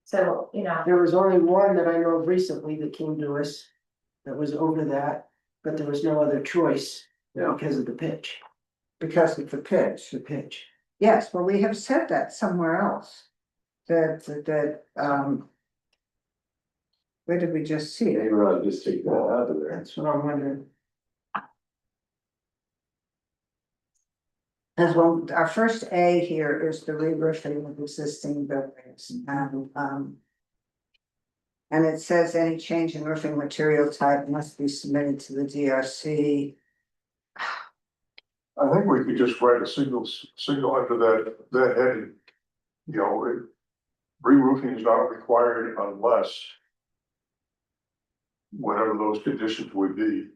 [SPEAKER 3] So, you know,
[SPEAKER 6] There was only one that I know of recently that came to us that was over that, but there was no other choice
[SPEAKER 5] Yeah.
[SPEAKER 6] because of the pitch,
[SPEAKER 1] Because of the pitch.
[SPEAKER 6] the pitch.
[SPEAKER 1] Yes, well, we have said that somewhere else. Where did we just see it?
[SPEAKER 5] Maybe I'll just take that out of there.
[SPEAKER 6] That's what I'm wondering.
[SPEAKER 1] As well, our first A here is the re-roofing of existing buildings and it says any change in roofing material type must be submitted to the DRC.
[SPEAKER 2] I think we could just write a single under that heading. You know, re-roofing is not required unless. Whatever those conditions would be.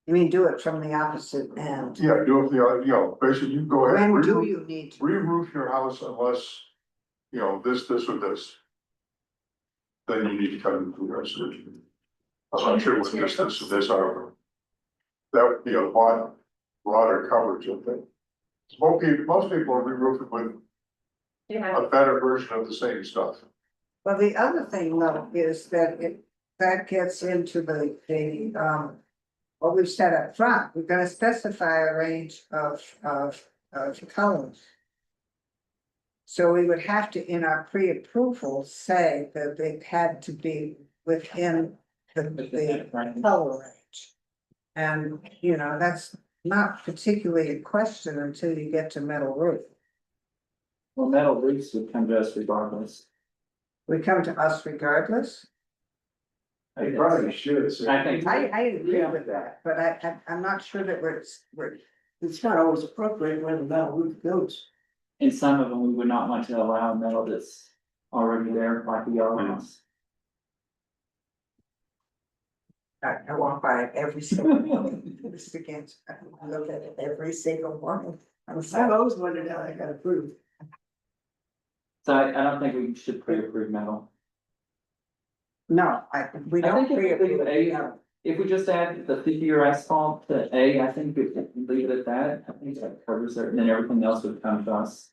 [SPEAKER 1] You mean do it from the opposite end?
[SPEAKER 2] Yeah, do it, you know, basically you go ahead.
[SPEAKER 1] When do
[SPEAKER 2] re-roof-
[SPEAKER 1] you need to?
[SPEAKER 2] Re-roof your house unless, you know, this, or this. Then you need to come into the rest of it. I'm not sure what this are. That would be a lot broader coverage, I think. Most people are re-roofing with
[SPEAKER 3] you know,
[SPEAKER 2] a better version of the same stuff.
[SPEAKER 1] Well, the other thing though is that that gets into what we've said up front, we're gonna specify a range of colors. So we would have to, in our pre-approval, say that they had to be within the color range. And, you know, that's not particularly a question until you get to metal roof.
[SPEAKER 4] Well, metal roofs would come to us regardless.
[SPEAKER 1] We come to us regardless.
[SPEAKER 5] I probably should. So-
[SPEAKER 4] I think-
[SPEAKER 1] I agree with that, but I'm not sure that we're.
[SPEAKER 6] It's not always appropriate where the metal roof goes.
[SPEAKER 4] In some of them, we would not want to allow metal that's already there, like the yellow house.
[SPEAKER 1] I walk by it every single one, just against, I look at it every single one. I'm
[SPEAKER 6] I've
[SPEAKER 1] sorry.
[SPEAKER 6] always wondered how that got approved.
[SPEAKER 4] So I don't think we should pre-approve metal.
[SPEAKER 1] No, we
[SPEAKER 4] I
[SPEAKER 1] don't.
[SPEAKER 4] think if we leave
[SPEAKER 1] pre-approve.
[SPEAKER 4] A, if we just add the 50-year asphalt to A, I think we can leave it at that. I think that covers it, and then everything else would come to us.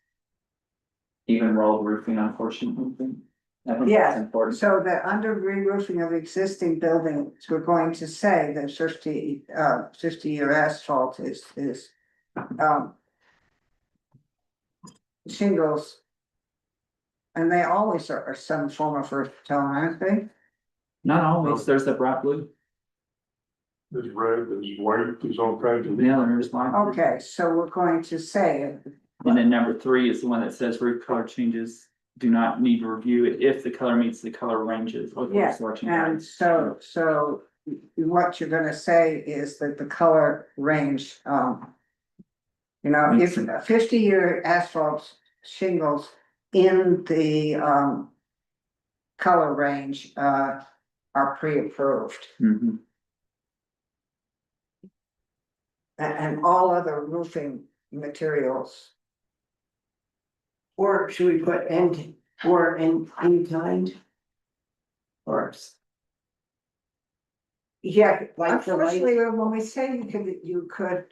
[SPEAKER 4] Even rolled roofing, unfortunately. I think
[SPEAKER 1] Yeah.
[SPEAKER 4] that's important.
[SPEAKER 1] So that under re-roofing of existing buildings, we're going to say that 50-year asphalt is shingles. And they always are some form of earth tone, aren't they?
[SPEAKER 4] Not always, there's the bright blue.
[SPEAKER 2] There's red, there's white, there's all kinds of.
[SPEAKER 4] Yeah, there's mine.
[SPEAKER 1] Okay, so we're going to say
[SPEAKER 4] And then number 3 is the one that says roof color changes do not need review if the color meets the color ranges. of the
[SPEAKER 1] Yeah,
[SPEAKER 4] selection
[SPEAKER 1] and
[SPEAKER 4] guides.
[SPEAKER 1] so what you're gonna say is that the color range, you know, if 50-year asphalt shingles in the, color range, are pre-approved.
[SPEAKER 4] Mhm.
[SPEAKER 1] And all other roofing materials,
[SPEAKER 6] Or should we put end, or in kind? Or
[SPEAKER 1] yeah,
[SPEAKER 6] Like the light-
[SPEAKER 1] unfortunately, when we say you could,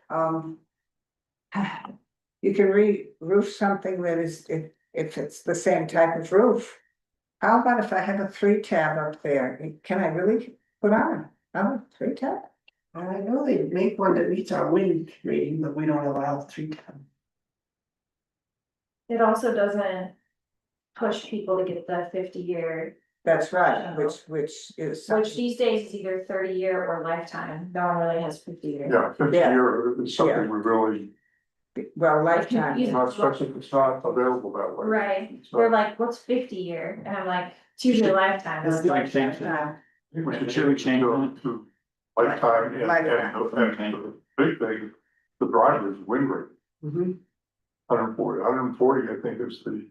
[SPEAKER 1] you can re-roof something that is, if it's the same type of roof. How about if I have a 3-tab up there, can I really put on a 3-tab?
[SPEAKER 6] I know they make one that meets our wind rating, but we don't allow 3-ton.
[SPEAKER 3] It also doesn't push people to get the 50-year,
[SPEAKER 1] That's right, which is.
[SPEAKER 3] which these days is either 30-year or lifetime. No one really has 50-year.
[SPEAKER 2] Yeah, 50-year is something we really,
[SPEAKER 1] Well, lifetime,
[SPEAKER 3] Yeah.
[SPEAKER 2] it's not available that way.
[SPEAKER 3] Right,
[SPEAKER 2] It's
[SPEAKER 3] they're
[SPEAKER 2] not-
[SPEAKER 3] like, what's 50-year? And I'm like, it's usually lifetime.
[SPEAKER 4] It's like change that.
[SPEAKER 1] lifetime.
[SPEAKER 2] I think we should
[SPEAKER 4] Should we
[SPEAKER 2] change it
[SPEAKER 4] change
[SPEAKER 2] to lifetime and
[SPEAKER 1] Lifetime.
[SPEAKER 2] the big thing, the driver's wind rate,
[SPEAKER 1] Mhm.
[SPEAKER 2] 140, I think is the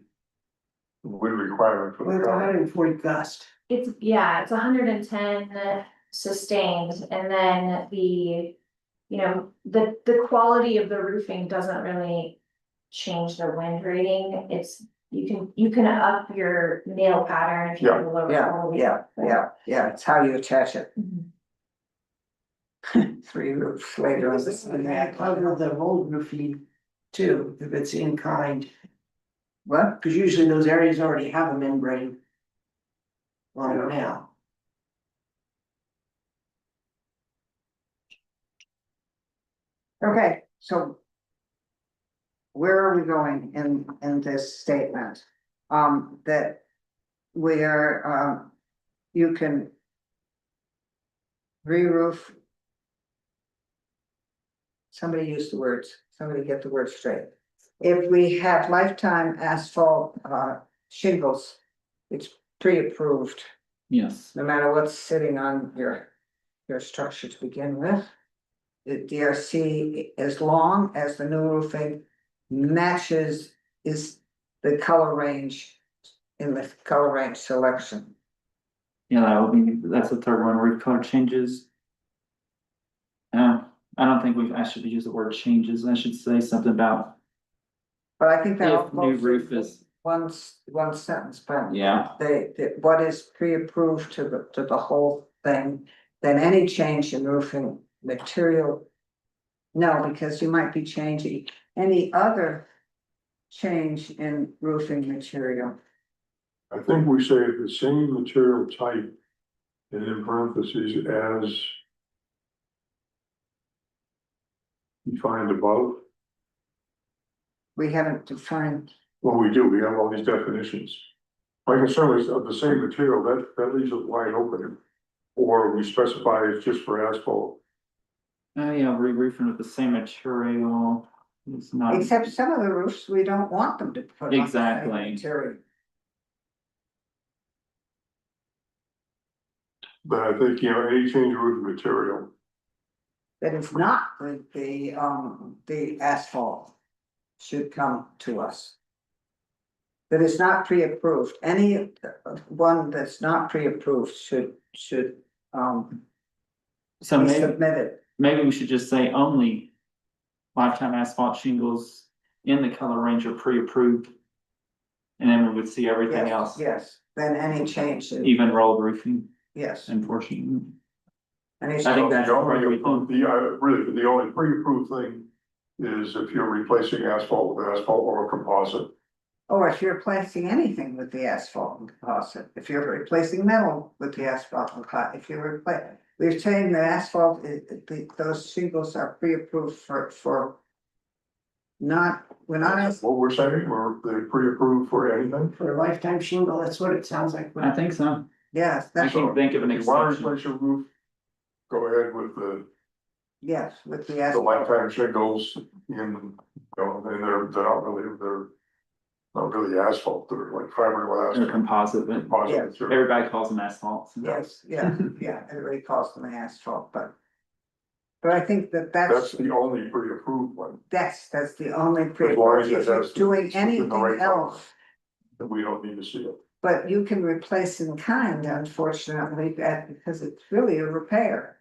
[SPEAKER 2] wind requirement for
[SPEAKER 6] Well,
[SPEAKER 2] the
[SPEAKER 6] it's
[SPEAKER 2] car.
[SPEAKER 6] 140 gust.
[SPEAKER 3] It's, yeah, it's 110 sustained, and then the, you know, the quality of the roofing doesn't really change the wind rating. It's, you can up your nail pattern if you have a lower
[SPEAKER 1] Yeah,
[SPEAKER 3] quality.
[SPEAKER 1] yeah, it's how you attach it.
[SPEAKER 3] Mhm.
[SPEAKER 1] 3 roofs later on this.
[SPEAKER 6] And that cover the old roofing too, if it's in kind,
[SPEAKER 1] What?
[SPEAKER 6] because usually those areas already have a membrane. On it now.
[SPEAKER 1] Okay, so. Where are we going in this statement? That we are, you can. Re-roof. Somebody use the words, somebody get the words straight. If we have lifetime asphalt, shingles, it's pre-approved,
[SPEAKER 4] Yes,
[SPEAKER 1] no matter what's sitting on your structure to begin with. The DRC, as long as the new roofing matches is the color range in the color range selection.
[SPEAKER 4] yeah, that's the 3rd one, roof color changes. I don't think I should use the word changes, I should say something about
[SPEAKER 1] But I think that all
[SPEAKER 4] if new
[SPEAKER 1] goes
[SPEAKER 4] roof
[SPEAKER 1] in
[SPEAKER 4] is,
[SPEAKER 1] one sentence, but
[SPEAKER 4] yeah,
[SPEAKER 1] what is pre-approved to the whole thing, then any change in roofing material. No, because you might be changing any other change in roofing material.
[SPEAKER 2] I think we say the same material type, and in parentheses as defined above.
[SPEAKER 1] We haven't defined,
[SPEAKER 2] Well, we do, we have all these definitions. My concern is of the same material, that leaves it wide open. Or we specify it's just for asphalt.
[SPEAKER 4] oh yeah, re-roofing with the same material. It's not.
[SPEAKER 1] except some of the roofs, we don't want them to put on the same
[SPEAKER 4] Exactly.
[SPEAKER 1] material.
[SPEAKER 2] But I think, any change in roof material,
[SPEAKER 1] That is not the asphalt should come to us. That is not pre-approved, any one that's not pre-approved should
[SPEAKER 4] So
[SPEAKER 1] be
[SPEAKER 4] maybe,
[SPEAKER 1] submitted.
[SPEAKER 4] maybe we should just say only lifetime asphalt shingles in the color range are pre-approved. And then we would see everything
[SPEAKER 1] Yes,
[SPEAKER 4] else,
[SPEAKER 1] yes, then any change,
[SPEAKER 4] even rolled roofing,
[SPEAKER 1] yes.
[SPEAKER 4] unfortunately.
[SPEAKER 1] Any
[SPEAKER 4] I think that's
[SPEAKER 2] the only
[SPEAKER 4] appropriate.
[SPEAKER 2] approved, really, the only pre-approved thing is if you're replacing asphalt with asphalt or a composite.
[SPEAKER 1] Or if you're replacing anything with the asphalt and composite, if you're replacing metal with the asphalt and composite, if you're we're saying that asphalt, those shingles are pre-approved for. We're not
[SPEAKER 2] That's
[SPEAKER 1] asking,
[SPEAKER 2] what we're saying, they're pre-approved for anything.
[SPEAKER 6] For a lifetime shingle, that's what it sounds like.
[SPEAKER 4] I think so.
[SPEAKER 1] yes,
[SPEAKER 4] I
[SPEAKER 1] that's,
[SPEAKER 4] can't think of an
[SPEAKER 2] If you wanna
[SPEAKER 4] exception.
[SPEAKER 2] replace your roof, go ahead with the
[SPEAKER 1] Yes, with the
[SPEAKER 2] the
[SPEAKER 1] asphalt.
[SPEAKER 2] lifetime shingles in, you know, and they're not really asphalt, they're like fiberglass.
[SPEAKER 4] They're composite, but
[SPEAKER 2] Composite
[SPEAKER 1] Yeah.
[SPEAKER 2] material.
[SPEAKER 4] everybody calls them asphalt.
[SPEAKER 1] Yes, yeah, yeah, everybody calls them asphalt, but. But I think that
[SPEAKER 2] That's the only pre-approved one,
[SPEAKER 1] that's the only.
[SPEAKER 2] As long as it
[SPEAKER 1] If you're
[SPEAKER 2] has the-
[SPEAKER 1] doing
[SPEAKER 2] within the
[SPEAKER 1] anything
[SPEAKER 2] right
[SPEAKER 1] else,
[SPEAKER 2] that we don't need to see it.
[SPEAKER 1] but you can replace in kind, unfortunately, because it's really a repair.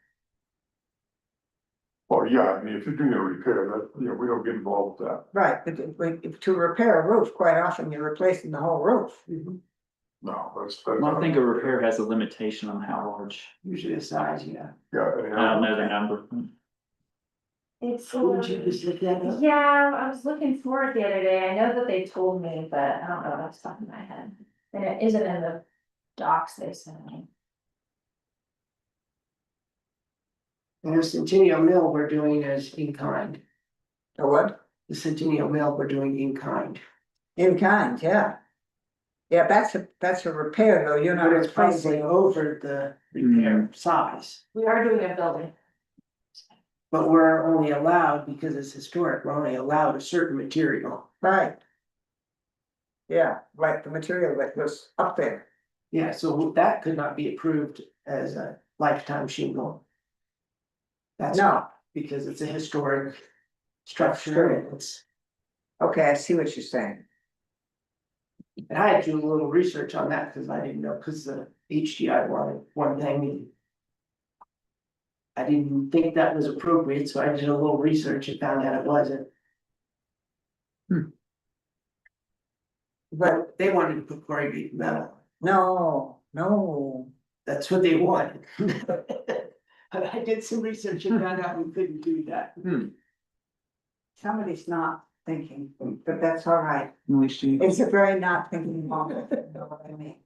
[SPEAKER 2] Well, yeah, I mean, if you're doing a repair, that, you know, we don't get involved with that.
[SPEAKER 1] Right, but to repair a roof, quite often you're replacing the whole roof.
[SPEAKER 2] No, that's.
[SPEAKER 4] Well, I think a repair has a limitation on how large.
[SPEAKER 6] Usually the size, yeah.
[SPEAKER 2] Yeah.
[SPEAKER 4] I don't know the number.
[SPEAKER 3] It's.
[SPEAKER 6] Would you just look that up?
[SPEAKER 3] Yeah, I was looking for it the other day. I know that they told me, but I don't know off the top of my head. And it isn't in the docs they sent me.
[SPEAKER 6] And the Centennial Mill we're doing as in kind.
[SPEAKER 1] Or what?
[SPEAKER 6] The Centennial Mill we're doing in kind.
[SPEAKER 1] In kind, yeah. Yeah, that's a repair, though, you're not
[SPEAKER 6] But it's probably
[SPEAKER 1] replacing.
[SPEAKER 6] over the repair size.
[SPEAKER 3] We are doing a building.
[SPEAKER 6] But we're only allowed, because it's historic, we're only allowed a certain material.
[SPEAKER 1] Right. Yeah, like the material that was up there.
[SPEAKER 6] Yeah, so that could not be approved as a lifetime shingle. That's
[SPEAKER 1] No,
[SPEAKER 6] because it's a historic structure and it's,
[SPEAKER 1] okay, I see what you're saying.
[SPEAKER 6] and I had to do a little research on that because I didn't know, because the HDI wanted one thing. And I didn't think that was appropriate, so I did a little research and found out it wasn't.
[SPEAKER 1] But
[SPEAKER 6] They wanted to put corrugated metal.
[SPEAKER 1] no,
[SPEAKER 6] That's what they wanted. But I did some research and found out we couldn't do that.
[SPEAKER 1] somebody's not thinking, but that's all right.
[SPEAKER 4] Which do
[SPEAKER 1] It's a very not thinking moment, you know what I mean?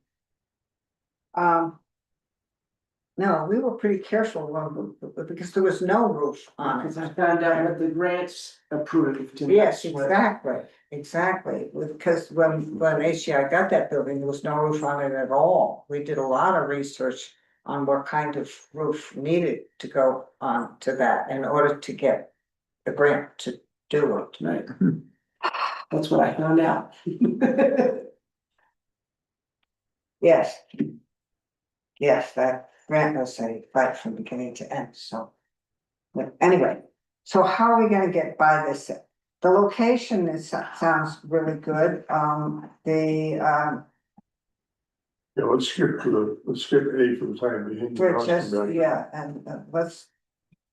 [SPEAKER 1] No, we were pretty careful because there was no roof on
[SPEAKER 6] Because
[SPEAKER 1] it.
[SPEAKER 6] I found out what the grants approved. and
[SPEAKER 1] Yes,
[SPEAKER 6] that's what-
[SPEAKER 1] exactly, because when HCI got that building, there was no roof on it at all. We did a lot of research on what kind of roof needed to go on to that in order to get the grant to do it.
[SPEAKER 6] Right. That's what I found out.
[SPEAKER 1] Yes. Yes, that grant was a fight from beginning to end, so. But anyway, so how are we gonna get by this? The location sounds really good,
[SPEAKER 2] Yeah, let's skip A for the time being.
[SPEAKER 1] we're just, yeah, and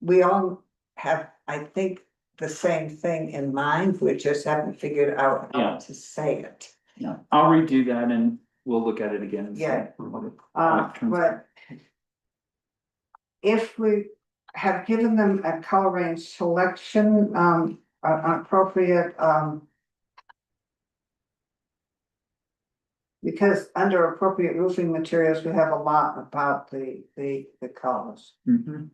[SPEAKER 1] we all have, I think, the same thing in mind, we just haven't figured out
[SPEAKER 4] Yeah.
[SPEAKER 1] how to say it.
[SPEAKER 4] Yeah, I'll redo that and we'll look at it again. and see
[SPEAKER 1] Yeah.
[SPEAKER 4] what it-
[SPEAKER 1] But. If we have given them a color range selection, appropriate, because under appropriate roofing materials, we have a lot about the colors.
[SPEAKER 4] Mhm.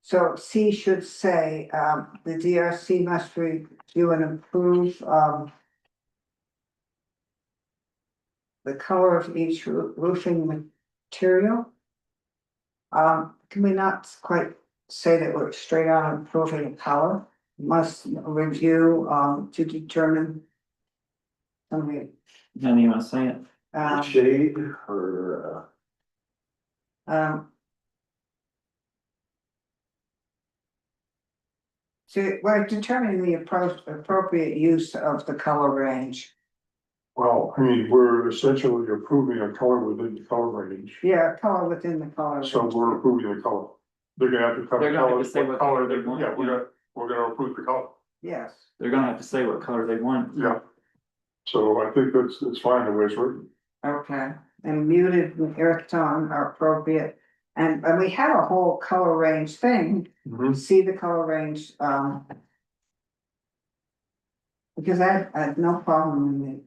[SPEAKER 1] So C should say, the DRC must review and approve, the color of each roofing material. Can we not quite say that we're straight on approving color? Must review, to determine. Something,
[SPEAKER 4] How do you wanna say it?
[SPEAKER 5] The shade or,
[SPEAKER 1] So we're determining the appropriate use of the color range.
[SPEAKER 2] Well, I mean, we're essentially approving a color within the color range,
[SPEAKER 1] Yeah, color within the color.
[SPEAKER 2] so
[SPEAKER 1] range.
[SPEAKER 2] we're approving the color. They're gonna have to come.
[SPEAKER 4] They're gonna have
[SPEAKER 2] tell
[SPEAKER 4] to
[SPEAKER 2] us
[SPEAKER 4] say what color they want,
[SPEAKER 2] Yeah, we're
[SPEAKER 4] yeah.
[SPEAKER 2] gonna approve the color,
[SPEAKER 1] Yes,
[SPEAKER 4] They're gonna have to say what color they want.
[SPEAKER 2] yeah. So I think it's fine the way it's written.
[SPEAKER 1] okay, and muted and earth tone are appropriate, and we have a whole color range thing. See the color range, because I had no problem in the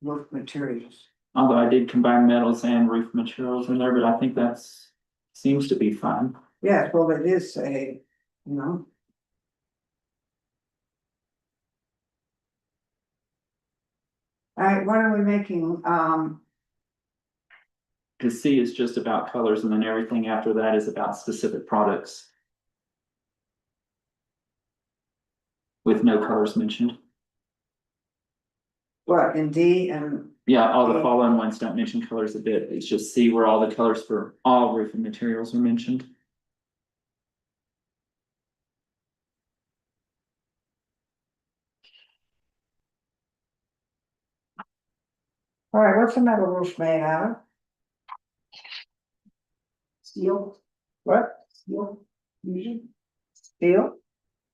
[SPEAKER 1] roof materials.
[SPEAKER 4] Although I did combine metals and roof materials in there, but I think that's, seems to be fine.
[SPEAKER 1] Yes, well, it is a, you know. All right, what are we making,
[SPEAKER 4] Cause C is just about colors and then everything after that is about specific products. with no colors mentioned.
[SPEAKER 1] What, in D and,
[SPEAKER 4] Yeah, all the following ones don't mention colors a bit, it's just C where all the colors for all roofing materials are mentioned.
[SPEAKER 1] all right, what's a metal roof made out of?
[SPEAKER 6] Steel,
[SPEAKER 1] What,
[SPEAKER 6] steel, usually.
[SPEAKER 1] steel?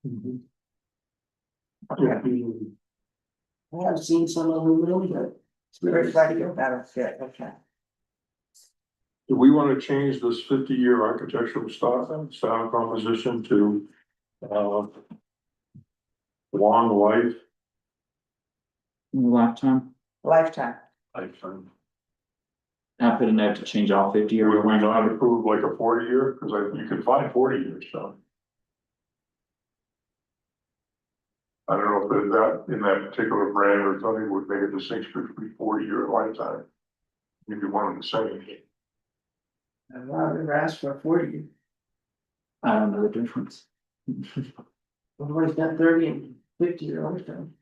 [SPEAKER 2] Yeah,
[SPEAKER 6] I have seen some aluminum, but. it's really
[SPEAKER 1] Reflective, that'll fit, okay.
[SPEAKER 2] do we wanna change this 50-year architectural style composition to, long life?
[SPEAKER 4] Lifetime,
[SPEAKER 1] Lifetime.
[SPEAKER 2] Lifetime.
[SPEAKER 4] I put a note to change all 50 year.
[SPEAKER 2] Would we not approve like a 40-year, cause you can find 40 year stuff. I don't know if that, in that particular brand or something would make a distinction between 40-year and lifetime. Maybe one and the same.
[SPEAKER 6] I've never asked for a 40.
[SPEAKER 4] I don't know the difference.
[SPEAKER 6] Everybody's got 30 and 50 or lifetime.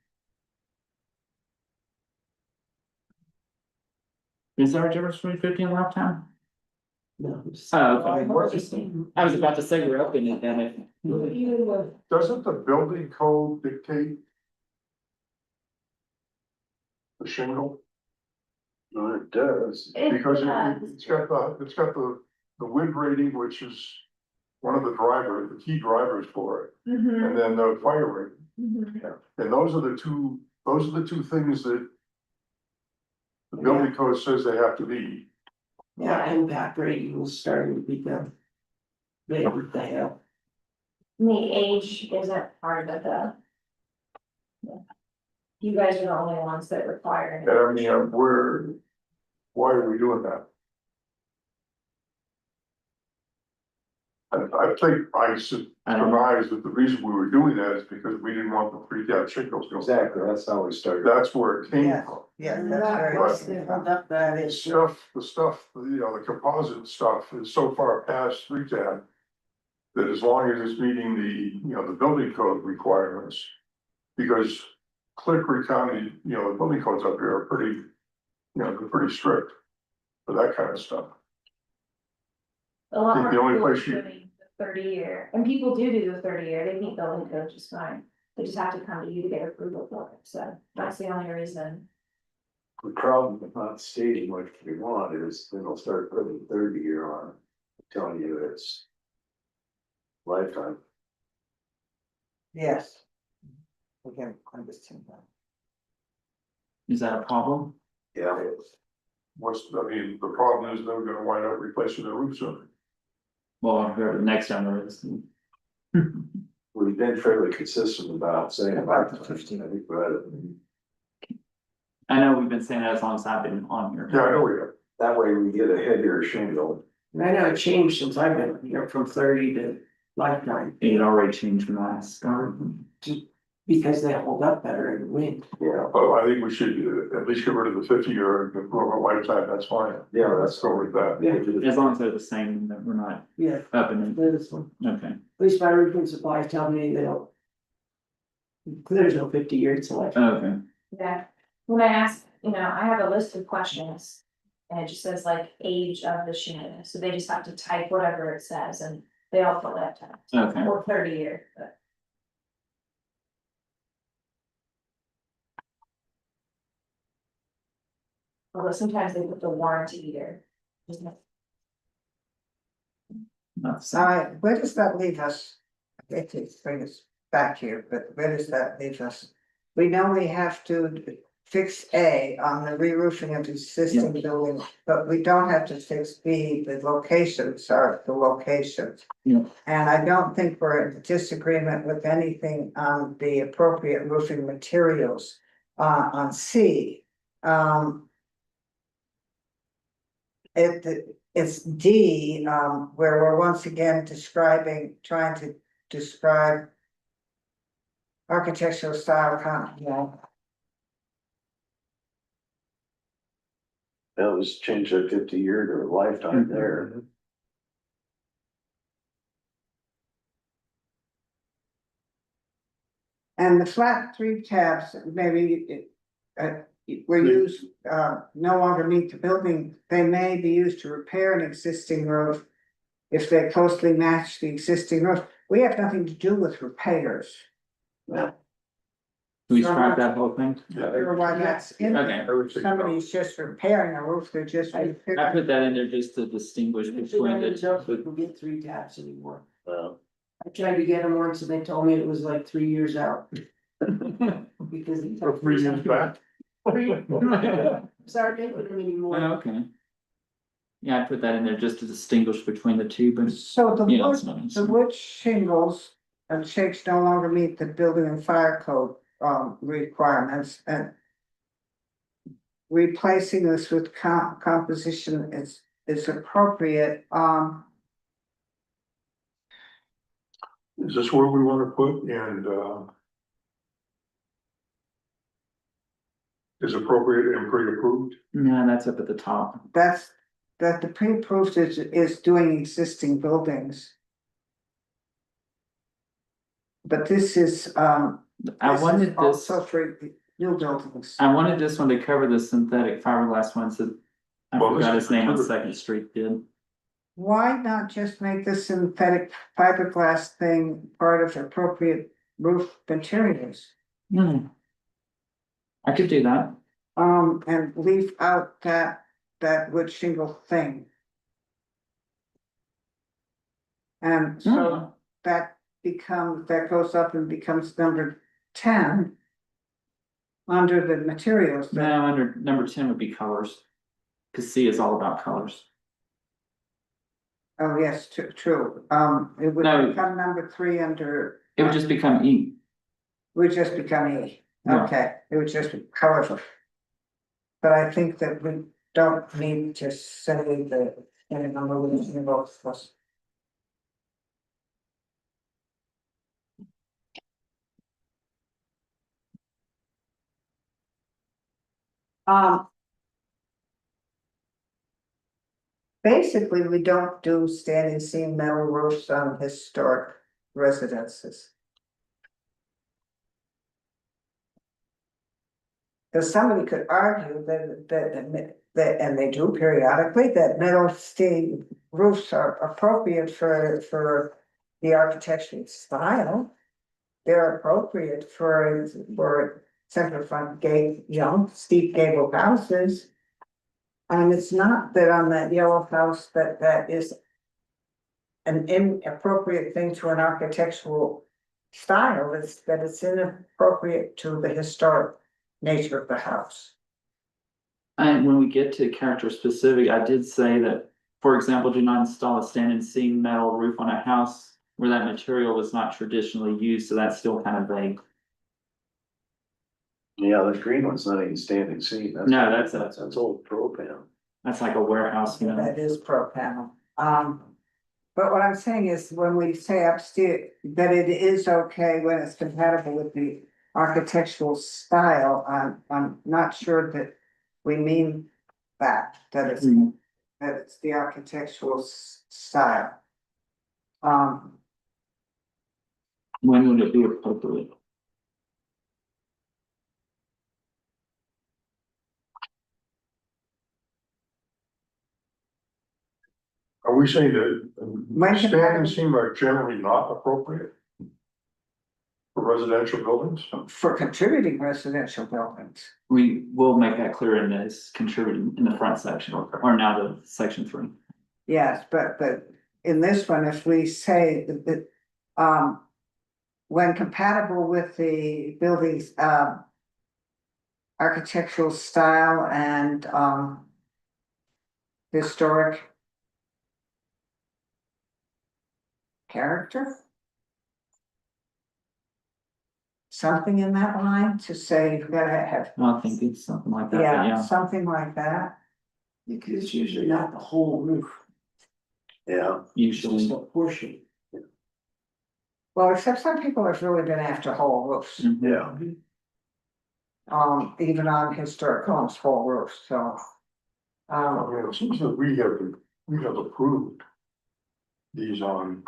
[SPEAKER 4] Is there a difference between 50 and lifetime?
[SPEAKER 6] No. it's-
[SPEAKER 4] Oh, okay.
[SPEAKER 2] What's
[SPEAKER 4] I was about to say we're up in it then if.
[SPEAKER 2] Doesn't the building code dictate the shingle?
[SPEAKER 5] No, it does.
[SPEAKER 2] Because it's got the wind rating, which is one of the key drivers for it,
[SPEAKER 3] Mhm,
[SPEAKER 2] and then the fire rating.
[SPEAKER 3] mhm.
[SPEAKER 2] And those are the two things that the building code says they have to be.
[SPEAKER 6] Yeah, impact rating was starting to become. Big, what the hell?
[SPEAKER 3] The age isn't part of the. Yeah. You guys are the only ones that require
[SPEAKER 2] And
[SPEAKER 3] it.
[SPEAKER 2] I mean, why are we doing that? I think I
[SPEAKER 4] I don't know.
[SPEAKER 2] surmise that the reason we were doing that is because we didn't want the pre-cap shingles going.
[SPEAKER 5] Exactly, that's how we started.
[SPEAKER 2] That's where it came
[SPEAKER 1] Yes.
[SPEAKER 2] from.
[SPEAKER 1] Yeah,
[SPEAKER 6] And
[SPEAKER 1] that's
[SPEAKER 6] that
[SPEAKER 1] very.
[SPEAKER 6] was the- that
[SPEAKER 1] That
[SPEAKER 2] The
[SPEAKER 1] is,
[SPEAKER 2] stuff, the composite stuff is so far past pre-cap. That as long as it's meeting the building code requirements. Because Clear County, the building codes up here are pretty, they're pretty strict. For that kind of stuff.
[SPEAKER 3] A lot
[SPEAKER 2] I
[SPEAKER 3] more
[SPEAKER 2] think the only
[SPEAKER 3] people are
[SPEAKER 2] place you-
[SPEAKER 3] doing the 30-year, and people do the 30-year, they meet building code just fine. They just have to come to you to get approval for it, so that's the only reason.
[SPEAKER 5] The problem with not stating what we want is then they'll start putting 30-year on, telling you it's lifetime.
[SPEAKER 1] yes. We can understand that.
[SPEAKER 4] Is that a problem?
[SPEAKER 5] Yeah.
[SPEAKER 2] The problem is they're gonna wind up replacing the roof soon.
[SPEAKER 4] Well, whoever the next owner is.
[SPEAKER 5] We've been fairly consistent about saying
[SPEAKER 1] About the
[SPEAKER 5] lifetime.
[SPEAKER 1] 15.
[SPEAKER 5] I think we're at it.
[SPEAKER 4] I know we've been saying that as long as I've been on here.
[SPEAKER 2] Yeah, I know we are.
[SPEAKER 5] That way we get a heavier shingle.
[SPEAKER 6] And I know it changed since I've been here from 30 to lifetime,
[SPEAKER 4] It had already changed when I started.
[SPEAKER 6] because they hold up better in the wind.
[SPEAKER 5] Yeah.
[SPEAKER 2] But I think we should at least get rid of the 50-year and go over lifetime, that's fine.
[SPEAKER 5] Yeah,
[SPEAKER 2] Let's go with that.
[SPEAKER 6] Yeah.
[SPEAKER 4] As long as they're the same, that we're not
[SPEAKER 6] Yeah,
[SPEAKER 4] up in
[SPEAKER 6] this one,
[SPEAKER 4] it. Okay.
[SPEAKER 6] at least my roofing supplies tell me they don't. There's no 50-year, it's a lifetime.
[SPEAKER 4] Okay.
[SPEAKER 3] Yeah, when I ask, I have a list of questions. And it just says like age of the shingle, so they just have to type whatever it says and they all put lifetime.
[SPEAKER 4] Okay.
[SPEAKER 3] Or 30-year, but. Although sometimes they put the warranty year. Isn't it?
[SPEAKER 4] That's,
[SPEAKER 1] All right, where does that leave us? I hate to bring us back here, but where does that leave us? We know we have to fix A on the re-roofing of existing buildings, but we don't have to fix B, the locations are the locations.
[SPEAKER 4] Yeah.
[SPEAKER 1] And I don't think we're in disagreement with anything on the appropriate roofing materials, on C. It's D, where we're once again trying to describe architectural style,
[SPEAKER 5] That was change that 50-year to a lifetime there.
[SPEAKER 1] And the flat three tabs, maybe, were used, no longer meet the building, they may be used to repair an existing roof. If they closely match the existing roof, we have nothing to do with repairs.
[SPEAKER 4] Can we strike that whole thing?
[SPEAKER 1] Or why that's in
[SPEAKER 4] Okay.
[SPEAKER 1] there.
[SPEAKER 2] I would say so.
[SPEAKER 1] Somebody's just repairing a roof, they're just.
[SPEAKER 4] I put that in there just to distinguish between the
[SPEAKER 6] Don't
[SPEAKER 4] two.
[SPEAKER 6] people get 3 tabs anymore.
[SPEAKER 5] Well,
[SPEAKER 6] I tried to get them once and they told me it was like 3 years out. Because. it
[SPEAKER 2] For
[SPEAKER 6] took
[SPEAKER 2] 3 years back.
[SPEAKER 6] Sorry, they put them anymore.
[SPEAKER 4] Okay. Yeah, I put that in there just to distinguish between the two, but
[SPEAKER 1] So the
[SPEAKER 4] you know,
[SPEAKER 1] wood,
[SPEAKER 4] it's not.
[SPEAKER 1] the wood shingles and shakes no longer meet the building and fire code, requirements and. Replacing this with composition is appropriate,
[SPEAKER 2] Is this where we wanna put and, is appropriate and pre-approved?
[SPEAKER 4] No, that's up at the top.
[SPEAKER 1] that the pre-approved is doing existing buildings. But this is,
[SPEAKER 4] I
[SPEAKER 1] this is
[SPEAKER 4] wanted this,
[SPEAKER 1] also for new buildings.
[SPEAKER 4] I wanted this one to cover the synthetic fiberglass ones that. I
[SPEAKER 2] Well, this
[SPEAKER 4] forgot
[SPEAKER 2] is
[SPEAKER 4] his name on
[SPEAKER 2] covered.
[SPEAKER 4] Second Street did.
[SPEAKER 1] Why not just make the synthetic fiberglass thing part of appropriate roof materials?
[SPEAKER 4] Hmm. I could do that.
[SPEAKER 1] And leave out that wood shingle thing. And
[SPEAKER 4] Hmm.
[SPEAKER 1] so that goes up and becomes number 10. Under the materials. that-
[SPEAKER 4] No, under number 10 would be colors. Cause C is all about colors.
[SPEAKER 1] Oh, yes, true, it would
[SPEAKER 4] No.
[SPEAKER 1] become number 3 under.
[SPEAKER 4] It would just become E.
[SPEAKER 1] Would just become E,
[SPEAKER 4] Yeah.
[SPEAKER 1] okay, it would just be colorful. But I think that we don't need to say the, any number of symbols was. Um. Basically, we don't do standing seam metal roofs on historic residences. Because somebody could argue that, and they do periodically, that metal steel roofs are appropriate for the architectural style. They're appropriate for center front gate, steep gable houses. And it's not that on that yellow house that is an inappropriate thing to an architectural style, it's that it's inappropriate to the historic nature of the house.
[SPEAKER 4] And when we get to character specific, I did say that, for example, do not install a standing seam metal roof on a house where that material was not traditionally used, so that's still kind of vague.
[SPEAKER 5] yeah, the green one's not even standing seam.
[SPEAKER 4] No, that's
[SPEAKER 5] That's old propane.
[SPEAKER 4] That's like a warehouse, you know.
[SPEAKER 1] That is pro panel. But what I'm saying is when we say upstairs, that it is okay when it's compatible with the architectural style, I'm not sure that we mean that it's,
[SPEAKER 4] Mm.
[SPEAKER 1] that it's the architectural style.
[SPEAKER 4] When would it be appropriate?
[SPEAKER 2] Are we saying that
[SPEAKER 1] When
[SPEAKER 2] standing
[SPEAKER 1] compatible-
[SPEAKER 2] seam are generally not appropriate? For residential buildings?
[SPEAKER 1] For contributing residential buildings.
[SPEAKER 4] We will make that clear in this contributing in the front section, or now the section 3.
[SPEAKER 1] Yes, but in this one, if we say that, when compatible with the building's, architectural style and, historic character? Something in that line to say you gotta have,
[SPEAKER 4] I think it's something like that, but yeah.
[SPEAKER 1] something like that.
[SPEAKER 6] Because it's usually not the whole roof,
[SPEAKER 5] Yeah,
[SPEAKER 6] it's
[SPEAKER 4] Usually.
[SPEAKER 6] just a portion.
[SPEAKER 1] Well, except some people have really been after whole roofs,
[SPEAKER 4] Mhm.
[SPEAKER 5] yeah.
[SPEAKER 1] even on historic homes, whole roofs, so.
[SPEAKER 2] I mean, it seems that we have approved these on,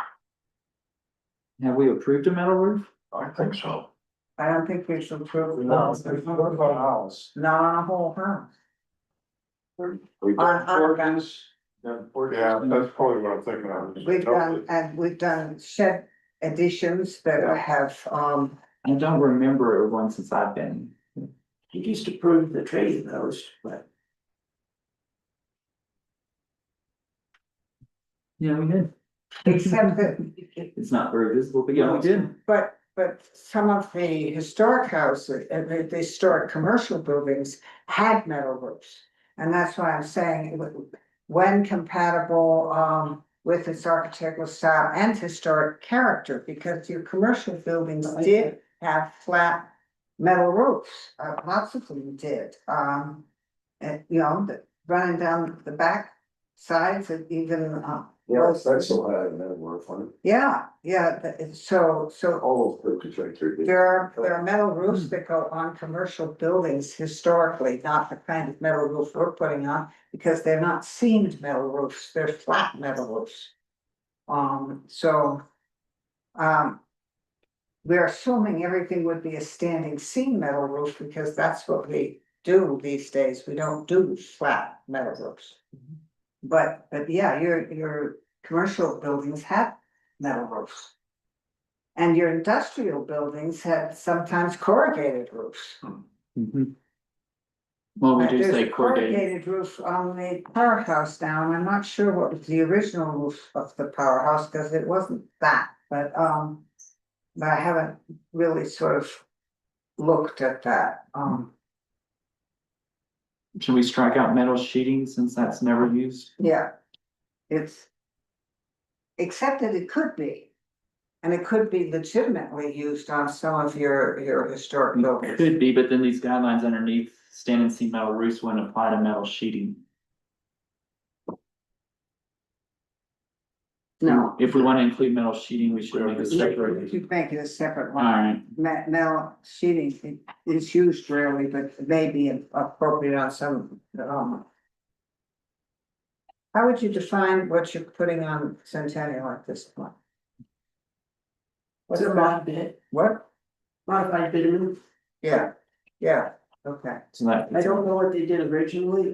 [SPEAKER 4] Have we approved a metal roof?
[SPEAKER 2] I think so.
[SPEAKER 1] I don't think we should approve.
[SPEAKER 5] No, it's not about a house.
[SPEAKER 1] Not on a whole house.
[SPEAKER 5] We've
[SPEAKER 1] On-
[SPEAKER 5] got
[SPEAKER 1] on-
[SPEAKER 5] ordinance.
[SPEAKER 2] Yeah, that's probably what I'm thinking of.
[SPEAKER 1] We've done shed additions that have,
[SPEAKER 4] I don't remember one since I've been.
[SPEAKER 6] You used to prove the trade of those, but
[SPEAKER 4] Yeah, we did.
[SPEAKER 1] except that,
[SPEAKER 4] It's not very visible, but yeah, we did.
[SPEAKER 1] but some of the historic houses, the historic commercial buildings had metal roofs. And that's why I'm saying, when compatible, with its architectural style and historic character, because your commercial buildings did have flat metal roofs, lots of them did, and, you know, running down the back sides and even,
[SPEAKER 5] Yeah, that's so high, and that work on
[SPEAKER 1] yeah, so,
[SPEAKER 5] it. All those pictures right there.
[SPEAKER 1] there are metal roofs that go on commercial buildings historically, not the kind of metal roof we're putting on, because they're not seamed metal roofs, they're flat metal roofs. So. We're assuming everything would be a standing seam metal roof, because that's what we do these days, we don't do flat metal roofs. But yeah, your commercial buildings have metal roofs. And your industrial buildings have sometimes corrugated roofs.
[SPEAKER 4] Well, we do
[SPEAKER 1] There's
[SPEAKER 4] say
[SPEAKER 1] a
[SPEAKER 4] corrugated.
[SPEAKER 1] corrugated roof on the powerhouse now, and I'm not sure what was the original roof of the powerhouse, because it wasn't that, but I haven't really sort of looked at that,
[SPEAKER 4] Should we strike out metal sheeting since that's never used?
[SPEAKER 1] yeah. It's. Except that it could be. And it could be legitimately used on some of your historic buildings.
[SPEAKER 4] Could be, but then these guidelines underneath standing seam metal roofs wouldn't apply to metal sheeting.
[SPEAKER 1] No,
[SPEAKER 4] If we want to include metal sheeting, we should make a
[SPEAKER 1] we
[SPEAKER 4] separate.
[SPEAKER 1] should make it a separate one.
[SPEAKER 4] Alright,
[SPEAKER 1] Metal sheeting is used rarely, but it may be appropriate on some, How would you define what you're putting on Centennial at this point?
[SPEAKER 6] it's a mod bit,
[SPEAKER 1] What?
[SPEAKER 6] modified bitumen.
[SPEAKER 1] Yeah, okay.
[SPEAKER 4] so that.
[SPEAKER 6] I don't know what they did originally,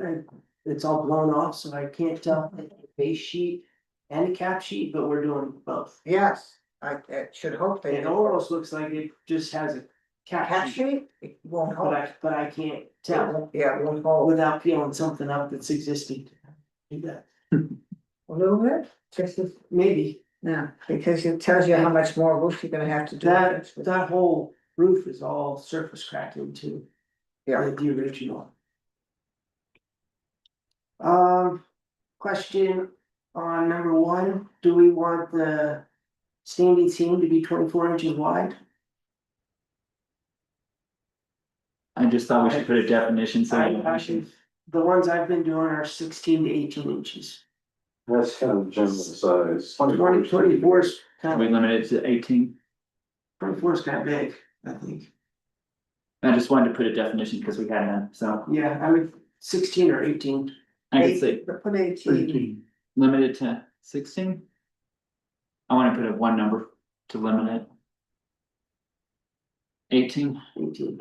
[SPEAKER 6] it's all blown off, so I can't tell if it's a base sheet and a cap sheet, but we're doing both.
[SPEAKER 1] Yes, I should hope they.
[SPEAKER 6] It almost looks like it just has a
[SPEAKER 1] Cap
[SPEAKER 6] cap sheet,
[SPEAKER 1] sheet, it won't hold.
[SPEAKER 6] but I can't tell
[SPEAKER 1] Yeah, it won't hold.
[SPEAKER 6] without peeling something up that's existing. Do that,
[SPEAKER 1] A little bit, just as,
[SPEAKER 6] maybe,
[SPEAKER 1] yeah, because it tells you how much more roof you're gonna have to do.
[SPEAKER 6] that whole roof is all surface cracking too.
[SPEAKER 1] Yeah.
[SPEAKER 6] Like the original. Question on number one, do we want the standing seam to be 24 inches wide?
[SPEAKER 4] I just thought we should put a definition so.
[SPEAKER 6] The ones I've been doing are 16 to 18 inches.
[SPEAKER 5] That's kind of general size.
[SPEAKER 6] 24 is
[SPEAKER 4] We
[SPEAKER 6] kind of,
[SPEAKER 4] limit it to 18.
[SPEAKER 6] 24 is kind of big, I think.
[SPEAKER 4] I just wanted to put a definition because we had none, so
[SPEAKER 6] Yeah, I would 16 or 18.
[SPEAKER 4] I could say
[SPEAKER 1] Put 18,
[SPEAKER 4] limit it to 16. I want to put a one number to limit it. 18.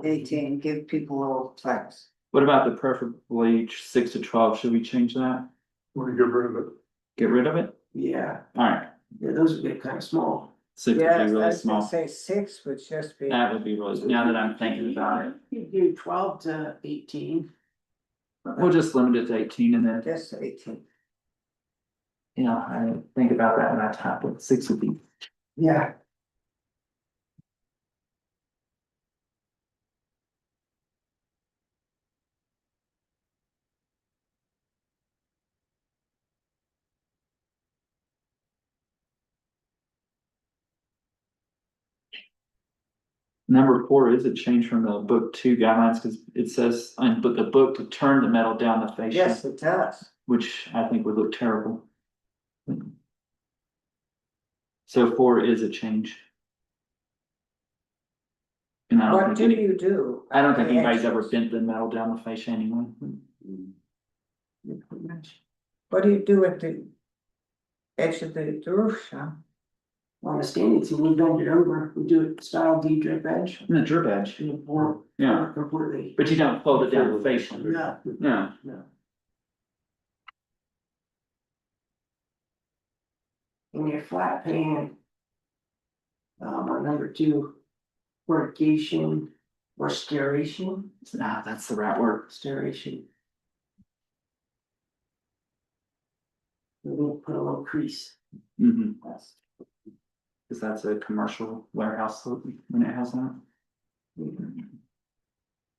[SPEAKER 6] 18.
[SPEAKER 1] give people a little flex.
[SPEAKER 4] What about the preferably 6 to 12? Should we change that?
[SPEAKER 2] Want to get rid of it?
[SPEAKER 4] Get rid of it?
[SPEAKER 6] Yeah,
[SPEAKER 4] Alright,
[SPEAKER 6] yeah, those would get kind of small.
[SPEAKER 4] 6 would
[SPEAKER 1] Yes,
[SPEAKER 4] be
[SPEAKER 1] I
[SPEAKER 4] really
[SPEAKER 1] was gonna
[SPEAKER 4] small.
[SPEAKER 1] say 6 would just be.
[SPEAKER 4] That would be really, now that I'm thinking about it.
[SPEAKER 6] You do 12 to 18.
[SPEAKER 4] We'll just limit it to 18 and then,
[SPEAKER 1] Just 18.
[SPEAKER 4] you know, I didn't think about that when I typed it. 6 would be.
[SPEAKER 6] Yeah.
[SPEAKER 4] Number 4 is a change from the book 2 guidelines because it says, but the book to turn the metal down the fascia.
[SPEAKER 1] Yes, it does.
[SPEAKER 4] Which I think would look terrible. So 4 is a change. And I
[SPEAKER 1] What
[SPEAKER 4] don't
[SPEAKER 1] do
[SPEAKER 4] think any,
[SPEAKER 1] you do?
[SPEAKER 4] I don't think
[SPEAKER 1] The
[SPEAKER 4] anybody's ever
[SPEAKER 1] edges?
[SPEAKER 4] bent the metal down the fascia anyway.
[SPEAKER 1] What do you do at the edge of the roof, Sean?
[SPEAKER 6] On the standing seam, we bend it over, we do it style D drip edge.
[SPEAKER 4] And the drip edge, yeah,
[SPEAKER 6] Completely.
[SPEAKER 4] but you don't fold it down facing,
[SPEAKER 6] No,
[SPEAKER 4] no.
[SPEAKER 6] no. In your flat pan. On number two. Corrugation or steration,
[SPEAKER 4] Nah, that's the right word.
[SPEAKER 6] steration. We'll put a little crease.
[SPEAKER 4] Mm-hmm. Cause that's a commercial warehouse when it has that.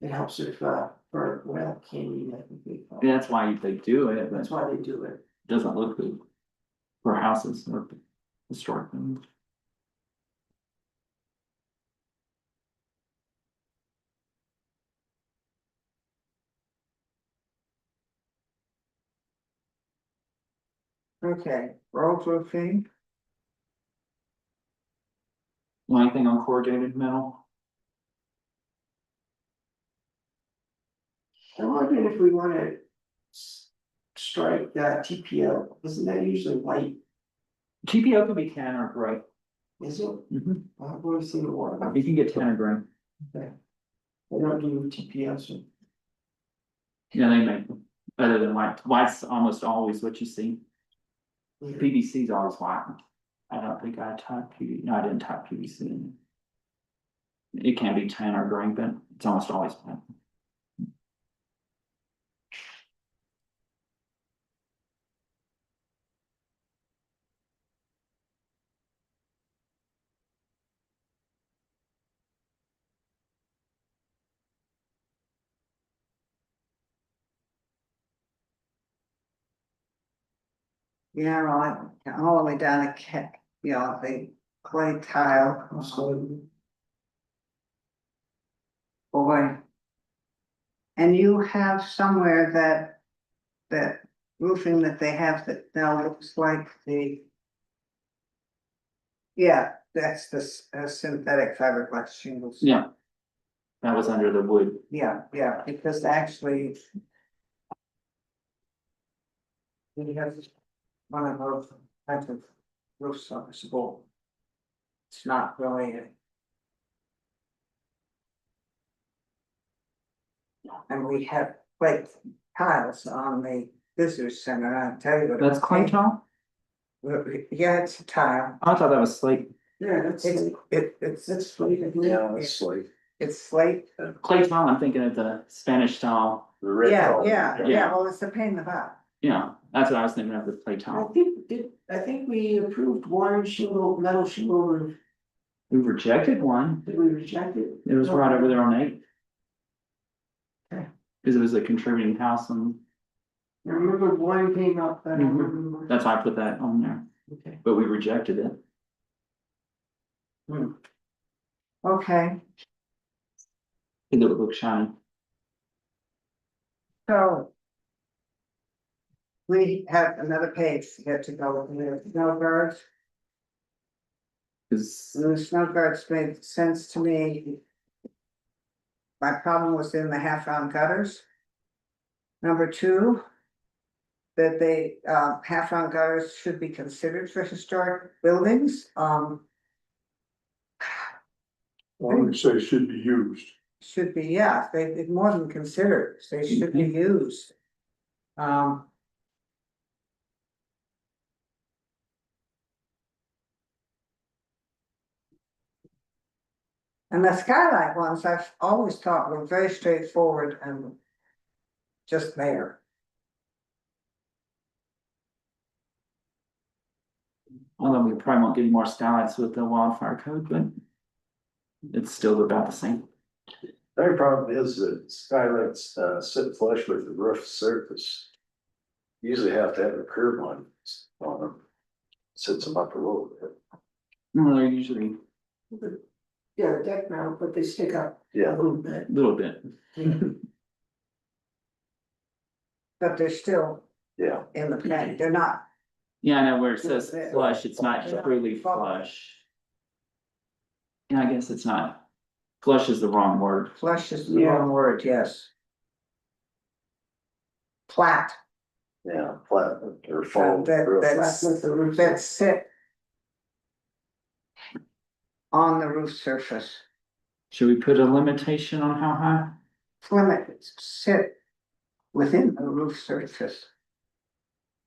[SPEAKER 6] It helps if, for, well, candy, I think they call it.
[SPEAKER 4] Yeah, that's why they do it, but
[SPEAKER 6] That's
[SPEAKER 4] it
[SPEAKER 6] why they do it.
[SPEAKER 4] doesn't look good. For houses or historic things.
[SPEAKER 1] Okay, road roofing,
[SPEAKER 4] Anything on corrugated metal?
[SPEAKER 6] I'm wondering if we wanna. Strike that TPO, isn't that usually white,
[SPEAKER 4] TPO could be tan or gray.
[SPEAKER 6] is it?
[SPEAKER 4] Mhm.
[SPEAKER 6] I've always seen the one.
[SPEAKER 4] You can get tan or gray.
[SPEAKER 6] Okay. I don't do TPO, so.
[SPEAKER 4] Yeah, they make, other than white's almost always what you see. PVC is always white. I don't think I typed PVC, no, I didn't type PVC in. It can be tan or gray, but it's almost always white.
[SPEAKER 1] yeah, like, all the way down to the clay tile. Boy. And you have somewhere that roofing that they have that now looks like the. Yeah, that's the synthetic fiberglass shingles.
[SPEAKER 4] Yeah. That was under the wood.
[SPEAKER 1] Yeah, yeah, because actually. We have one of those types of roofs on the school. It's not really a. And we have plate tiles on the visitor center, I'll tell you what.
[SPEAKER 4] That's clay tile?
[SPEAKER 1] Yeah, it's a tile,
[SPEAKER 4] I thought that was slate.
[SPEAKER 6] Yeah, that's.
[SPEAKER 1] it's slate.
[SPEAKER 5] Yeah, it's like
[SPEAKER 1] It's slate.
[SPEAKER 4] Clay tile, I'm thinking of the Spanish tile.
[SPEAKER 5] the red
[SPEAKER 1] Yeah,
[SPEAKER 5] color.
[SPEAKER 1] yeah, well, it's a pain in the butt.
[SPEAKER 4] Yeah, that's what I was thinking of, the clay
[SPEAKER 6] I
[SPEAKER 4] tile.
[SPEAKER 6] think we approved one shingle, metal shingle roof,
[SPEAKER 4] We rejected one.
[SPEAKER 6] did we reject it?
[SPEAKER 4] It was right over there on 8.
[SPEAKER 6] Okay.
[SPEAKER 4] Cause it was a contributing house and
[SPEAKER 6] I remember one came up, but I don't remember.
[SPEAKER 4] that's why I put that on there,
[SPEAKER 6] Okay.
[SPEAKER 4] but we rejected it.
[SPEAKER 1] Okay,
[SPEAKER 4] Cause it would look shiny.
[SPEAKER 1] so. We have another page to get to go with the snow guards.
[SPEAKER 4] Cause
[SPEAKER 1] The snow guards made sense to me. My problem was in the half-round gutters. Number two. That they, half-round gutters should be considered for historic buildings,
[SPEAKER 2] I would say should be used.
[SPEAKER 1] should be, yeah, they more than considered, they should be used. And the skylight ones, I've always thought were very straightforward and just there.
[SPEAKER 4] although we probably won't get any more skylights with the wildfire code, but. It's still about the same.
[SPEAKER 5] The only problem is that skylights, sit flush with the roof surface. Usually have to have a curb on them. Sits them up a little bit.
[SPEAKER 4] Well, they're usually
[SPEAKER 6] Yeah, the deck mount, but they stick up a
[SPEAKER 5] Yeah,
[SPEAKER 6] little bit.
[SPEAKER 4] a little bit.
[SPEAKER 1] But they're still
[SPEAKER 5] yeah.
[SPEAKER 1] in the plan, they're not,
[SPEAKER 4] Yeah, I know where it says
[SPEAKER 1] Yeah.
[SPEAKER 4] flush, it's not truly flush. Yeah, I guess it's not. Flush is the wrong word.
[SPEAKER 1] flush is the
[SPEAKER 6] Yeah.
[SPEAKER 1] wrong word, yes. Flat,
[SPEAKER 5] Yeah, flat or fold.
[SPEAKER 1] that-
[SPEAKER 5] roof.
[SPEAKER 1] that's-
[SPEAKER 6] Flat with the roof.
[SPEAKER 1] that sit. on the roof surface.
[SPEAKER 4] Should we put a limitation on how high?
[SPEAKER 1] Limit, sit within the roof surface.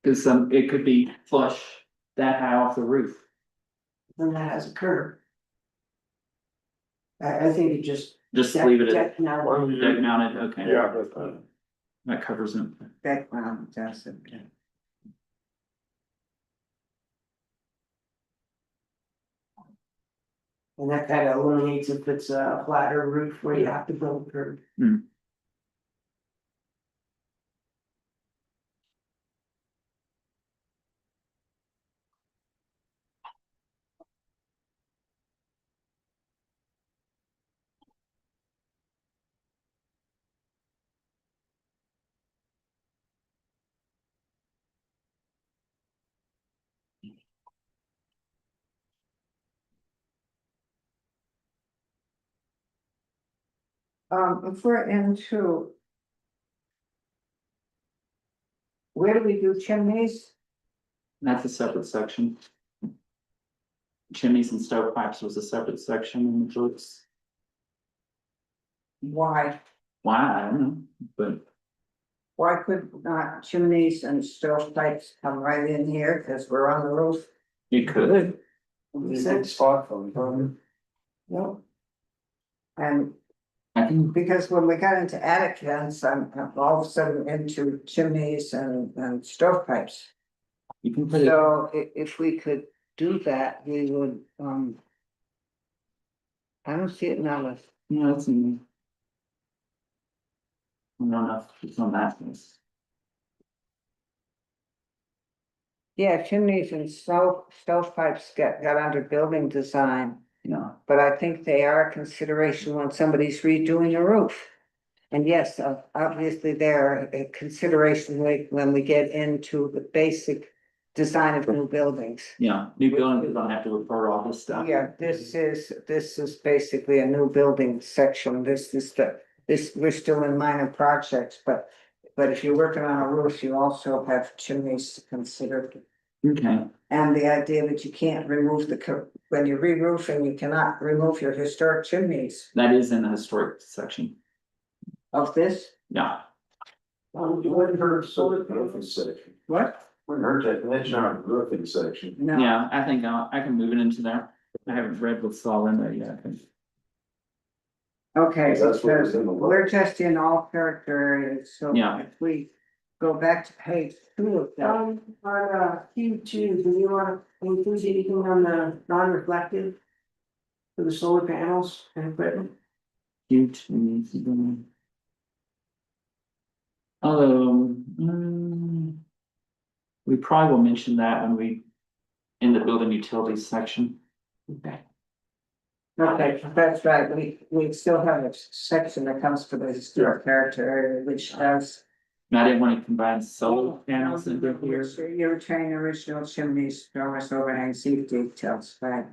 [SPEAKER 4] Cause it could be flush that high off the roof.
[SPEAKER 6] Then that has a curb. I think it just.
[SPEAKER 4] Just leave it at
[SPEAKER 6] Deck now.
[SPEAKER 2] Why don't you-
[SPEAKER 4] deck mounted, okay.
[SPEAKER 2] Yeah,
[SPEAKER 4] That covers it.
[SPEAKER 1] Background, does it?
[SPEAKER 6] And that kind of eliminates if it's a flatter roof where you have to build a curb.
[SPEAKER 1] If we're into. Where do we do chimneys?
[SPEAKER 4] That's a separate section. Chimneys and stovepipes was a separate section in the books.
[SPEAKER 1] Why?
[SPEAKER 4] Why, I don't know, but
[SPEAKER 1] Why could not chimneys and stovepipes come right in here, cause we're on the roof?
[SPEAKER 4] you could.
[SPEAKER 5] It's a good spot for them.
[SPEAKER 6] Yep.
[SPEAKER 1] And
[SPEAKER 4] I can,
[SPEAKER 1] because when we got into attic vents, I'm all of a sudden into chimneys and stovepipes.
[SPEAKER 4] you can put it,
[SPEAKER 1] So if we could do that, we would, I don't see it now.
[SPEAKER 4] yeah, that's in. I don't know if it's on that list.
[SPEAKER 1] Yeah, chimneys and stovepipes got under building design,
[SPEAKER 4] Yeah,
[SPEAKER 1] but I think they are a consideration when somebody's redoing a roof. And yes, obviously they're a consideration when we get into the basic design of new buildings.
[SPEAKER 4] yeah, new buildings don't have to refer all this stuff.
[SPEAKER 1] Yeah, this is basically a new building section. We're still in minor projects, but if you're working on a roof, you also have chimneys to consider.
[SPEAKER 4] Okay,
[SPEAKER 1] And the idea that you can't remove when you're re-roofing, you cannot remove your historic chimneys
[SPEAKER 4] that is in the historic section,
[SPEAKER 1] of this.
[SPEAKER 4] yeah.
[SPEAKER 5] You wouldn't hurt solar roofing section.
[SPEAKER 1] What?
[SPEAKER 5] Wouldn't hurt that mention on the roofing section.
[SPEAKER 1] No.
[SPEAKER 4] Yeah, I think I can move it into there. I haven't read what's all in there yet.
[SPEAKER 1] Okay,
[SPEAKER 5] That's what was
[SPEAKER 1] because
[SPEAKER 5] in the book.
[SPEAKER 1] we're just in all character areas, so
[SPEAKER 4] Yeah.
[SPEAKER 1] if we go back to page 2 of that.
[SPEAKER 6] On Q2, do you want to include anything on the non-reflective? For the solar panels and equipment?
[SPEAKER 4] Huge. We probably will mention that when we, in the building utilities section.
[SPEAKER 6] Okay.
[SPEAKER 1] Okay, that's right, we still have a section that comes for the historic character area, which has.
[SPEAKER 4] And I didn't want to combine solar panels into here.
[SPEAKER 1] You retain original chimneys, dormers, overhang, seat details, right?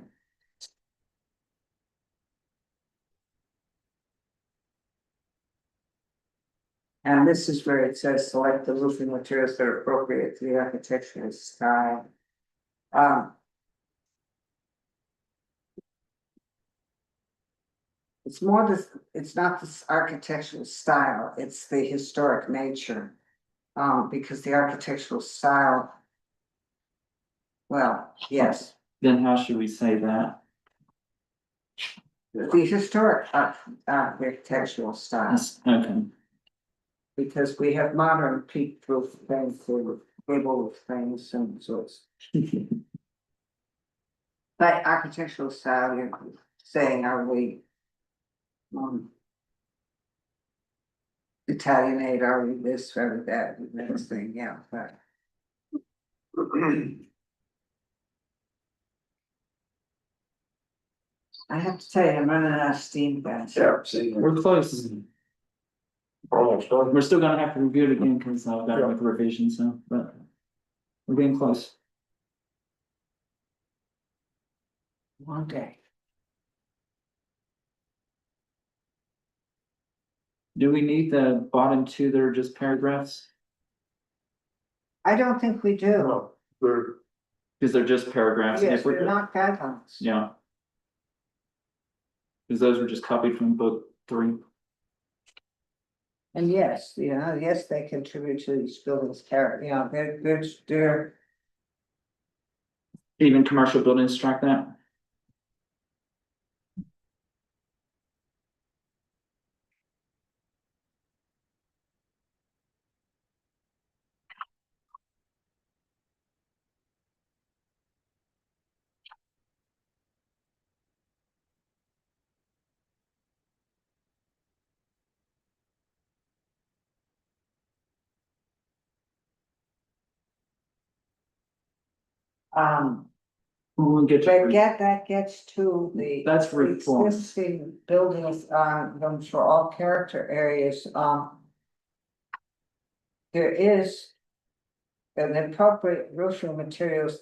[SPEAKER 1] And this is where it says select the roofing materials that are appropriate to the architectural style. It's more this, it's not this architectural style, it's the historic nature. Because the architectural style. Well, yes,
[SPEAKER 4] Then how should we say that?
[SPEAKER 1] the historic architectural style,
[SPEAKER 4] Okay,
[SPEAKER 1] because we have modern peak roof things, gable things and sorts. By architectural style, you're saying, are we? Italianate, are we this, are we that, next thing, yeah, but. I have to tell you, I'm running out of steam, guys.
[SPEAKER 5] Yeah, see.
[SPEAKER 4] we're close.
[SPEAKER 5] Almost done.
[SPEAKER 4] We're still gonna have to review it again because I've got to make revisions, so, but. We're getting close.
[SPEAKER 1] One day.
[SPEAKER 4] Do we need the bottom two that are just paragraphs?
[SPEAKER 1] I don't think we do.
[SPEAKER 2] No, they're,
[SPEAKER 4] Because they're just paragraphs. and
[SPEAKER 1] Yes,
[SPEAKER 4] if we're
[SPEAKER 1] they're not guidelines.
[SPEAKER 4] Yeah, Cause those were just copied from book 3.
[SPEAKER 1] And yes, yes, they contribute to these buildings' character, they're,
[SPEAKER 4] Even commercial buildings strike that. We'll get
[SPEAKER 1] But
[SPEAKER 4] to,
[SPEAKER 1] that gets to the.
[SPEAKER 4] That's reform.
[SPEAKER 1] Existing buildings, them for all character areas, there is. An appropriate roofing materials,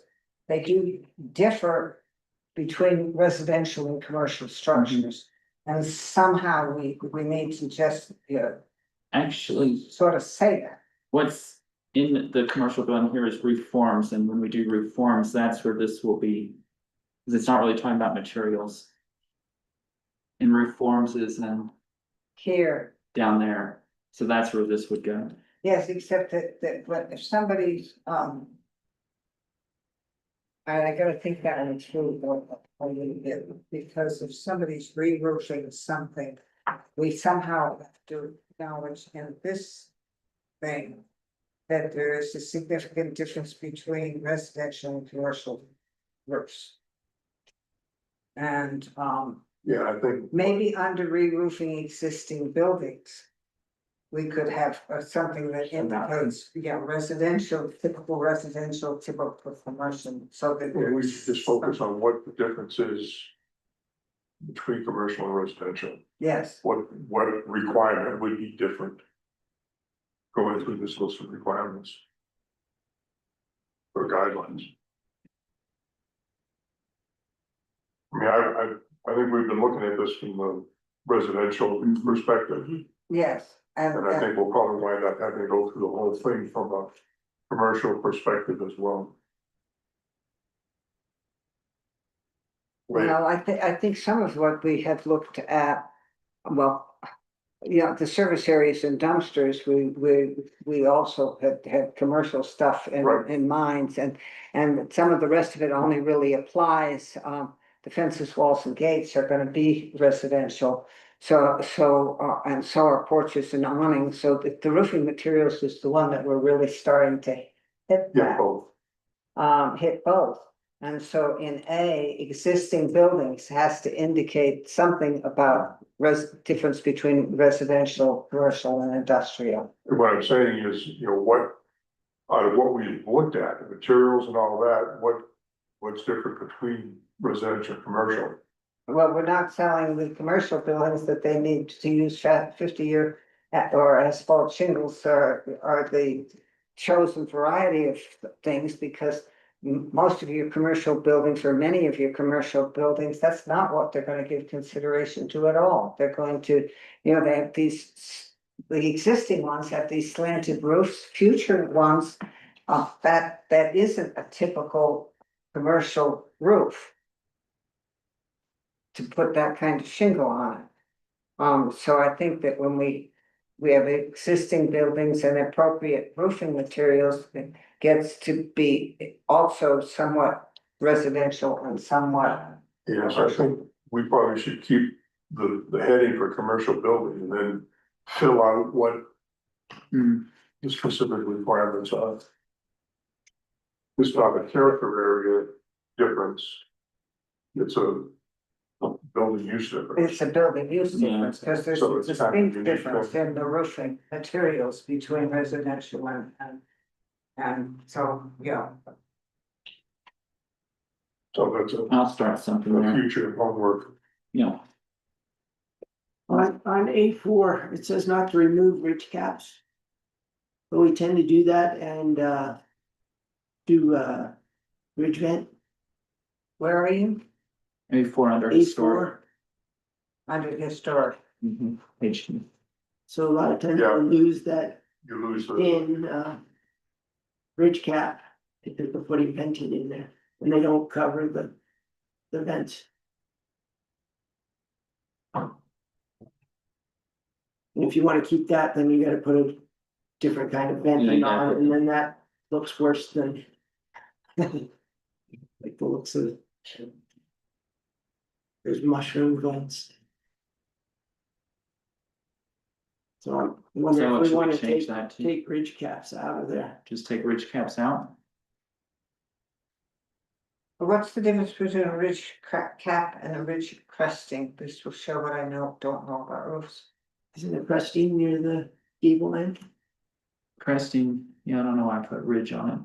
[SPEAKER 1] they do differ between residential and commercial structures. And somehow we need to just,
[SPEAKER 4] actually,
[SPEAKER 1] sort of say that.
[SPEAKER 4] what's in the commercial building here is roof forms, and when we do roof forms, that's where this will be. Cause it's not really talking about materials. And roof forms is
[SPEAKER 1] Here,
[SPEAKER 4] down there, so that's where this would go.
[SPEAKER 1] yes, except that, but if somebody's, I gotta think that one through a little bit, because if somebody's re-roofing something, we somehow have to acknowledge in this thing. That there is a significant difference between residential and commercial roofs. And,
[SPEAKER 2] Yeah, I think.
[SPEAKER 1] maybe under re-roofing existing buildings. We could have something that indicates, residential, typical commercial, so that.
[SPEAKER 2] Yeah, we should just focus on what the difference is. Between commercial and residential,
[SPEAKER 1] Yes,
[SPEAKER 2] what requirement would be different? Going through this list of requirements. Or guidelines. I mean, I think we've been looking at this from the residential perspective,
[SPEAKER 1] yes,
[SPEAKER 2] and I think we'll probably wind up having to go through the whole thing from a commercial perspective as well.
[SPEAKER 1] well, I think some of what we have looked at, well. The service areas and dumpsters, we also had commercial stuff
[SPEAKER 2] Right.
[SPEAKER 1] in mind, and some of the rest of it only really applies. The fences, walls and gates are gonna be residential. And so are porches and awnings, so the roofing materials is the one that we're really starting to hit
[SPEAKER 2] Yeah,
[SPEAKER 1] that,
[SPEAKER 2] both.
[SPEAKER 1] hit both. And so in A, existing buildings has to indicate something about difference between residential, commercial and industrial.
[SPEAKER 2] And what I'm saying is, what, out of what we've looked at, the materials and all that, what's different between residential and commercial?
[SPEAKER 1] Well, we're not selling the commercial buildings that they need to use 50-year or asphalt shingles are the chosen variety of things, because most of your commercial buildings or many of your commercial buildings, that's not what they're gonna give consideration to at all. They're going to, they have these, the existing ones have these slanted roofs, future ones, that isn't a typical commercial roof. To put that kind of shingle on it. So I think that when we have existing buildings and appropriate roofing materials, it gets to be also somewhat residential and somewhat.
[SPEAKER 2] Yes, I think we probably should keep the heading for commercial building and then fill out what. The specific requirements are. It's not a character area difference. It's a building use difference.
[SPEAKER 1] It's a building use
[SPEAKER 4] Yeah.
[SPEAKER 1] difference, because there's
[SPEAKER 2] So
[SPEAKER 1] a
[SPEAKER 2] it's kind of
[SPEAKER 1] distinct
[SPEAKER 2] unique,
[SPEAKER 1] difference
[SPEAKER 2] then.
[SPEAKER 1] in the roofing materials between residential and so,
[SPEAKER 2] So that's
[SPEAKER 4] I'll start something
[SPEAKER 2] a
[SPEAKER 4] there,
[SPEAKER 2] future homework.
[SPEAKER 6] On A4, it says not to remove ridge caps. But we tend to do that and do ridge vent,
[SPEAKER 1] Where are you?
[SPEAKER 4] A4 under historic.
[SPEAKER 6] A4.
[SPEAKER 1] Under historic.
[SPEAKER 4] Page 2.
[SPEAKER 6] So a lot of times
[SPEAKER 2] Yeah.
[SPEAKER 6] we lose that
[SPEAKER 2] You lose the,
[SPEAKER 6] in ridge cap. If they're putting venting in there, and they don't cover the vents. And if you wanna keep that, then you gotta put a different kind of venting on it, and then that looks worse than. Like the looks of. There's mushroom vents. So I'm wondering
[SPEAKER 4] So
[SPEAKER 6] if we
[SPEAKER 4] should we
[SPEAKER 6] wanna
[SPEAKER 4] change that to,
[SPEAKER 6] take ridge caps out of there.
[SPEAKER 4] just take ridge caps out?
[SPEAKER 1] What's the difference between a ridge cap and a ridge cresting? This will show what I don't know about roofs.
[SPEAKER 6] Isn't it crusty near the gable end?
[SPEAKER 4] Cresting, yeah, I don't know why I put ridge on it.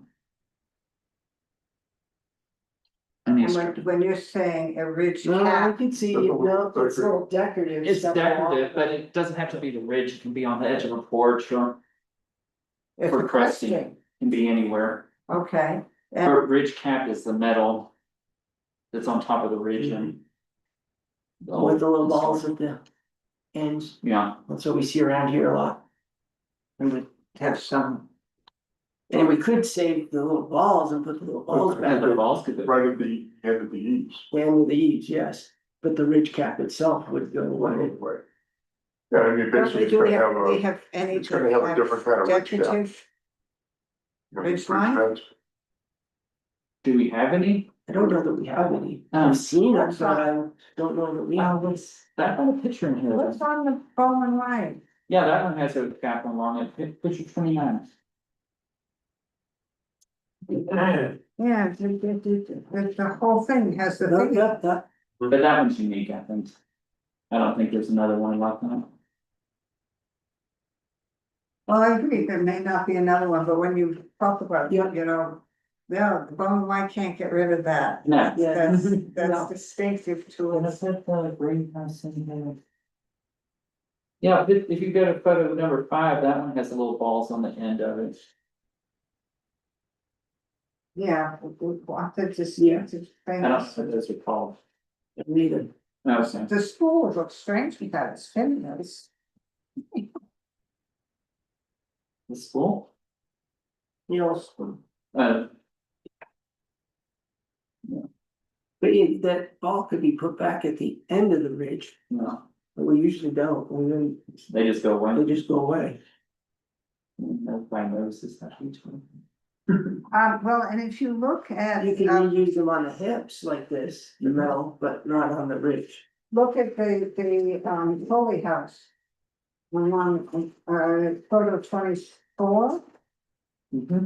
[SPEAKER 4] I need
[SPEAKER 1] And
[SPEAKER 4] to-
[SPEAKER 1] when you're saying a ridge
[SPEAKER 6] No, I
[SPEAKER 1] cap,
[SPEAKER 6] can see, no, it's a little decorative.
[SPEAKER 4] It's
[SPEAKER 6] stuff along
[SPEAKER 4] decorative, but
[SPEAKER 6] the-
[SPEAKER 4] it doesn't have to be the ridge, it can be on the edge of a porch or
[SPEAKER 1] it's
[SPEAKER 4] for
[SPEAKER 1] a
[SPEAKER 4] cresting.
[SPEAKER 1] cresting,
[SPEAKER 4] can be anywhere.
[SPEAKER 1] okay. And
[SPEAKER 4] Or ridge cap is the metal. That's on top of the ridge and.
[SPEAKER 6] With the little balls at the ends,
[SPEAKER 4] Yeah,
[SPEAKER 6] that's what we see around here a lot.
[SPEAKER 1] we would have some,
[SPEAKER 6] And we could save the little balls and put the little balls back
[SPEAKER 4] the balls could be.
[SPEAKER 2] Right at the end of the eaves.
[SPEAKER 6] and with the eaves, yes, but the ridge cap itself would go away.
[SPEAKER 2] Right. Yeah, I mean, basically, it's
[SPEAKER 1] do we
[SPEAKER 2] gonna have
[SPEAKER 1] we
[SPEAKER 2] a,
[SPEAKER 1] have any?
[SPEAKER 2] it's gonna have a different kind of ridge cap.
[SPEAKER 1] decorative?
[SPEAKER 2] you know,
[SPEAKER 1] ridge line?
[SPEAKER 2] fence.
[SPEAKER 4] Do we have any?
[SPEAKER 6] I don't know that we have any,
[SPEAKER 4] Um,
[SPEAKER 6] I've seen it, but I don't know that we have.
[SPEAKER 4] That got a picture in here.
[SPEAKER 1] What's on the Bowman Way?
[SPEAKER 4] Yeah, that one has a cap along it, picture 29.
[SPEAKER 1] Yeah, the whole thing has the thing.
[SPEAKER 6] That,
[SPEAKER 4] But that one's unique, I think. I don't think there's another one like that.
[SPEAKER 1] Well, I agree, there may not be another one, but when you talk about,
[SPEAKER 6] Yeah.
[SPEAKER 1] you know, yeah, the Bowman White can't get rid of that.
[SPEAKER 4] No.
[SPEAKER 6] yeah.
[SPEAKER 1] That's
[SPEAKER 6] No.
[SPEAKER 1] distinctive to us.
[SPEAKER 4] Yeah, if you go to photo number 5, that one has the little balls on the end of it.
[SPEAKER 1] Yeah, we want the distinctive
[SPEAKER 4] I don't know
[SPEAKER 1] things.
[SPEAKER 4] what those are called.
[SPEAKER 6] Neither.
[SPEAKER 4] No, so,
[SPEAKER 1] The school looks strange without its windows.
[SPEAKER 4] the school?
[SPEAKER 6] You know,
[SPEAKER 4] Uh,
[SPEAKER 6] but that ball could be put back at the end of the ridge,
[SPEAKER 4] no,
[SPEAKER 6] but we usually don't, we then,
[SPEAKER 4] they just go away.
[SPEAKER 6] they just go away.
[SPEAKER 4] Nobody notices that each one.
[SPEAKER 1] Well, and if you look at,
[SPEAKER 6] You can reuse them on the hips like this, the metal, but not on the ridge.
[SPEAKER 1] look at the Foley House. One on, photo 24.
[SPEAKER 4] Mm-hmm.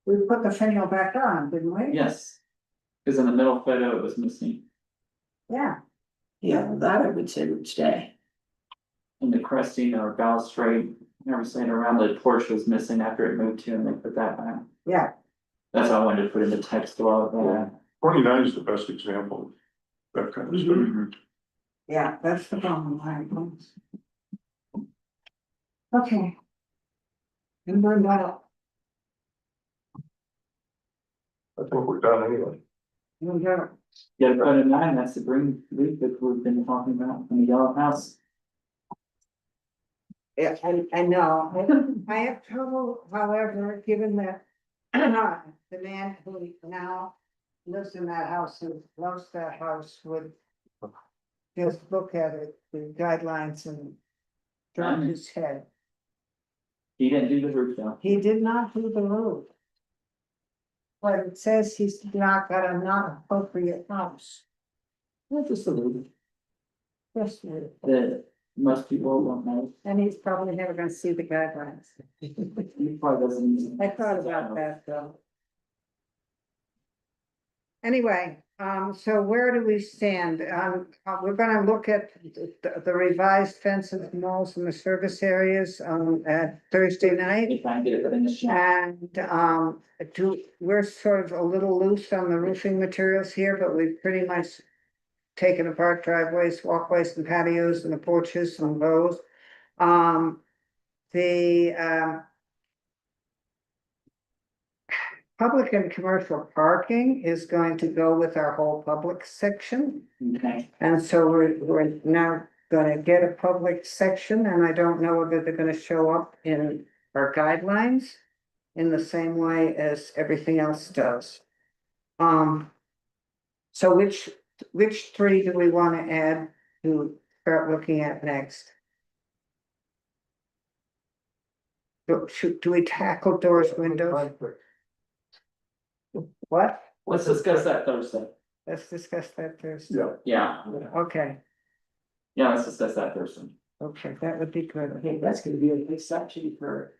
[SPEAKER 1] We put the finial back on, didn't we?
[SPEAKER 4] Yes, because in the middle photo it was missing,
[SPEAKER 1] Yeah,
[SPEAKER 6] Yeah, that I would say would stay.
[SPEAKER 4] and the cresting or balustrade, everything around the porch was missing after it moved to, and they put that back.
[SPEAKER 1] yeah,
[SPEAKER 4] That's why I wanted to put in the text while that.
[SPEAKER 2] 29 is the best example of that kind of stuff.
[SPEAKER 1] yeah, that's the Bowman White ones. Okay. And we're not,
[SPEAKER 2] I think we're done anyway.
[SPEAKER 1] we got,
[SPEAKER 4] Yeah, photo 9, that's the green roof that we've been talking about in the yellow house.
[SPEAKER 1] yeah, I know, I have trouble, however, given that. The man who now lives in that house, who loves that house, would. Just look at it, the guidelines and. Drop his head,
[SPEAKER 4] He didn't do the roof though.
[SPEAKER 1] he did not do the roof. But it says he's not got a not appropriate house,
[SPEAKER 4] That's just a little,
[SPEAKER 1] just, and
[SPEAKER 4] that most people won't know.
[SPEAKER 1] he's probably never gonna see the guidelines.
[SPEAKER 4] He probably doesn't.
[SPEAKER 1] I thought about that though. Anyway, so where do we stand? We're gonna look at the revised fences, malls and the service areas, at Thursday night.
[SPEAKER 4] If I can get it in the shop.
[SPEAKER 1] And, we're sort of a little loose on the roofing materials here, but we've pretty much taken apart driveways, walkways and patios and the porches and those. The, public and commercial parking is going to go with our whole public section.
[SPEAKER 4] Okay,
[SPEAKER 1] And so we're now gonna get a public section, and I don't know whether they're gonna show up in our guidelines. in the same way as everything else does. So which three do we wanna add to start looking at next? Do we tackle doors, windows? What?
[SPEAKER 4] Let's discuss that Thursday.
[SPEAKER 1] Let's discuss that Thursday.
[SPEAKER 2] Yeah,
[SPEAKER 4] Yeah,
[SPEAKER 1] Okay,
[SPEAKER 4] let's discuss that Thursday.
[SPEAKER 1] okay, that would be good.
[SPEAKER 6] Okay, that's gonna be a big section for,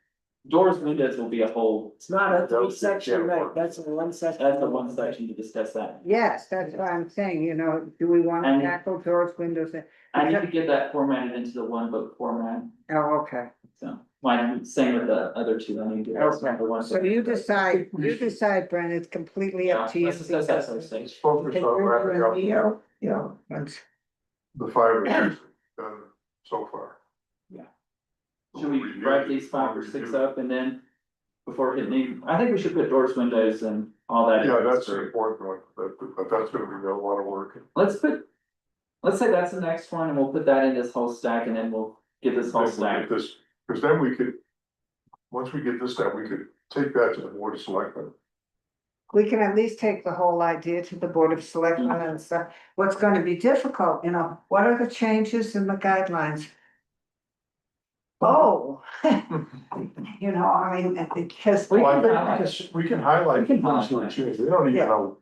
[SPEAKER 4] Doors, windows will be a whole,
[SPEAKER 6] it's not a three
[SPEAKER 5] Those-
[SPEAKER 6] section,
[SPEAKER 5] yeah.
[SPEAKER 6] right, that's a one section.
[SPEAKER 4] that's the one section to discuss that.
[SPEAKER 1] Yes, that's what I'm saying, you know, do we wanna
[SPEAKER 4] And-
[SPEAKER 1] tackle doors, windows?
[SPEAKER 4] I need to get that formatted into the one book format,
[SPEAKER 1] Oh, okay,
[SPEAKER 4] so, like, same with the other two, I need to.
[SPEAKER 1] Okay.
[SPEAKER 4] the one
[SPEAKER 1] so
[SPEAKER 4] book.
[SPEAKER 1] you decide, Brent, it's completely
[SPEAKER 4] Yeah,
[SPEAKER 1] up to you.
[SPEAKER 4] let's discuss that
[SPEAKER 1] because-
[SPEAKER 4] Thursday.
[SPEAKER 2] it's focused on wrapping up
[SPEAKER 1] You know, once-
[SPEAKER 2] the 5 or 6 done so far.
[SPEAKER 4] Should we wrap these 5 or 6 up and then, before hitting, I think we should put doors, windows and all that. in
[SPEAKER 2] Yeah, that's
[SPEAKER 4] first.
[SPEAKER 2] an important one, but that's gonna be a lot of work.
[SPEAKER 4] Let's say that's the next one, and we'll put that in this whole stack, and then we'll get this whole
[SPEAKER 2] Then we'll
[SPEAKER 4] stack.
[SPEAKER 2] get this, because then we could, once we get this done, we could take that to the board of selectmen.
[SPEAKER 1] We can at least take the whole idea to the Board of Selectmen and stuff. What's gonna be difficult, you know, what are the changes in the guidelines? Oh. You know, I mean, because
[SPEAKER 4] We
[SPEAKER 2] Well,
[SPEAKER 4] can
[SPEAKER 2] I
[SPEAKER 4] highlight
[SPEAKER 2] think we can highlight.
[SPEAKER 4] We can
[SPEAKER 2] the ones that
[SPEAKER 4] highlight.
[SPEAKER 2] change. They don't even
[SPEAKER 1] Yeah.
[SPEAKER 2] know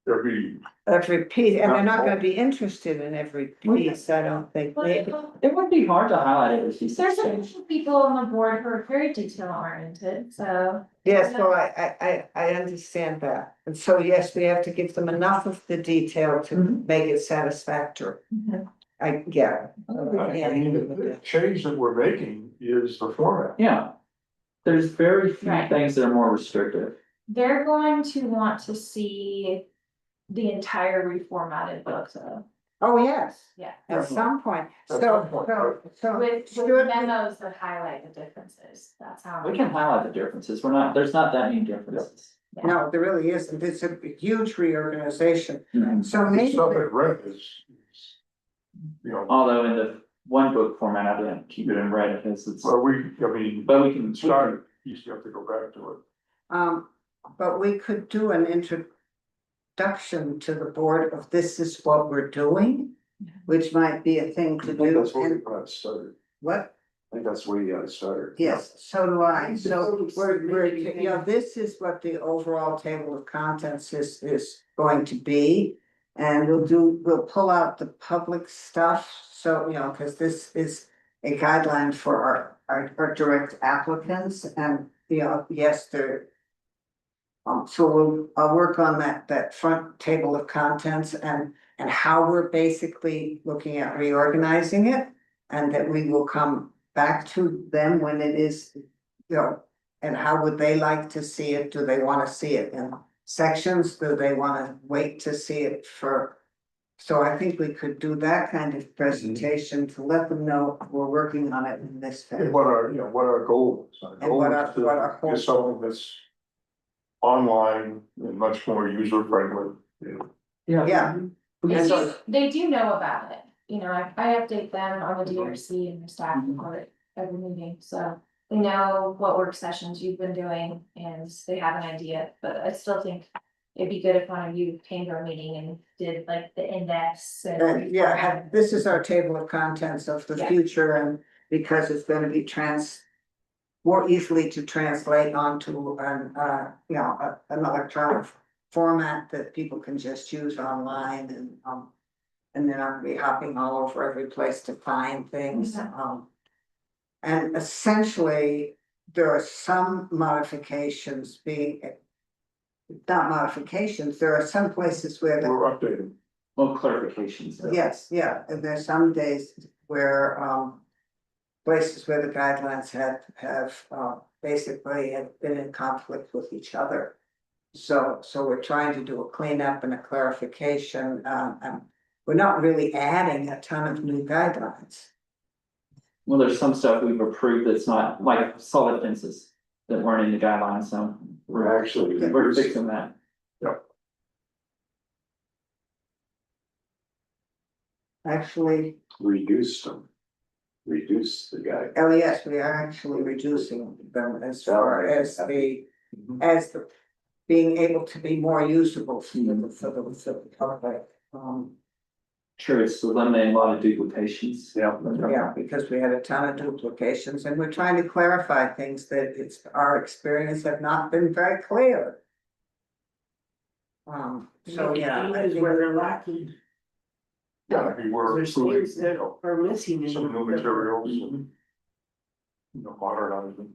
[SPEAKER 2] every,
[SPEAKER 1] every piece, and they're not gonna be interested in every piece, I don't think. Maybe.
[SPEAKER 4] It wouldn't be hard to highlight every piece.
[SPEAKER 3] There's some people on the board who are very detail oriented, so.
[SPEAKER 1] Yes, well, I understand that, and so, yes, we have to give them enough of the detail to make it satisfactory. I get it.
[SPEAKER 2] I mean, the change that we're making is the format.
[SPEAKER 4] Yeah. There's very few
[SPEAKER 3] Right.
[SPEAKER 4] things that are more restrictive.
[SPEAKER 3] They're going to want to see the entire reformatted book, so,
[SPEAKER 1] Oh, yes,
[SPEAKER 3] yeah.
[SPEAKER 1] at some point,
[SPEAKER 2] At
[SPEAKER 1] so,
[SPEAKER 2] some point,
[SPEAKER 1] so.
[SPEAKER 3] With
[SPEAKER 1] should-
[SPEAKER 3] memos that highlight the differences, that's how.
[SPEAKER 4] We can highlight the differences. There's not that many differences.
[SPEAKER 1] No, there really isn't, it's a huge reorganization, so
[SPEAKER 2] The
[SPEAKER 1] maybe.
[SPEAKER 2] stuff in red is, you know,
[SPEAKER 4] Although in the one book format, I didn't keep it in red because it's,
[SPEAKER 2] well, I mean,
[SPEAKER 4] but we can
[SPEAKER 2] start, you still have to go back to it.
[SPEAKER 1] But we could do an introduction to the board of this is what we're doing, which might be a thing to
[SPEAKER 5] I think
[SPEAKER 1] do,
[SPEAKER 5] that's where we
[SPEAKER 1] and
[SPEAKER 5] got started.
[SPEAKER 1] what?
[SPEAKER 5] I think that's where you got started.
[SPEAKER 1] Yes, so do I, so
[SPEAKER 6] Notice
[SPEAKER 1] we're,
[SPEAKER 6] maybe
[SPEAKER 1] you know, this is what the overall table of contents is going to be. And we'll pull out the public stuff, so, you know, cause this is a guideline for our direct applicants and, you know, yes, they're. So I'll work on that front table of contents and how we're basically looking at reorganizing it. And that we will come back to them when it is, you know, and how would they like to see it? Do they wanna see it in sections? Do they wanna wait to see it for? So I think we could do that kind of presentation to let them know we're working on it in this phase.
[SPEAKER 2] And what our goal is. Our
[SPEAKER 1] And
[SPEAKER 2] goal
[SPEAKER 1] what
[SPEAKER 2] is
[SPEAKER 1] our-
[SPEAKER 2] to
[SPEAKER 1] what our
[SPEAKER 2] get something that's online and much more user friendly.
[SPEAKER 1] Yeah.
[SPEAKER 3] They do know about it, you know, I update them on the DRC and the staff report every meeting, so. They know what work sessions you've been doing and they have an idea, but I still think. It'd be good if one of you came to a meeting and did like the index and.
[SPEAKER 1] This is our table of contents of the
[SPEAKER 3] Yeah.
[SPEAKER 1] future and because it's gonna be more easily to translate onto you know, an electronic format that people can just use online and then I'll be hopping all over every place to find things, and essentially, there are some modifications being. Not modifications, there are some places where the.
[SPEAKER 2] We're updating.
[SPEAKER 4] well, clarifications.
[SPEAKER 1] Yes, yeah, and there's some days where, places where the guidelines have basically have been in conflict with each other. So we're trying to do a cleanup and a clarification, and we're not really adding a ton of new guidelines.
[SPEAKER 4] Well, there's some stuff we've approved that's not like solid fences that weren't in the guidelines, so
[SPEAKER 5] We're actually.
[SPEAKER 4] we're fixing that.
[SPEAKER 1] Actually,
[SPEAKER 5] Reduced them. Reduce the guy.
[SPEAKER 1] oh yes, we are actually reducing them as far as the as the, being able to be more usable for the public.
[SPEAKER 4] Sure, it's eliminating a lot of duplications.
[SPEAKER 5] Yeah.
[SPEAKER 1] Yeah, because we had a ton of duplications and we're trying to clarify things that it's, our experience have not been very clear. So, yeah. I
[SPEAKER 6] Is
[SPEAKER 1] think-
[SPEAKER 6] where they're lacking.
[SPEAKER 2] Yeah, I mean, we're
[SPEAKER 6] There's
[SPEAKER 2] approving,
[SPEAKER 6] things that are missing. in
[SPEAKER 2] some new
[SPEAKER 6] the-
[SPEAKER 2] materials and, modernizing.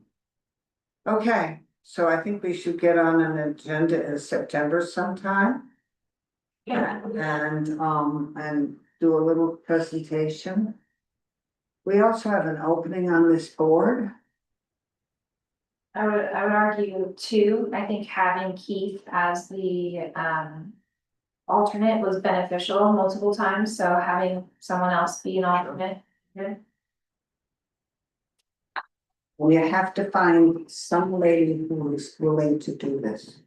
[SPEAKER 1] Okay, so I think we should get on an agenda in September sometime.
[SPEAKER 3] Yeah.
[SPEAKER 1] And do a little presentation. We also have an opening on this board.
[SPEAKER 3] I would argue too, I think having Keith as the, alternate was beneficial multiple times, so having someone else be an alternate.
[SPEAKER 1] We have to find some lady who is willing to do this.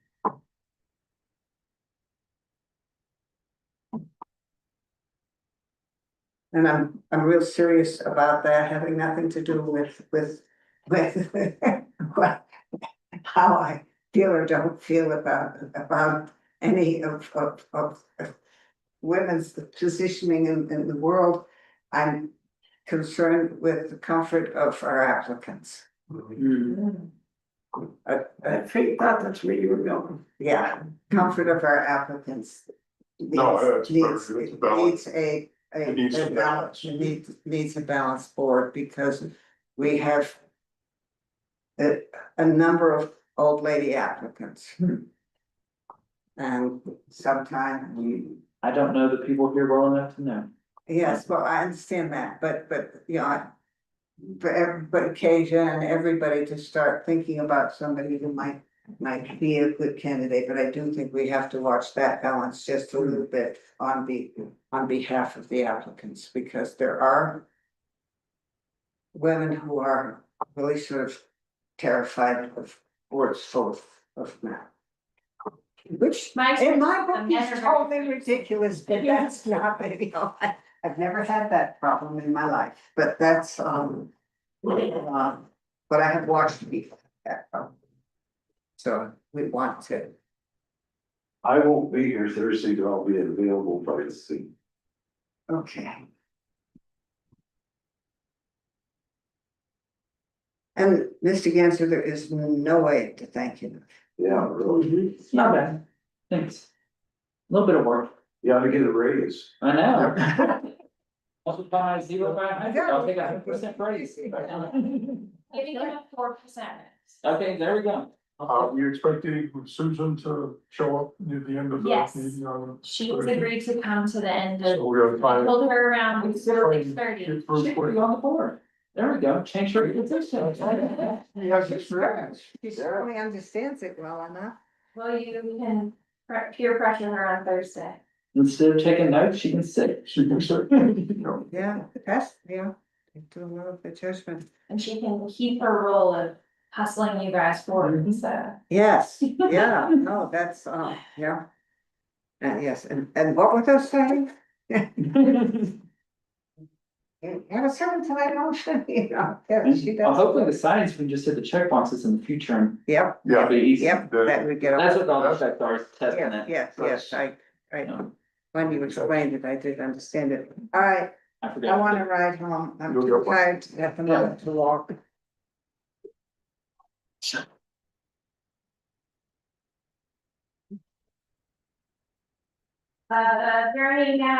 [SPEAKER 1] And I'm real serious about that, having nothing to do with how I feel or don't feel about any of women's positioning in the world. I'm concerned with the comfort of our applicants.
[SPEAKER 4] Mm.
[SPEAKER 6] I thought that's where you were going.
[SPEAKER 1] Yeah, comfort of our applicants.
[SPEAKER 2] No, that's
[SPEAKER 1] Needs
[SPEAKER 2] perfect. It's a balance. It needs
[SPEAKER 1] a
[SPEAKER 2] to
[SPEAKER 1] balance,
[SPEAKER 2] balance.
[SPEAKER 1] needs a balanced board because we have a number of old lady applicants. And sometimes we,
[SPEAKER 4] I don't know the people here well enough to know.
[SPEAKER 1] yes, well, I understand that, but, you know, but occasion everybody to start thinking about somebody who might be a good candidate, but I do think we have to watch that balance just a little bit on behalf of the applicants, because there are women who are really sort of terrified of boards full of men. Which,
[SPEAKER 3] My
[SPEAKER 1] in my
[SPEAKER 3] experience,
[SPEAKER 1] book,
[SPEAKER 3] I'm
[SPEAKER 1] is
[SPEAKER 3] never
[SPEAKER 1] totally
[SPEAKER 3] very-
[SPEAKER 1] ridiculous, but that's not, I've never had that problem in my life, but that's, but I have watched people have that problem. So we want to,
[SPEAKER 5] I won't be here Thursday, but I'll be available Friday.
[SPEAKER 1] okay. And Mr. Ganser, there is no way to thank you.
[SPEAKER 5] Yeah, really.
[SPEAKER 4] It's not bad. Thanks. A little bit of work.
[SPEAKER 5] You ought to get a raise.
[SPEAKER 4] I know. Multiply 0 by 100, I'll take 100% raise.
[SPEAKER 3] Giving him a 4%.
[SPEAKER 4] Okay, there we go.
[SPEAKER 2] You expecting Susan to show up near the end of the
[SPEAKER 3] Yes.
[SPEAKER 2] meeting on?
[SPEAKER 3] She's agreed to come to the end of,
[SPEAKER 2] So we gotta find.
[SPEAKER 3] hold her around 6:30.
[SPEAKER 2] Get through
[SPEAKER 4] She could
[SPEAKER 2] quick.
[SPEAKER 4] be on the board. There we go, change her position.
[SPEAKER 2] He has experience.
[SPEAKER 1] She certainly understands it well enough.
[SPEAKER 3] Well, you can peer pressure her on Thursday.
[SPEAKER 4] Instead of taking notes, she can sit.
[SPEAKER 2] She can say, you know,
[SPEAKER 1] Yeah, that's, yeah, do a little bit judgment.
[SPEAKER 3] And she can keep her role of hustling you guys forward, so.
[SPEAKER 1] Yes, yeah, no, that's, yeah. And yes, and what were those saying? Have a second to that motion, you know, yeah, she
[SPEAKER 4] Well,
[SPEAKER 1] does.
[SPEAKER 4] hopefully the science, we can just hit the check boxes in the future and
[SPEAKER 1] Yep,
[SPEAKER 2] yeah,
[SPEAKER 4] it'll be easy.
[SPEAKER 1] yep, that would get.
[SPEAKER 4] That's what all the checks are, is testing
[SPEAKER 1] Yes,
[SPEAKER 4] it.
[SPEAKER 1] yes, I,
[SPEAKER 4] Yeah.
[SPEAKER 1] when you explained it, I did understand it. All right,
[SPEAKER 4] I
[SPEAKER 1] I
[SPEAKER 4] forgot.
[SPEAKER 1] wanna ride home, I'm
[SPEAKER 2] You'll
[SPEAKER 1] too
[SPEAKER 2] get one.
[SPEAKER 1] tired at the moment to walk.
[SPEAKER 3] Journey now